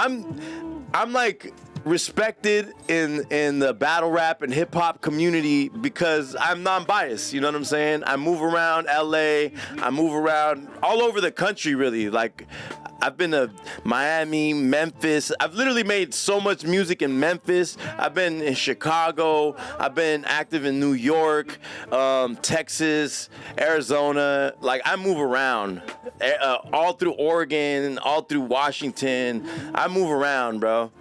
S5: I'm like respected in the battle rap and hip hop community because I'm non-biased. You know what I'm saying? I move around LA. I move around all over the country, really. Like, I've been to Miami, Memphis. I've literally made so much music in Memphis. I've been in Chicago. I've been active in New York, Texas, Arizona. Like, I move around all through Oregon, all through Washington. I move around, bro.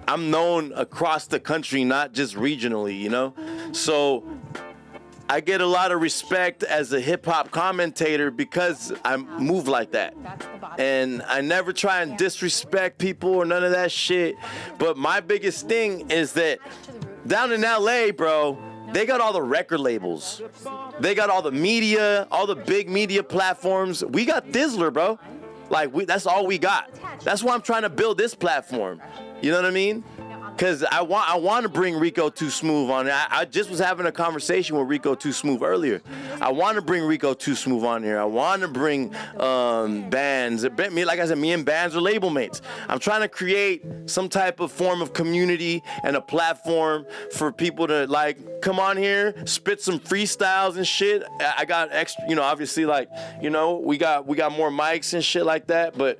S5: I'm known across the country, not just regionally, So I get a lot of respect as a hip-hop commentator because I move like that. And I never try and disrespect people or none of that shit. But my biggest thing is that down in LA, bro, they got all the record labels. They got all the media, all the big media platforms. We got Thizzler, bro. That's all we got. That's why I'm trying to build this platform. You know what I mean? Because I want to bring Rico Too Smooth on. I just was having a conversation with Rico Too Smooth earlier. I want to bring Rico Too Smooth on here. I want to bring bands. Like I said, me and bands are label mates. I'm trying to create some type of form of community and a platform for people to come on here, spit some freestyles and shit. I got extra, obviously we got more mics and shit like that, but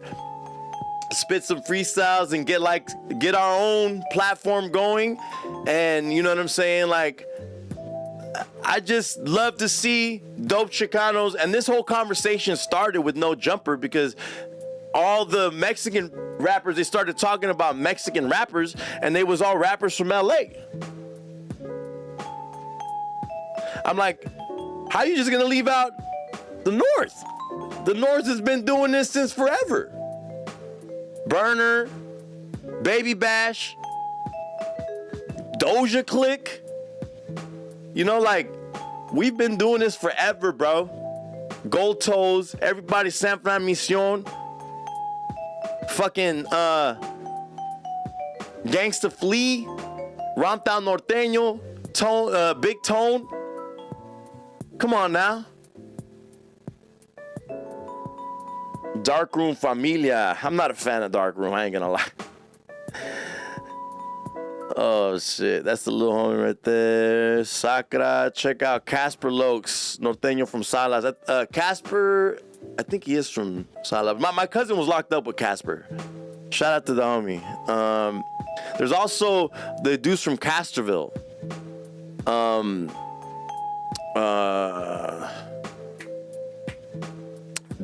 S5: spit some freestyles and get our own platform going. And you know what I'm saying? I just love to see dope Chicanos. And this whole conversation started with No Jumper because all the Mexican rappers, they started talking about Mexican rappers and they was all rappers from LA. I'm like, how are you just gonna leave out the North? The North has been doing this since forever. Burner, Baby Bash, Doja Click. We've been doing this forever, bro. Gold Toes, everybody, San Fran Mission. Fucking, Gangsta Flea, Ramtown Norteño, Tone, Big Tone. Come on now. Darkroom Familia. I'm not a fan of Darkroom. I ain't gonna lie. Oh shit, that's the little homie right there. Sakura. Check out Casper Lokes, Norteño from Salas. Casper, I think he is from Salas. My cousin was locked up with Casper. Shout out to the homie. There's also the dudes from Castroville.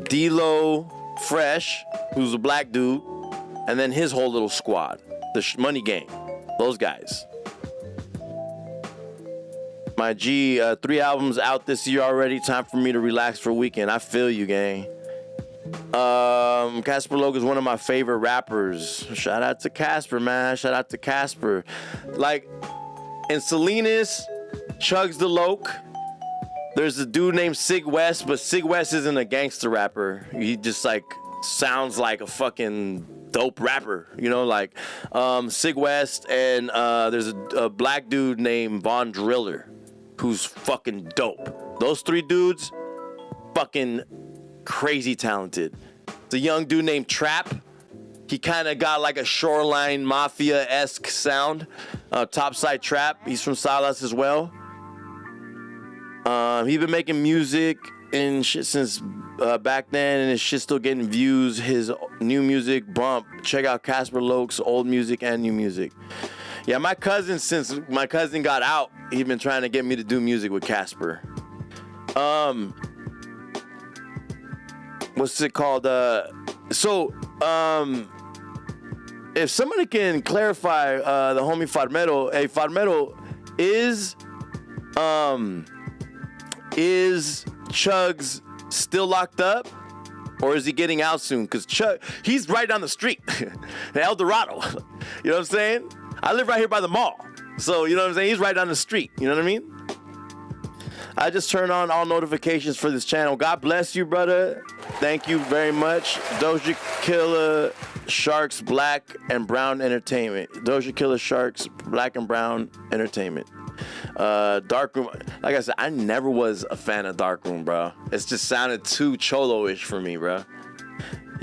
S5: D-Lo Fresh, who's a black dude, and then his whole little squad, the Money Gang, those guys. My G, 3 albums out this year already. Time for me to relax for a weekend. I feel you, gang. Casper Loke is one of my favorite rappers. Shout out to Casper, man. Shout out to Casper. In Salinas, Chugs the Loke. There's a dude named Sig West, but Sig West isn't a gangster rapper. He just sounds like a fucking dope rapper, Sig West, and there's a black dude named Von Driller, who's fucking dope. Those 3 dudes, fucking crazy talented. It's a young dude named Trap. He kind of got a Shoreline Mafia-esque sound. Topside Trap. He's from Salas as well. He's been making music and shit since back then, and his shit still getting views. His new music bump. Check out Casper Loke's old music and new music. Yeah, my cousin, since my cousin got out, he's been trying to get me to do music with Casper. What's it called? If somebody can clarify the homie Farmero, hey, Farmero, is Chugs still locked up, or is he getting out soon? Because Chug, he's right down the street in El Dorado. You know what I'm saying? I live right here by the mall. So, you know what I'm saying? He's right down the street. You know what I mean? I just turned on all notifications for this channel. God bless you, brother. Thank you very much. Doja Killer Sharks Black and Brown Entertainment. Doja Killer Sharks Black and Brown Entertainment. Darkroom. Like I said, I never was a fan of Darkroom, bro. It just sounded too cholo-ish for me, bro.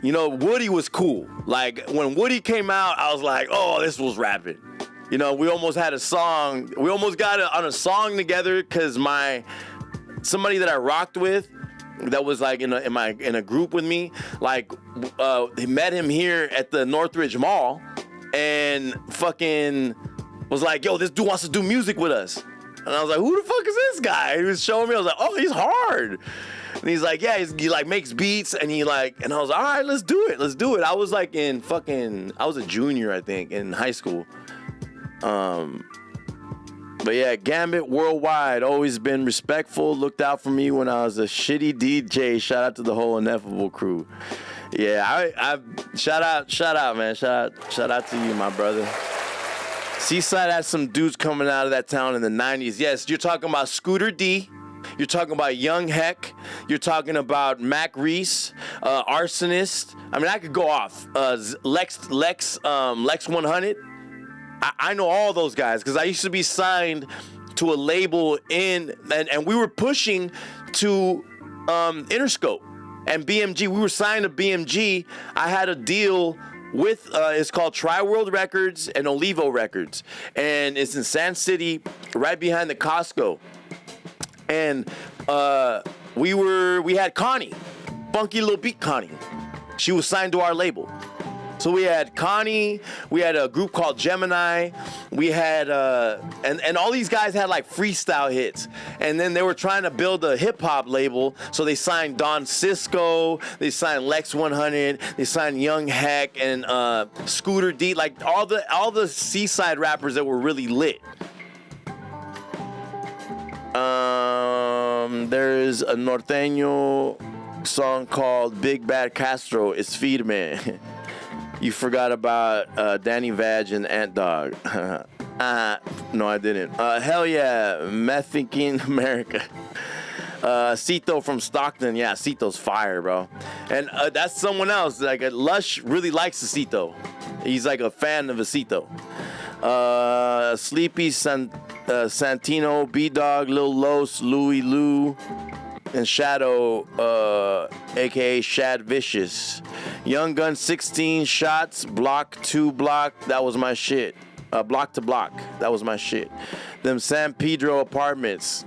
S5: You know, Woody was cool. Like, when Woody came out, I was like, oh, this was rapping. You know, we almost had a song. We almost got on a song together because somebody that I rocked with, that was like in a group with me, like he met him here at the Northridge Mall, and fucking was like, yo, this dude wants to do music with us. And I was like, who the fuck is this guy? He was showing me. I was like, oh, he's hard. And he's like, yeah, he like makes beats, and and I was like, all right, let's do it. I was like I was a junior, I think, in high school. But yeah, Ghambit Worldwide, always been respectful, looked out for me when I was a shitty DJ. Shout out to the whole Ineffable crew. Yeah, I shout out, man. Shout out to you, my brother. Seaside had some dudes coming out of that town in the 90s. Yes, you're talking about Scooter D. You're talking about Young Heck. You're talking about Mac Reese, Arsonist. I mean, I could go off. Lex 100. I know all those guys because I used to be signed to a label and we were pushing to Interscope and BMG. We were signed to BMG. I had a deal with it's called Tri-World Records and Olivo Records, and it's in Sand City, right behind the Costco. And we had Connie, Funky Little Beat Connie. She was signed to our label. So we had Connie, we had a group called Gemini, we had, and all these guys had like freestyle hits. And then they were trying to build a hip hop label. So they signed Don Cisco, they signed Lex 100, they signed Young Heck and Scooter D, like all the Seaside rappers that were really lit. There's a Norteño song called Big Bad Castro, it's Feed Man. You forgot about Danny Vag and Ant Dog. No, I didn't. Hell yeah, Methinking America. Cito from Stockton. Yeah, Cito's fire, bro. And that's someone else. Like Lush really likes Cito. He's like a fan of Cito. Sleepy Santino, B-Dog, Lil Los, Louie Lou, and Shadow, aka Shad Vicious. Young Gun 16 shots, block to block, that was my shit. Block to block, that was my shit. Them San Pedro apartments.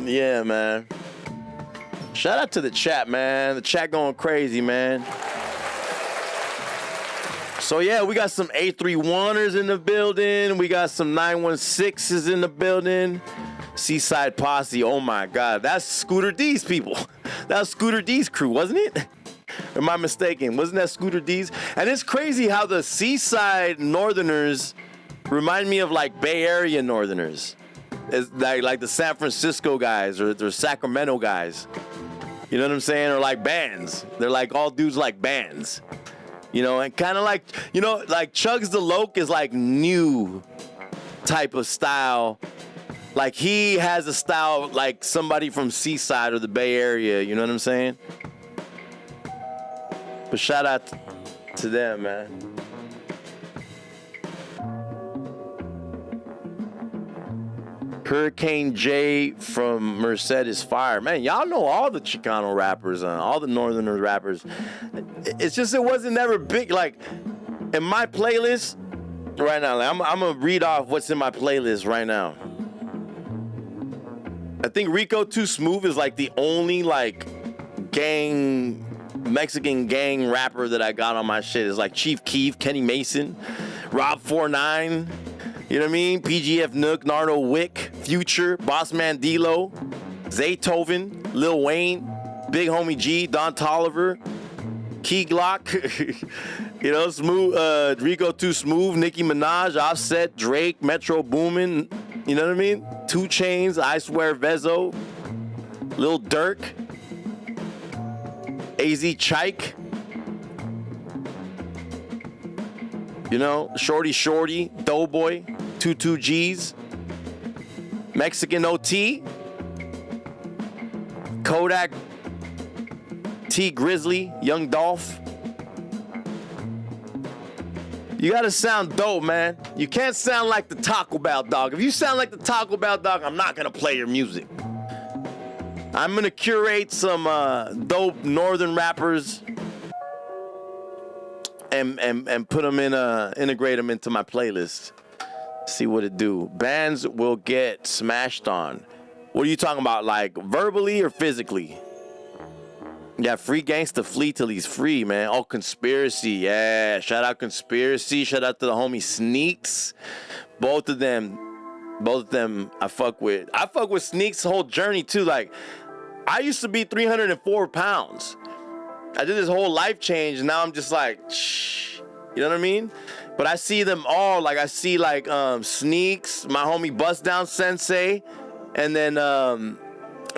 S5: Yeah, man. Shout out to the chat, man. The chat going crazy, man. So yeah, we got some A31ers in the building. We got some 916s in the building. Seaside Posse, oh my God. That's Scooter D's people. That was Scooter D's crew, wasn't it? Or am I mistaken? Wasn't that Scooter D's? And it's crazy how the Seaside Northerners remind me of like Bay Area Northerners. It's like the San Francisco guys or the Sacramento guys. You know what I'm saying? Or like bands. They're like all dudes like bands. You know, and kind of like, you know, like Chugs the Loke is like new type of style. Like he has a style like somebody from Seaside or the Bay Area, you know what I'm saying? But shout out to them, man. Hurricane J from Merced is fire. Man, y'all know all the Chicano rappers, all the Northern rappers. It's just it wasn't never big. Like, in my playlist right now, like, I'm going to read off what's in my playlist right now. I think Rico Too Smooth is like the only like Mexican gang rapper that I got on my shit. Is like Chief Keef, Kenny Mason, Rob 49, you know what I mean? PGF Nook, Nardo Wick, Future, Bossman D-Lo, Zaytoven, Lil Wayne, Big Homie G, Don Toliver, Key Glock, you know, Smooth, Rico Too Smooth, Nicki Minaj, Offset, Drake, Metro Boomin, you know what I mean? 2 Chainz, I Swear Vezo, Lil Durk, AZ Chike, you know, Shorty, Doughboy, 22 G's, Mexican OT, Kodak, T Grizzly, Young Dolph. You gotta sound dope, man. You can't sound like the Taco Bell dog. If you sound like the Taco Bell dog, I'm not gonna play your music. I'm gonna curate some dope northern rappers and put them in integrate them into my playlist. See what it do. Bands will get smashed on. What are you talking about? Like verbally or physically? Yeah, Free Gangsta Flee till he's free, man. Oh, Conspiracy. Yeah, shout out Conspiracy. Shout out to the homie Sneaks. Both of them I fuck with. I fuck with Sneaks' whole journey too. Like, I used to be 304 pounds. I did this whole life change, and now I'm just like, shh. You know what I mean? But I see them all. Like, I see like Sneaks, my homie Bust Down Sensei, and then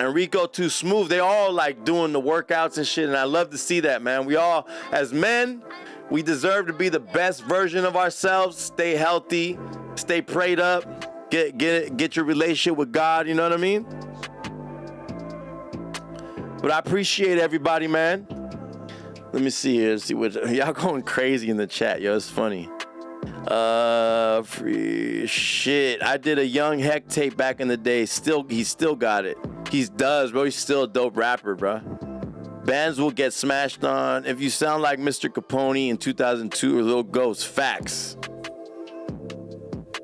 S5: and Rico Too Smooth. They all like doing the workouts and shit, and I love to see that, man. We all, as men, we deserve to be the best version of ourselves. Stay healthy, stay prayed up, get your relationship with God. You know what I mean? But I appreciate everybody, man. Let me see here. See what y'all going crazy in the chat, yo. It's funny. Free shit. I did a Young Heck tape back in the day. He still got it. He does, bro. He's still a dope rapper, bro. Bands will get smashed on. If you sound like Mr. Capone in 2002 or Lil Ghost, facts.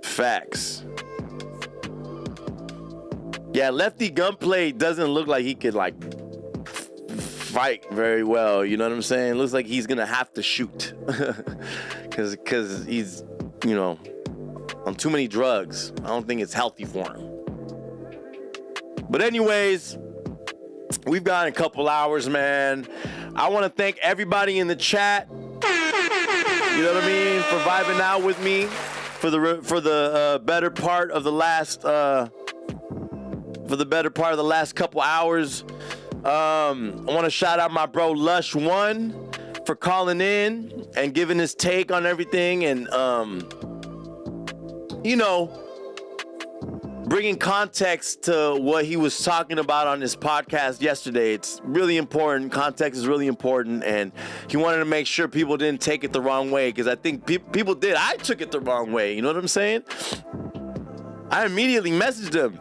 S5: Facts. Yeah, Lefty Gunplay doesn't look like he could like fight very well. You know what I'm saying? Looks like he's gonna have to shoot, cause he's, you know, on too many drugs. I don't think it's healthy for him. But anyways, we've got a couple hours, man. I want to thank everybody in the chat. You know what I mean? For vibing out with me for the better part of the last couple hours. I want to shout out my bro Lush One for calling in and giving his take on everything, and you know, bringing context to what he was talking about on his podcast yesterday. It's really important. Context is really important, and he wanted to make sure people didn't take it the wrong way, because I think people did. I took it the wrong way. You know what I'm saying? I immediately messaged him,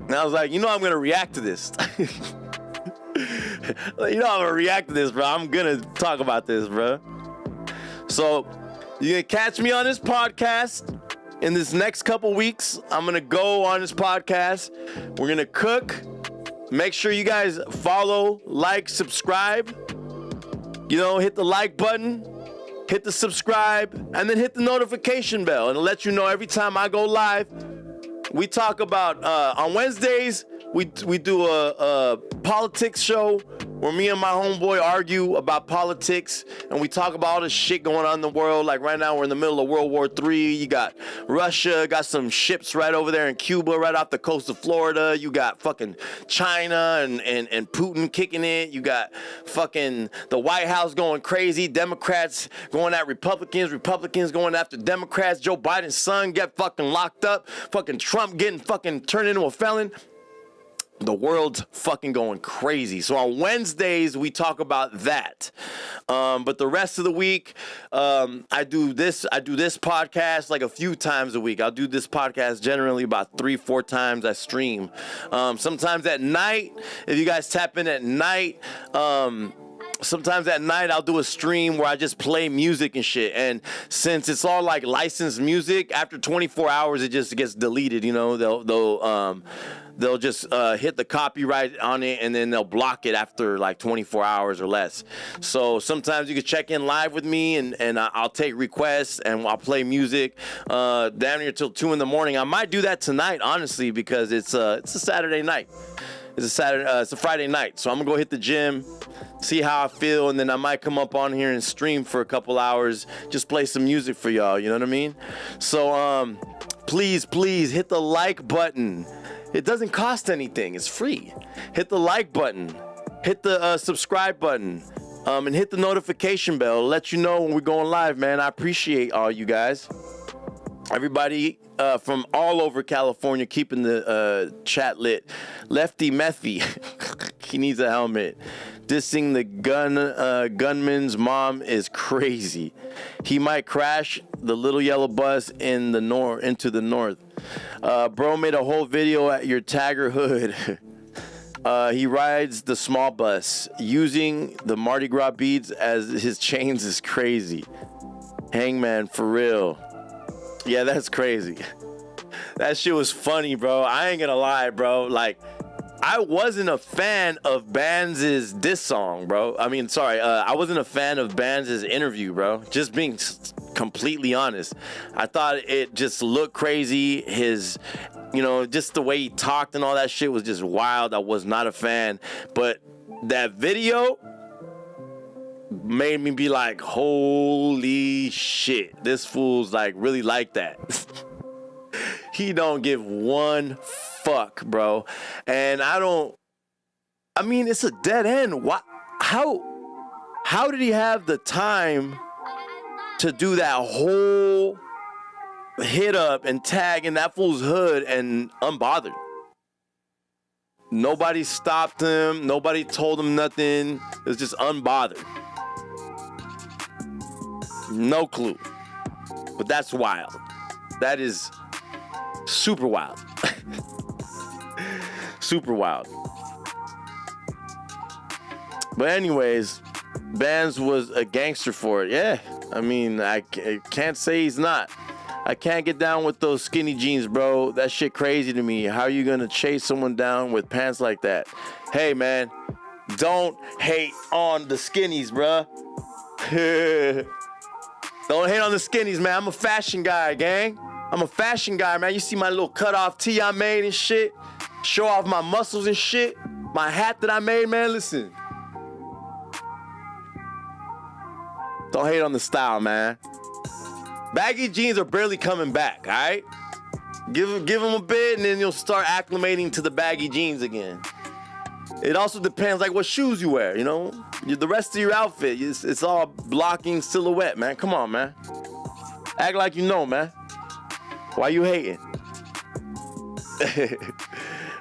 S5: and I was like, you know, I'm going to react to this. You know, I'm going to react to this, bro. I'm going to talk about this, bro. So you can catch me on this podcast in this next couple weeks. I'm going to go on this podcast. We're going to cook. Make sure you guys follow, like, subscribe. You know, hit the like button, hit the subscribe, and then hit the notification bell, and it'll let you know every time I go live. We talk about, on Wednesdays, we do a politics show where me and my homeboy argue about politics, and we talk about all the shit going on in the world. Like right now, we're in the middle of World War III. You got Russia, got some ships right over there in Cuba, right off the coast of Florida. You got fucking China and Putin kicking it. You got fucking the White House going crazy. Democrats going at Republicans. Republicans going after Democrats. Joe Biden's son get fucking locked up. Fucking Trump getting fucking turned into a felon. The world's fucking going crazy. So on Wednesdays, we talk about that. But the rest of the week, I do this podcast like a few times a week. I'll do this podcast generally about 3-4 times I stream. Sometimes at night, if you guys tap in at night, sometimes at night I'll do a stream where I just play music and shit. And since it's all like licensed music, after 24 hours it just gets deleted. You know, they'll just hit the copyright on it, and then they'll block it after like 24 hours or less. So sometimes you can check in live with me, and I'll take requests and I'll play music down here till 2 in the morning. I might do that tonight, honestly, because it's a Saturday night. It's a Friday night, so I'm gonna go hit the gym, see how I feel, and then I might come up on here and stream for a couple hours, just play some music for y'all. You know what I mean? So please hit the like button. It doesn't cost anything. It's free. Hit the like button. Hit the subscribe button. And hit the notification bell. It'll let you know when we're going live, man. I appreciate all you guys. Everybody from all over California keeping the chat lit. Lefty Methy. He needs a helmet. Dissing the gunman's mom is crazy. He might crash the little yellow bus into the north. Bro made a whole video at your tagger hood. He rides the small bus using the Mardi Gras beads as his chains is crazy. Hangman, for real. Yeah, that's crazy. That shit was funny, bro. I ain't gonna lie, bro. Like, I wasn't a fan of Bands' diss song, bro. I mean, sorry, I wasn't a fan of Bands' interview, bro. Just being completely honest. I thought it just looked crazy. His, you know, just the way he talked and all that shit was just wild. I was not a fan. But that video made me be like, holy shit, this fool's like really like that. He don't give one fuck, bro. And I mean, it's a dead end. How did he have the time to do that whole hit up and tag in that fool's hood and unbothered? Nobody stopped him. Nobody told him nothing. It was just unbothered. No clue. But that's wild. That is super wild. Super wild. But anyways, Bands was a gangster for it. Yeah, I mean, I can't say he's not. I can't get down with those skinny jeans, bro. That shit crazy to me. How are you gonna chase someone down with pants like that? Hey, man, don't hate on the skinnies, bro. Don't hate on the skinnies, man. I'm a fashion guy, gang. I'm a fashion guy, man. You see my little cutoff tee I made and shit? Show off my muscles and shit. My hat that I made, man. Listen. Don't hate on the style, man. Baggy jeans are barely coming back, all right? Give them a bit, and then you'll start acclimating to the baggy jeans again. It also depends, like, what shoes you wear, you know? The rest of your outfit, it's all blocking silhouette, man. Come on, man. Act like you know, man. Why you hating?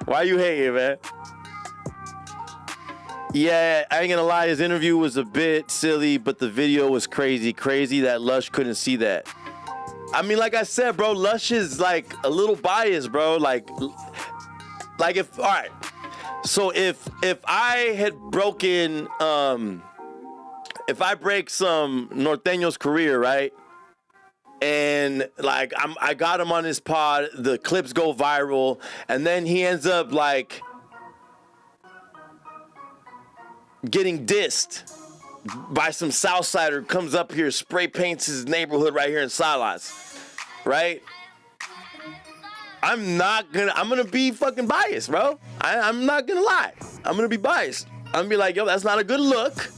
S5: Why you hating, man? Yeah, I ain't gonna lie, his interview was a bit silly, but the video was crazy that Lush couldn't see that. I mean, like I said, bro, Lush is like a little biased, bro. Like if, all right. So if I had broken, if I break some Norteño's career, right? And like I got him on his pod, the clips go viral, and then he ends up like getting dissed by some Southsider, comes up here, spray paints his neighborhood right here in Salas, right? I'm gonna be fucking biased, bro. I'm not gonna lie. I'm gonna be biased. I'm gonna be like, yo, that's not a good look.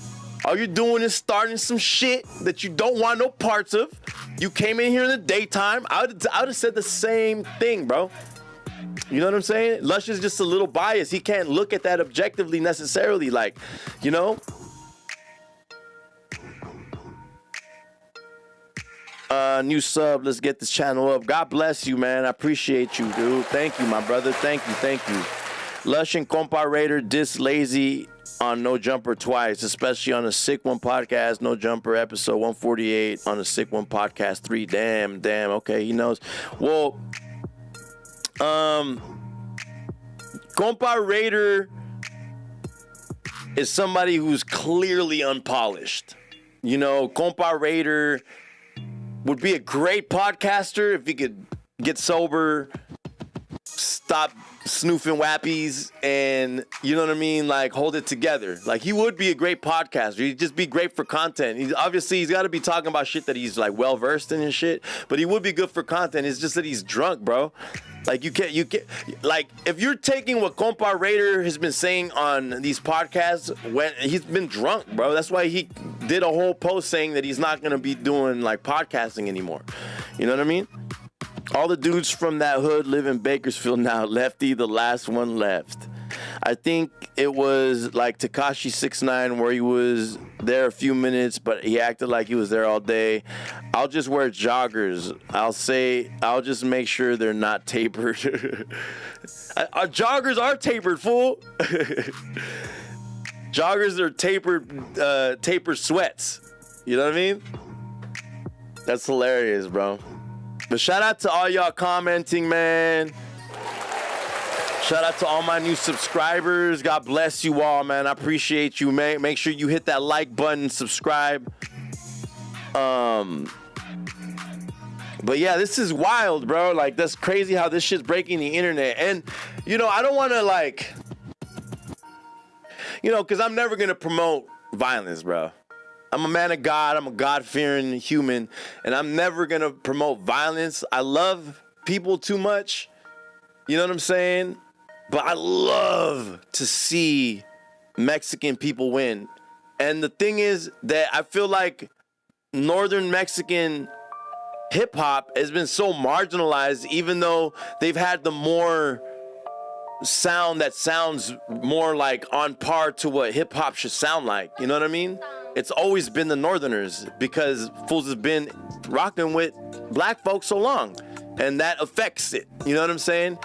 S5: All you're doing is starting some shit that you don't want no parts of. You came in here in the daytime. I would have said the same thing, bro. You know what I'm saying? Lush is just a little biased. He can't look at that objectively necessarily, like, you know? New sub, let's get this channel up. God bless you, man. I appreciate you, dude. Thank you, my brother. Thank you. Lush and Compa Raider diss Lazy on No Jumper twice, especially on the Sick One podcast, No Jumper episode 148, on the Sick One podcast 3. Damn, okay, he knows. Well, Compa Raider is somebody who's clearly unpolished. You know, Compa Raider would be a great podcaster if he could get sober, stop snoofing wappies, and you know what I mean, like hold it together. Like he would be a great podcaster. He'd just be great for content. He's got to be talking about shit that he's like well versed in and shit, but he would be good for content. It's just that he's drunk, bro. Like you can't like if you're taking what Compa Raider has been saying on these podcasts, when he's been drunk, bro. That's why he did a whole post saying that he's not gonna be doing like podcasting anymore. You know what I mean? All the dudes from that hood live in Bakersfield now. Lefty, the last one left. I think it was like Tekashi 6ix9ine where he was there a few minutes, but he acted like he was there all day. I'll just wear joggers. I'll just make sure they're not tapered. Our joggers are tapered, fool. Joggers are tapered sweats. You know what I mean? That's hilarious, bro. But shout out to all y'all commenting, man. Shout out to all my new subscribers. God bless you all, man. I appreciate you, man. Make sure you hit that like button, subscribe. But yeah, this is wild, bro. Like, that's crazy how this shit's breaking the internet. And, you know, I don't want to, like, you know, because I'm never going to promote violence, bro. I'm a man of God. I'm a God-fearing human. And I'm never going to promote violence. I love people too much. You know what I'm saying? But I love to see Mexican people win. And the thing is that I feel like Northern Mexican hip-hop has been so marginalized, even though they've had the more sound that sounds more like on par to what hip-hop should sound like. You know what I mean? It's always been the Northerners because fools have been rocking with black folks so long. And that affects it. You know what I'm saying?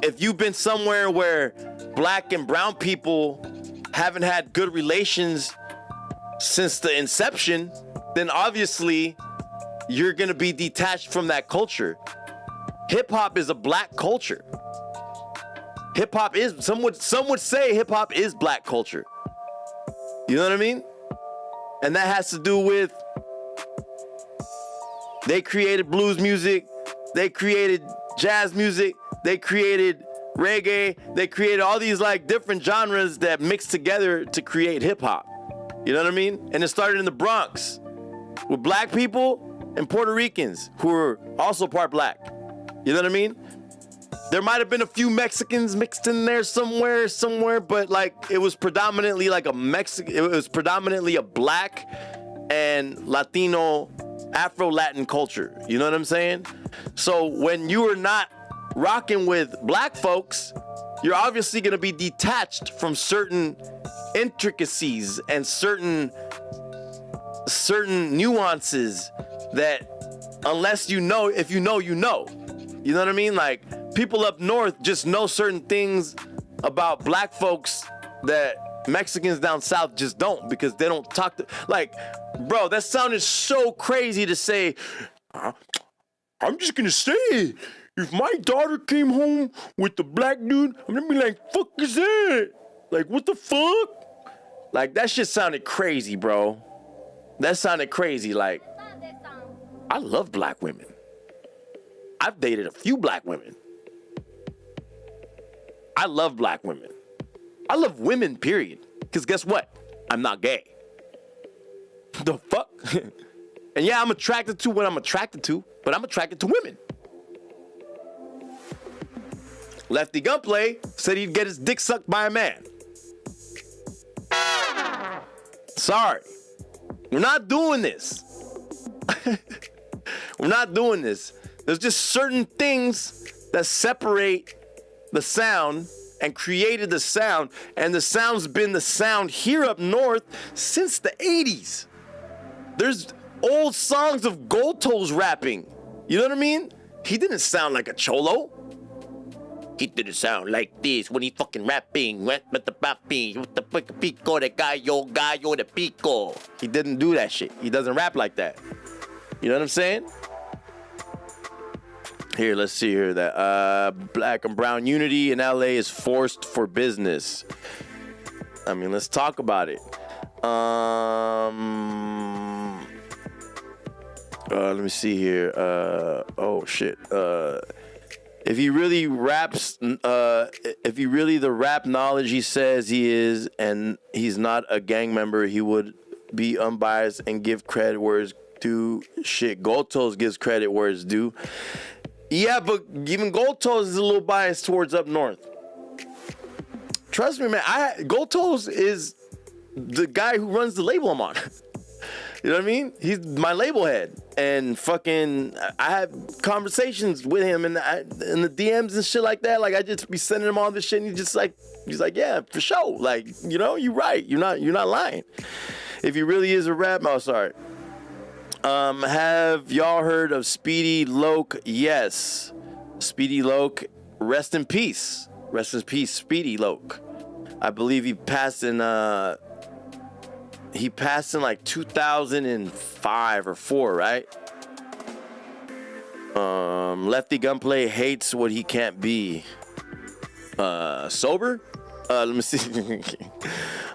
S5: If you've been somewhere where black and brown people haven't had good relations since the inception, then obviously you're going to be detached from that culture. Hip hop is a black culture. Hip hop is, some would say hip hop is black culture. You know what I mean? And that has to do with they created blues music, they created jazz music, they created reggae, they created all these like different genres that mix together to create hip hop. You know what I mean? And it started in the Bronx with black people and Puerto Ricans who were also part black. You know what I mean? There might have been a few Mexicans mixed in there somewhere, but like it was predominantly like a Mexican, it was predominantly a black and Latino, Afro-Latin culture. You know what I'm saying? So when you are not rocking with black folks, you're obviously going to be detached from certain intricacies and certain nuances that unless you know, if you know, you know. You know what I mean? Like people up north just know certain things about black folks that Mexicans down south just don't, because they don't talk to, like, bro, that sounded so crazy to say. I'm just gonna say, if my daughter came home with the black dude, I'm gonna be like, fuck is that? Like, what the fuck? Like, that shit sounded crazy, bro. That sounded crazy. Like, I love black women. I've dated a few black women. I love black women. I love women, period. Because guess what? I'm not gay. The fuck? And yeah, I'm attracted to what I'm attracted to, but I'm attracted to women. Lefty Gunplay said he'd get his dick sucked by a man. Sorry. We're not doing this. We're not doing this. There's just certain things that separate the sound and created the sound, and the sound's been the sound here up north since the 80s. There's old songs of Gold Toes rapping. You know what I mean? He didn't sound like a cholo. He didn't sound like this when he fucking rapping. What the papi? What the pico de gallo de pico? He didn't do that shit. He doesn't rap like that. You know what I'm saying? Here, let's see here that black and brown unity in LA is forced for business. I mean, let's talk about it. Let me see here. Oh shit. If he really raps, if he really the rap knowledge he says he is, and he's not a gang member, he would be unbiased and give credit where it's due. Shit, Gold gives credit where it's due. Yeah, but even Gold Toes is a little biased towards up north. Trust me, man. Gold Toes is the guy who runs the label I'm on. You know what I mean? He's my label head, and fucking, I have conversations with him in the DMs and shit like that. Like, I just be sending him all this shit, and he's like, yeah, for sure. Like, you know, you're right. You're not lying. If he really is a rap, oh, sorry. Have y'all heard of Speedy Loke? Yes. Speedy Loke, rest in peace. Rest in peace, Speedy Loke. I believe he passed in like 2005 or 4, right? Lefty Gunplay hates what he can't be. Sober? Let me see.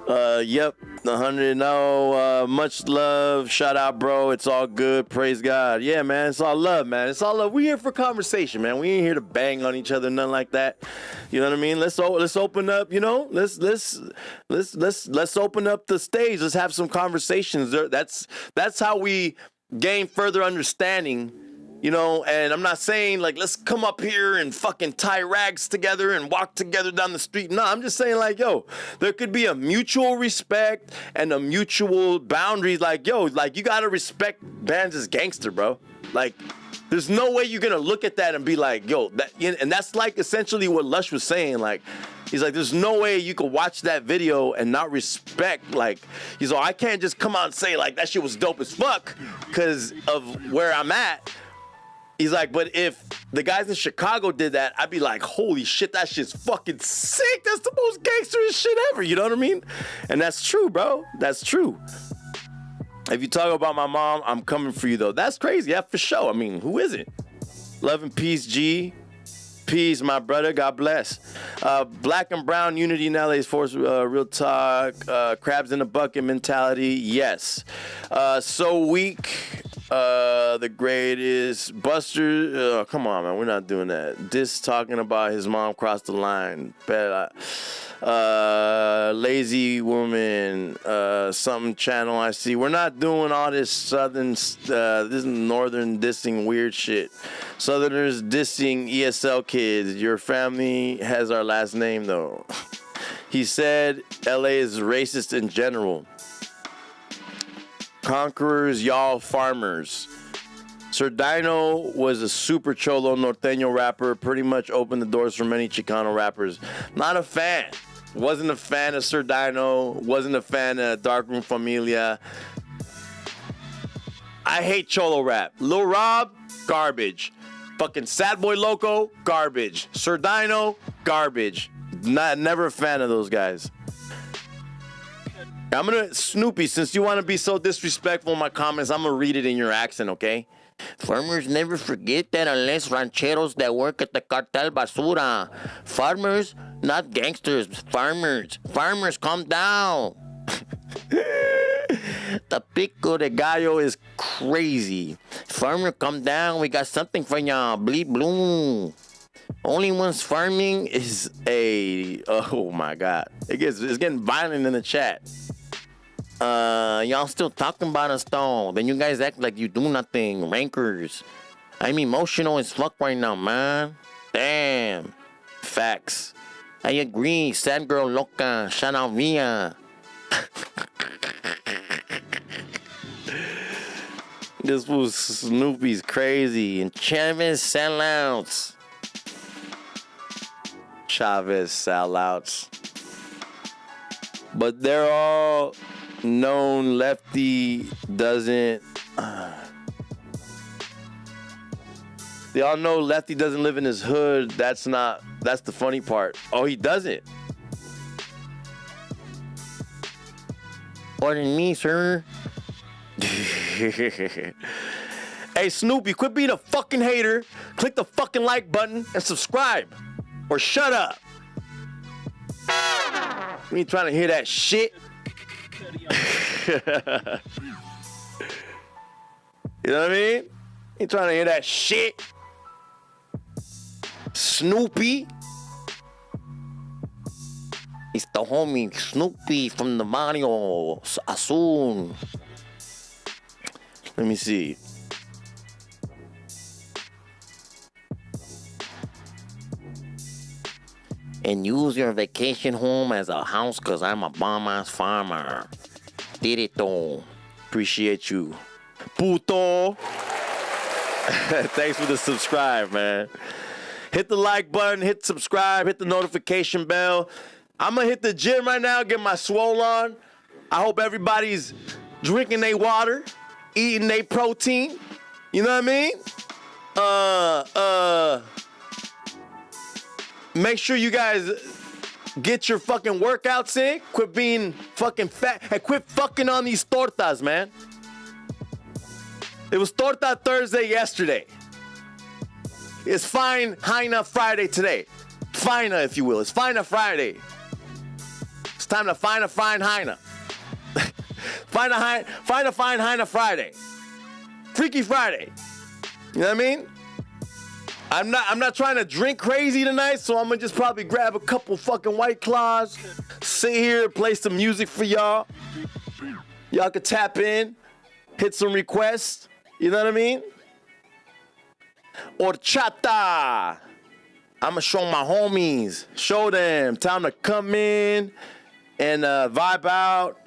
S5: Yep, 100. No, much love. Shout out, bro. It's all good. Praise God. Yeah, man. It's all love, man. It's all love. We here for conversation, man. We ain't here to bang on each other, nothing like that. You know what I mean? Let's open up. You know, let's open up the stage. Let's have some conversations. That's how we gain further understanding. You know, and I'm not saying, like, let's come up here and fucking tie rags together and walk together down the street. No, I'm just saying, like, yo, there could be a mutual respect and a mutual boundaries. Like, yo, like, you got to respect bands as gangster, bro. Like, there's no way you're going to look at that and be like, yo, that, and that's, like, essentially what Lush was saying. Like, he's like, there's no way you could watch that video and not respect, like, he's like, I can't just come out and say, like, that shit was dope as fuck because of where I'm at. He's like, but if the guys in Chicago did that, I'd be like, holy shit, that shit's fucking sick. That's the most gangsterest shit ever. You know what I mean? And that's true, bro. That's true. If you talk about my mom, I'm coming for you, though. That's crazy. Yeah, for sure. I mean, who isn't? Love and peace, G. Peace, my brother. God bless. Black and brown unity in LA's force. Real talk. Crabs in the bucket mentality. Yes. So weak. The greatest Buster. Come on, man. We're not doing that. This talking about his mom crossed the line. Lazy woman. Something channel I see. We're not doing all this southern, this northern dissing weird shit. Southerners dissing ESL kids. Your family has our last name, though. He said LA is racist in general. Conquerors, y'all farmers. Sir Dino was a super cholo norteño rapper, pretty much opened the doors for many Chicano rappers. Not a fan. Wasn't a fan of Sir Dino. Wasn't a fan of Darkroom Familia. I hate cholo rap. Lil Rob, garbage. Fucking Sad Boy Loco, garbage. Sir Dino, garbage. Never a fan of those guys. I'm gonna, Snoopy, since you want to be so disrespectful in my comments, I'm gonna read it in your accent, okay? Farmers never forget that unless rancheros that work at the cartel basura. Farmers, not gangsters, farmers. Farmers, calm down. The pico de gallo is crazy. Farmer, come down, we got something for y'all. Bleep bloom. Only one's farming is a, oh my God. It's getting violent in the chat. Y'all still talking about us though. Then you guys act like you do nothing. Rankers. I'm emotional as fuck right now, man. Damn. Facts. I agree. Sad girl loca. Shout out Via. This was Snoopy's crazy. And Chavez sellouts. Chavez sellouts. But they're all known. Lefty doesn't. They all know Lefty doesn't live in his hood. That's the funny part. Oh, he doesn't. Pardon me, sir. Hey, Snoopy, quit being a fucking hater. Click the fucking like button and subscribe. Or shut up. We ain't trying to hear that shit. You know what I mean? Ain't trying to hear that shit. Snoopy. It's the homie Snoopy from the Mario Azul. Let me see. And use your vacation home as a house because I'm a bomb-ass farmer. Did it though. Appreciate you. Puto. Thanks for the subscribe, man. Hit the like button, hit subscribe, hit the notification bell. I'm going to hit the gym right now, get my swole on. I hope everybody's drinking their water, eating their protein. You know what I mean? Make sure you guys get your fucking workouts in. Quit being fucking fat and quit fucking on these tortas, man. It was Torta Thursday yesterday. It's Fine Heina Friday today. Fina, if you will. It's Fina Friday. It's time to find a fine Heina. Find a fine Heina Friday. Freaky Friday. You know what I mean? I'm not trying to drink crazy tonight, so I'm gonna just probably grab a couple fucking White Claws, sit here, play some music for y'all. Y'all can tap in, hit some requests. You know what I mean? Horchata. I'ma show my homies, show them. Time to come in and vibe out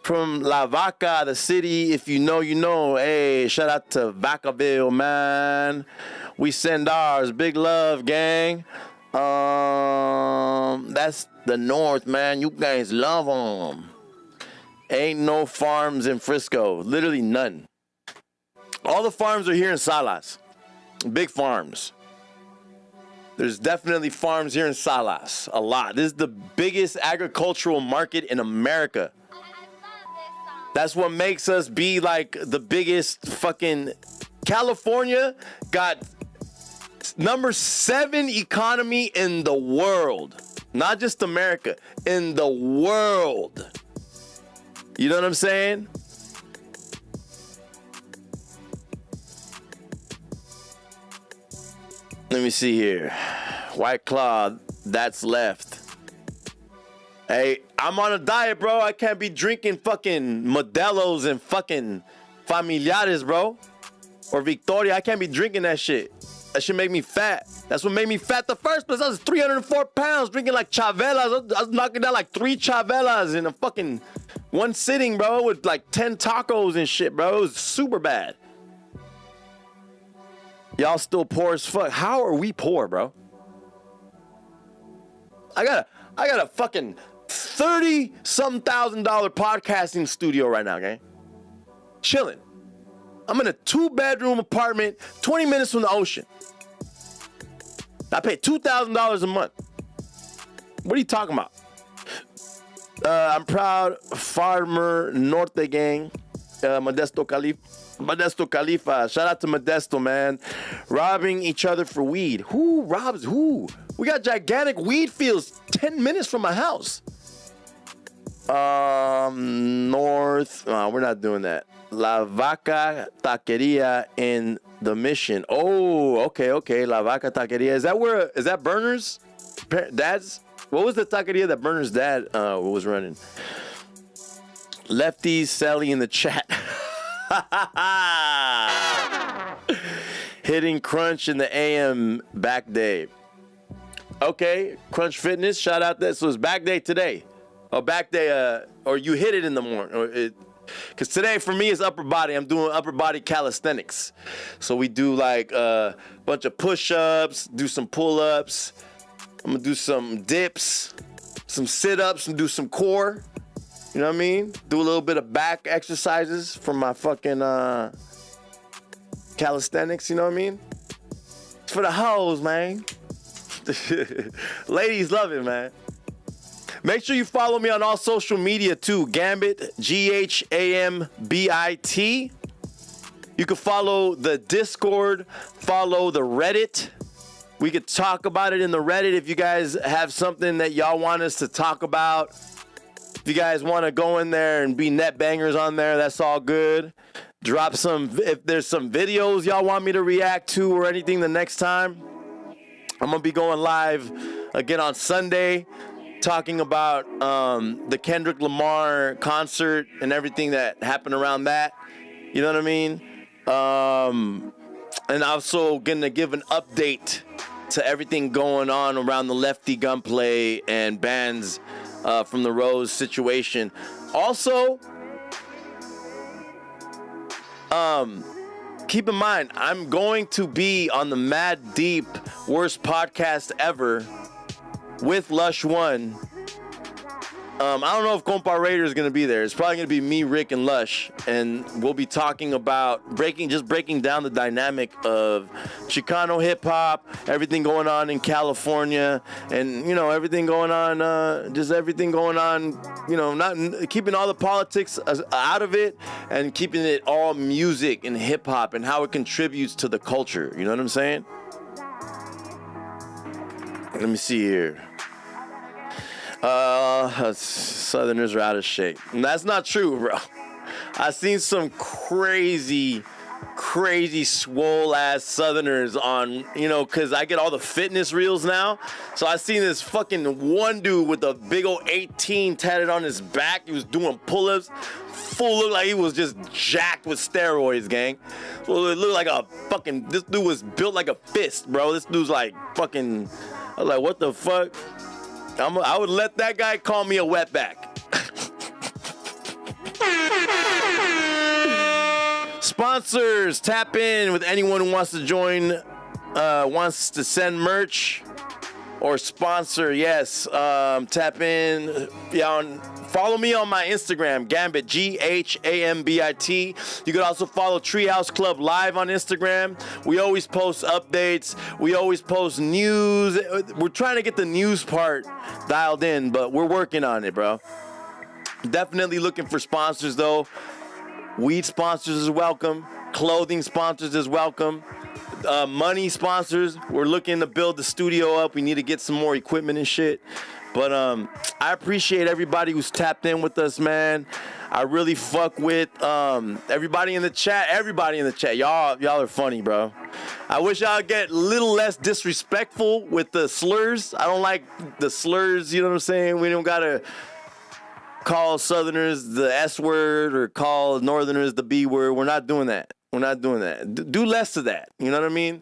S5: from La Vaca, the city. If you know, you know. Hey, shout out to Vacaville, man. We send ours. Big love, gang. That's the north, man. You guys love them. Ain't no farms in Frisco. Literally none. All the farms are here in Salas. Big farms. There's definitely farms here in Salas. A lot. This is the biggest agricultural market in America. That's what makes us be like the biggest fucking... California got number 7 economy in the world. Not just America. In the world. You know what I'm saying? Let me see here. White Claw, that's left. Hey, I'm on a diet, bro. I can't be drinking fucking Modelo's and fucking Familiares, bro. Or Victoria. I can't be drinking that shit. That shit make me fat. That's what made me fat the first place. I was 304 pounds drinking like Chavelas. I was knocking down like 3 Chavelas in a fucking one sitting, bro, with like 10 tacos and shit, bro. It was super bad. Y'all still poor as fuck. How are we poor, bro? I got a fucking $30,000 podcasting studio right now, gang. Chilling. I'm in a 2-bedroom apartment, 20 minutes from the ocean. I pay $2,000 a month. What are you talking about? I'm proud Farmer Norte gang. Modesto Khalifa. Shout out to Modesto, man. Robbing each other for weed. Who robs who? We got gigantic weed fields 10 minutes from my house. North. We're not doing that. La Vaca Taqueria in the Mission. Oh, okay. La Vaca Taqueria. Is that Burner's dad's? What was the taqueria that Burner's dad was running? Lefty Sally in the chat. Hitting Crunch in the AM back day. Okay, Crunch Fitness, shout out that. So it's back day today. Or back day, or you hit it in the morning. Because today for me is upper body. I'm doing upper body calisthenics. So we do like a bunch of push-ups, do some pull-ups. I'm going to do some dips, some sit-ups, and do some core. You know what I mean? Do a little bit of back exercises for my fucking calisthenics, you know what I mean? It's for the hoes, man. Ladies love it, man. Make sure you follow me on all social media too. Ghambit, Ghambit. You can follow the Discord, follow the Reddit. We could talk about it in the Reddit if you guys have something that y'all want us to talk about. If you guys want to go in there and be net bangers on there, that's all good. Drop some, if there's some videos y'all want me to react to or anything the next time. I'm going to be going live again on Sunday, talking about the Kendrick Lamar concert and everything that happened around that. You know what I mean? And also going to give an update to everything going on around the Lefty Gunplay and bands from the Rose situation. Also, keep in mind, I'm going to be on the Mad Deep Worst Podcast Ever with Lush One. I don't know if Compa Raider is going to be there. It's probably going to be me, Rick, and Lush. And we'll be talking about breaking down the dynamic of Chicano hip-hop, everything going on in California, and, you know, everything going on, you know, not keeping all the politics out of it and keeping it all music and hip-hop and how it contributes to the culture. You know what I'm saying? Let me see here. Southerners are out of shape. And that's not true, bro. I seen some crazy swole ass Southerners on, you know, cause I get all the fitness reels now. So I seen this fucking one dude with a big old 18 tatted on his back. He was doing pull-ups. Fool looked like he was just jacked with steroids, gang. Well, it looked like a fucking, this dude was built like a fist, bro. This dude's like fucking, I was like, what the fuck? I would let that guy call me a wetback. Sponsors, tap in with anyone who wants to join, wants to send merch or sponsor. Yes, tap in. Yeah, follow me on my Instagram, Ghambit, Ghambit. You can also follow Treehouse Club Live on Instagram. We always post updates. We always post news. We're trying to get the news part dialed in, but we're working on it, bro. Definitely looking for sponsors, though. Weed sponsors is welcome. Clothing sponsors is welcome. Money sponsors. We're looking to build the studio up. We need to get some more equipment and shit. But I appreciate everybody who's tapped in with us, man. I really fuck with everybody in the chat. Everybody in the chat. Y'all are funny, bro. I wish y'all get a little less disrespectful with the slurs. I don't like the slurs, you know what I'm saying? We don't gotta call Southerners the S word or call Northerners the B word. We're not doing that. We're not doing that. Do less of that. You know what I mean?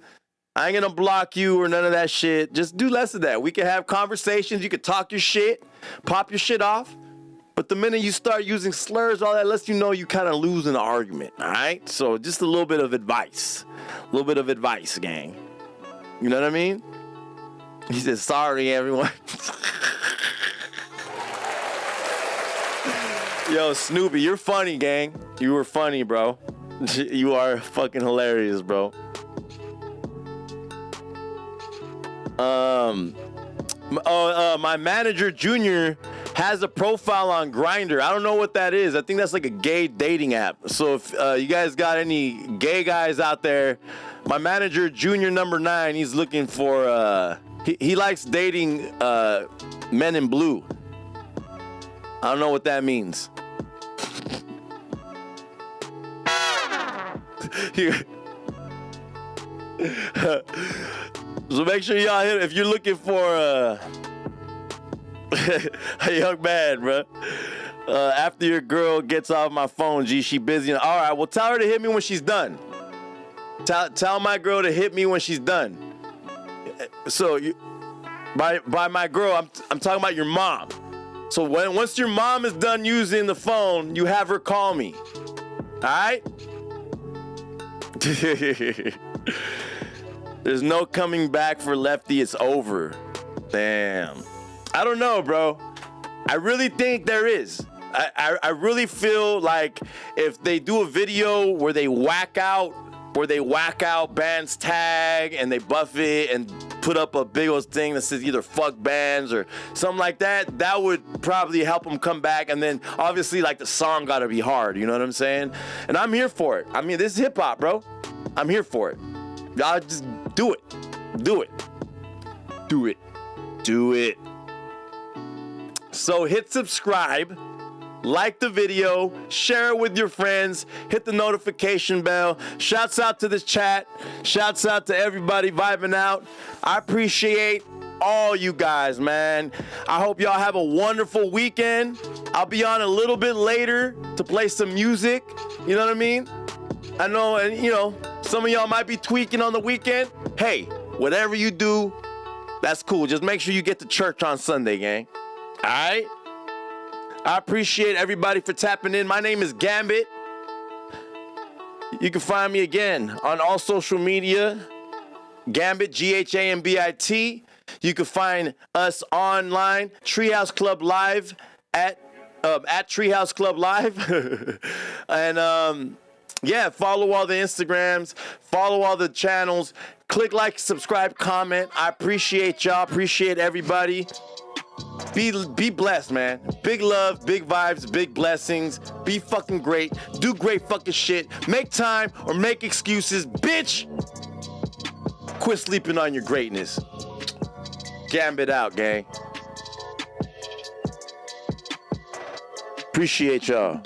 S5: I ain't gonna block you or none of that shit. Just do less of that. We can have conversations. You can talk your shit, pop your shit off. But the minute you start using slurs, all that lets you know you kind of lose an argument. All right? So just a little bit of advice. A little bit of advice, gang. You know what I mean? He said, sorry, everyone. Yo, Snoopy, you're funny, gang. You were funny, bro. You are fucking hilarious, bro. My manager, Junior, has a profile on Grindr. I don't know what that is. I think that's like a gay dating app. So if you guys got any gay guys out there, my manager, Junior number 9, he's looking for, he likes dating men in blue. I don't know what that means. So make sure y'all hit, if you're looking for a young man, bro. After your girl gets off my phone, G, she busy. All right, well, tell her to hit me when she's done. Tell my girl to hit me when she's done. So by my girl, I'm talking about your mom. So once your mom is done using the phone, you have her call me. All right? There's no coming back for Lefty. It's over. Damn. I don't know, bro. I really think there is. I really feel like if they do a video where they whack out bands tag and they buff it and put up a big old thing that says either fuck bands or something like that, that would probably help them come back. And then obviously like the song gotta be hard, you know what I'm saying? And I'm here for it. I mean, this is hip hop, bro. I'm here for it. Y'all just do it. Do it. Do it. Do it. So hit subscribe like the video, share it with your friends, hit the notification bell. Shouts out to this chat. Shouts out to everybody vibing out. I appreciate all you guys, man. I hope y'all have a wonderful weekend. I'll be on a little bit later to play some music. You know what I mean? I know, and you know, some of y'all might be tweaking on the weekend. Hey, whatever you do, that's cool. Just make sure you get to church on Sunday, gang. All right? I appreciate everybody for tapping in. My name is Ghambit. You can find me again on all social media. Ghambit, G-H-A-M-B-I-T. You can find us online, Treehouse Club Live at Treehouse Club Live. And yeah, follow all the Instagrams, follow all the channels, click like, subscribe, comment. I appreciate y'all, appreciate everybody. Be blessed, man. Big love, big vibes, big blessings. Be fucking great. Do great fucking shit. Make time or make excuses, bitch. Quit sleeping on your greatness. Ghambit out, gang. Appreciate y'all.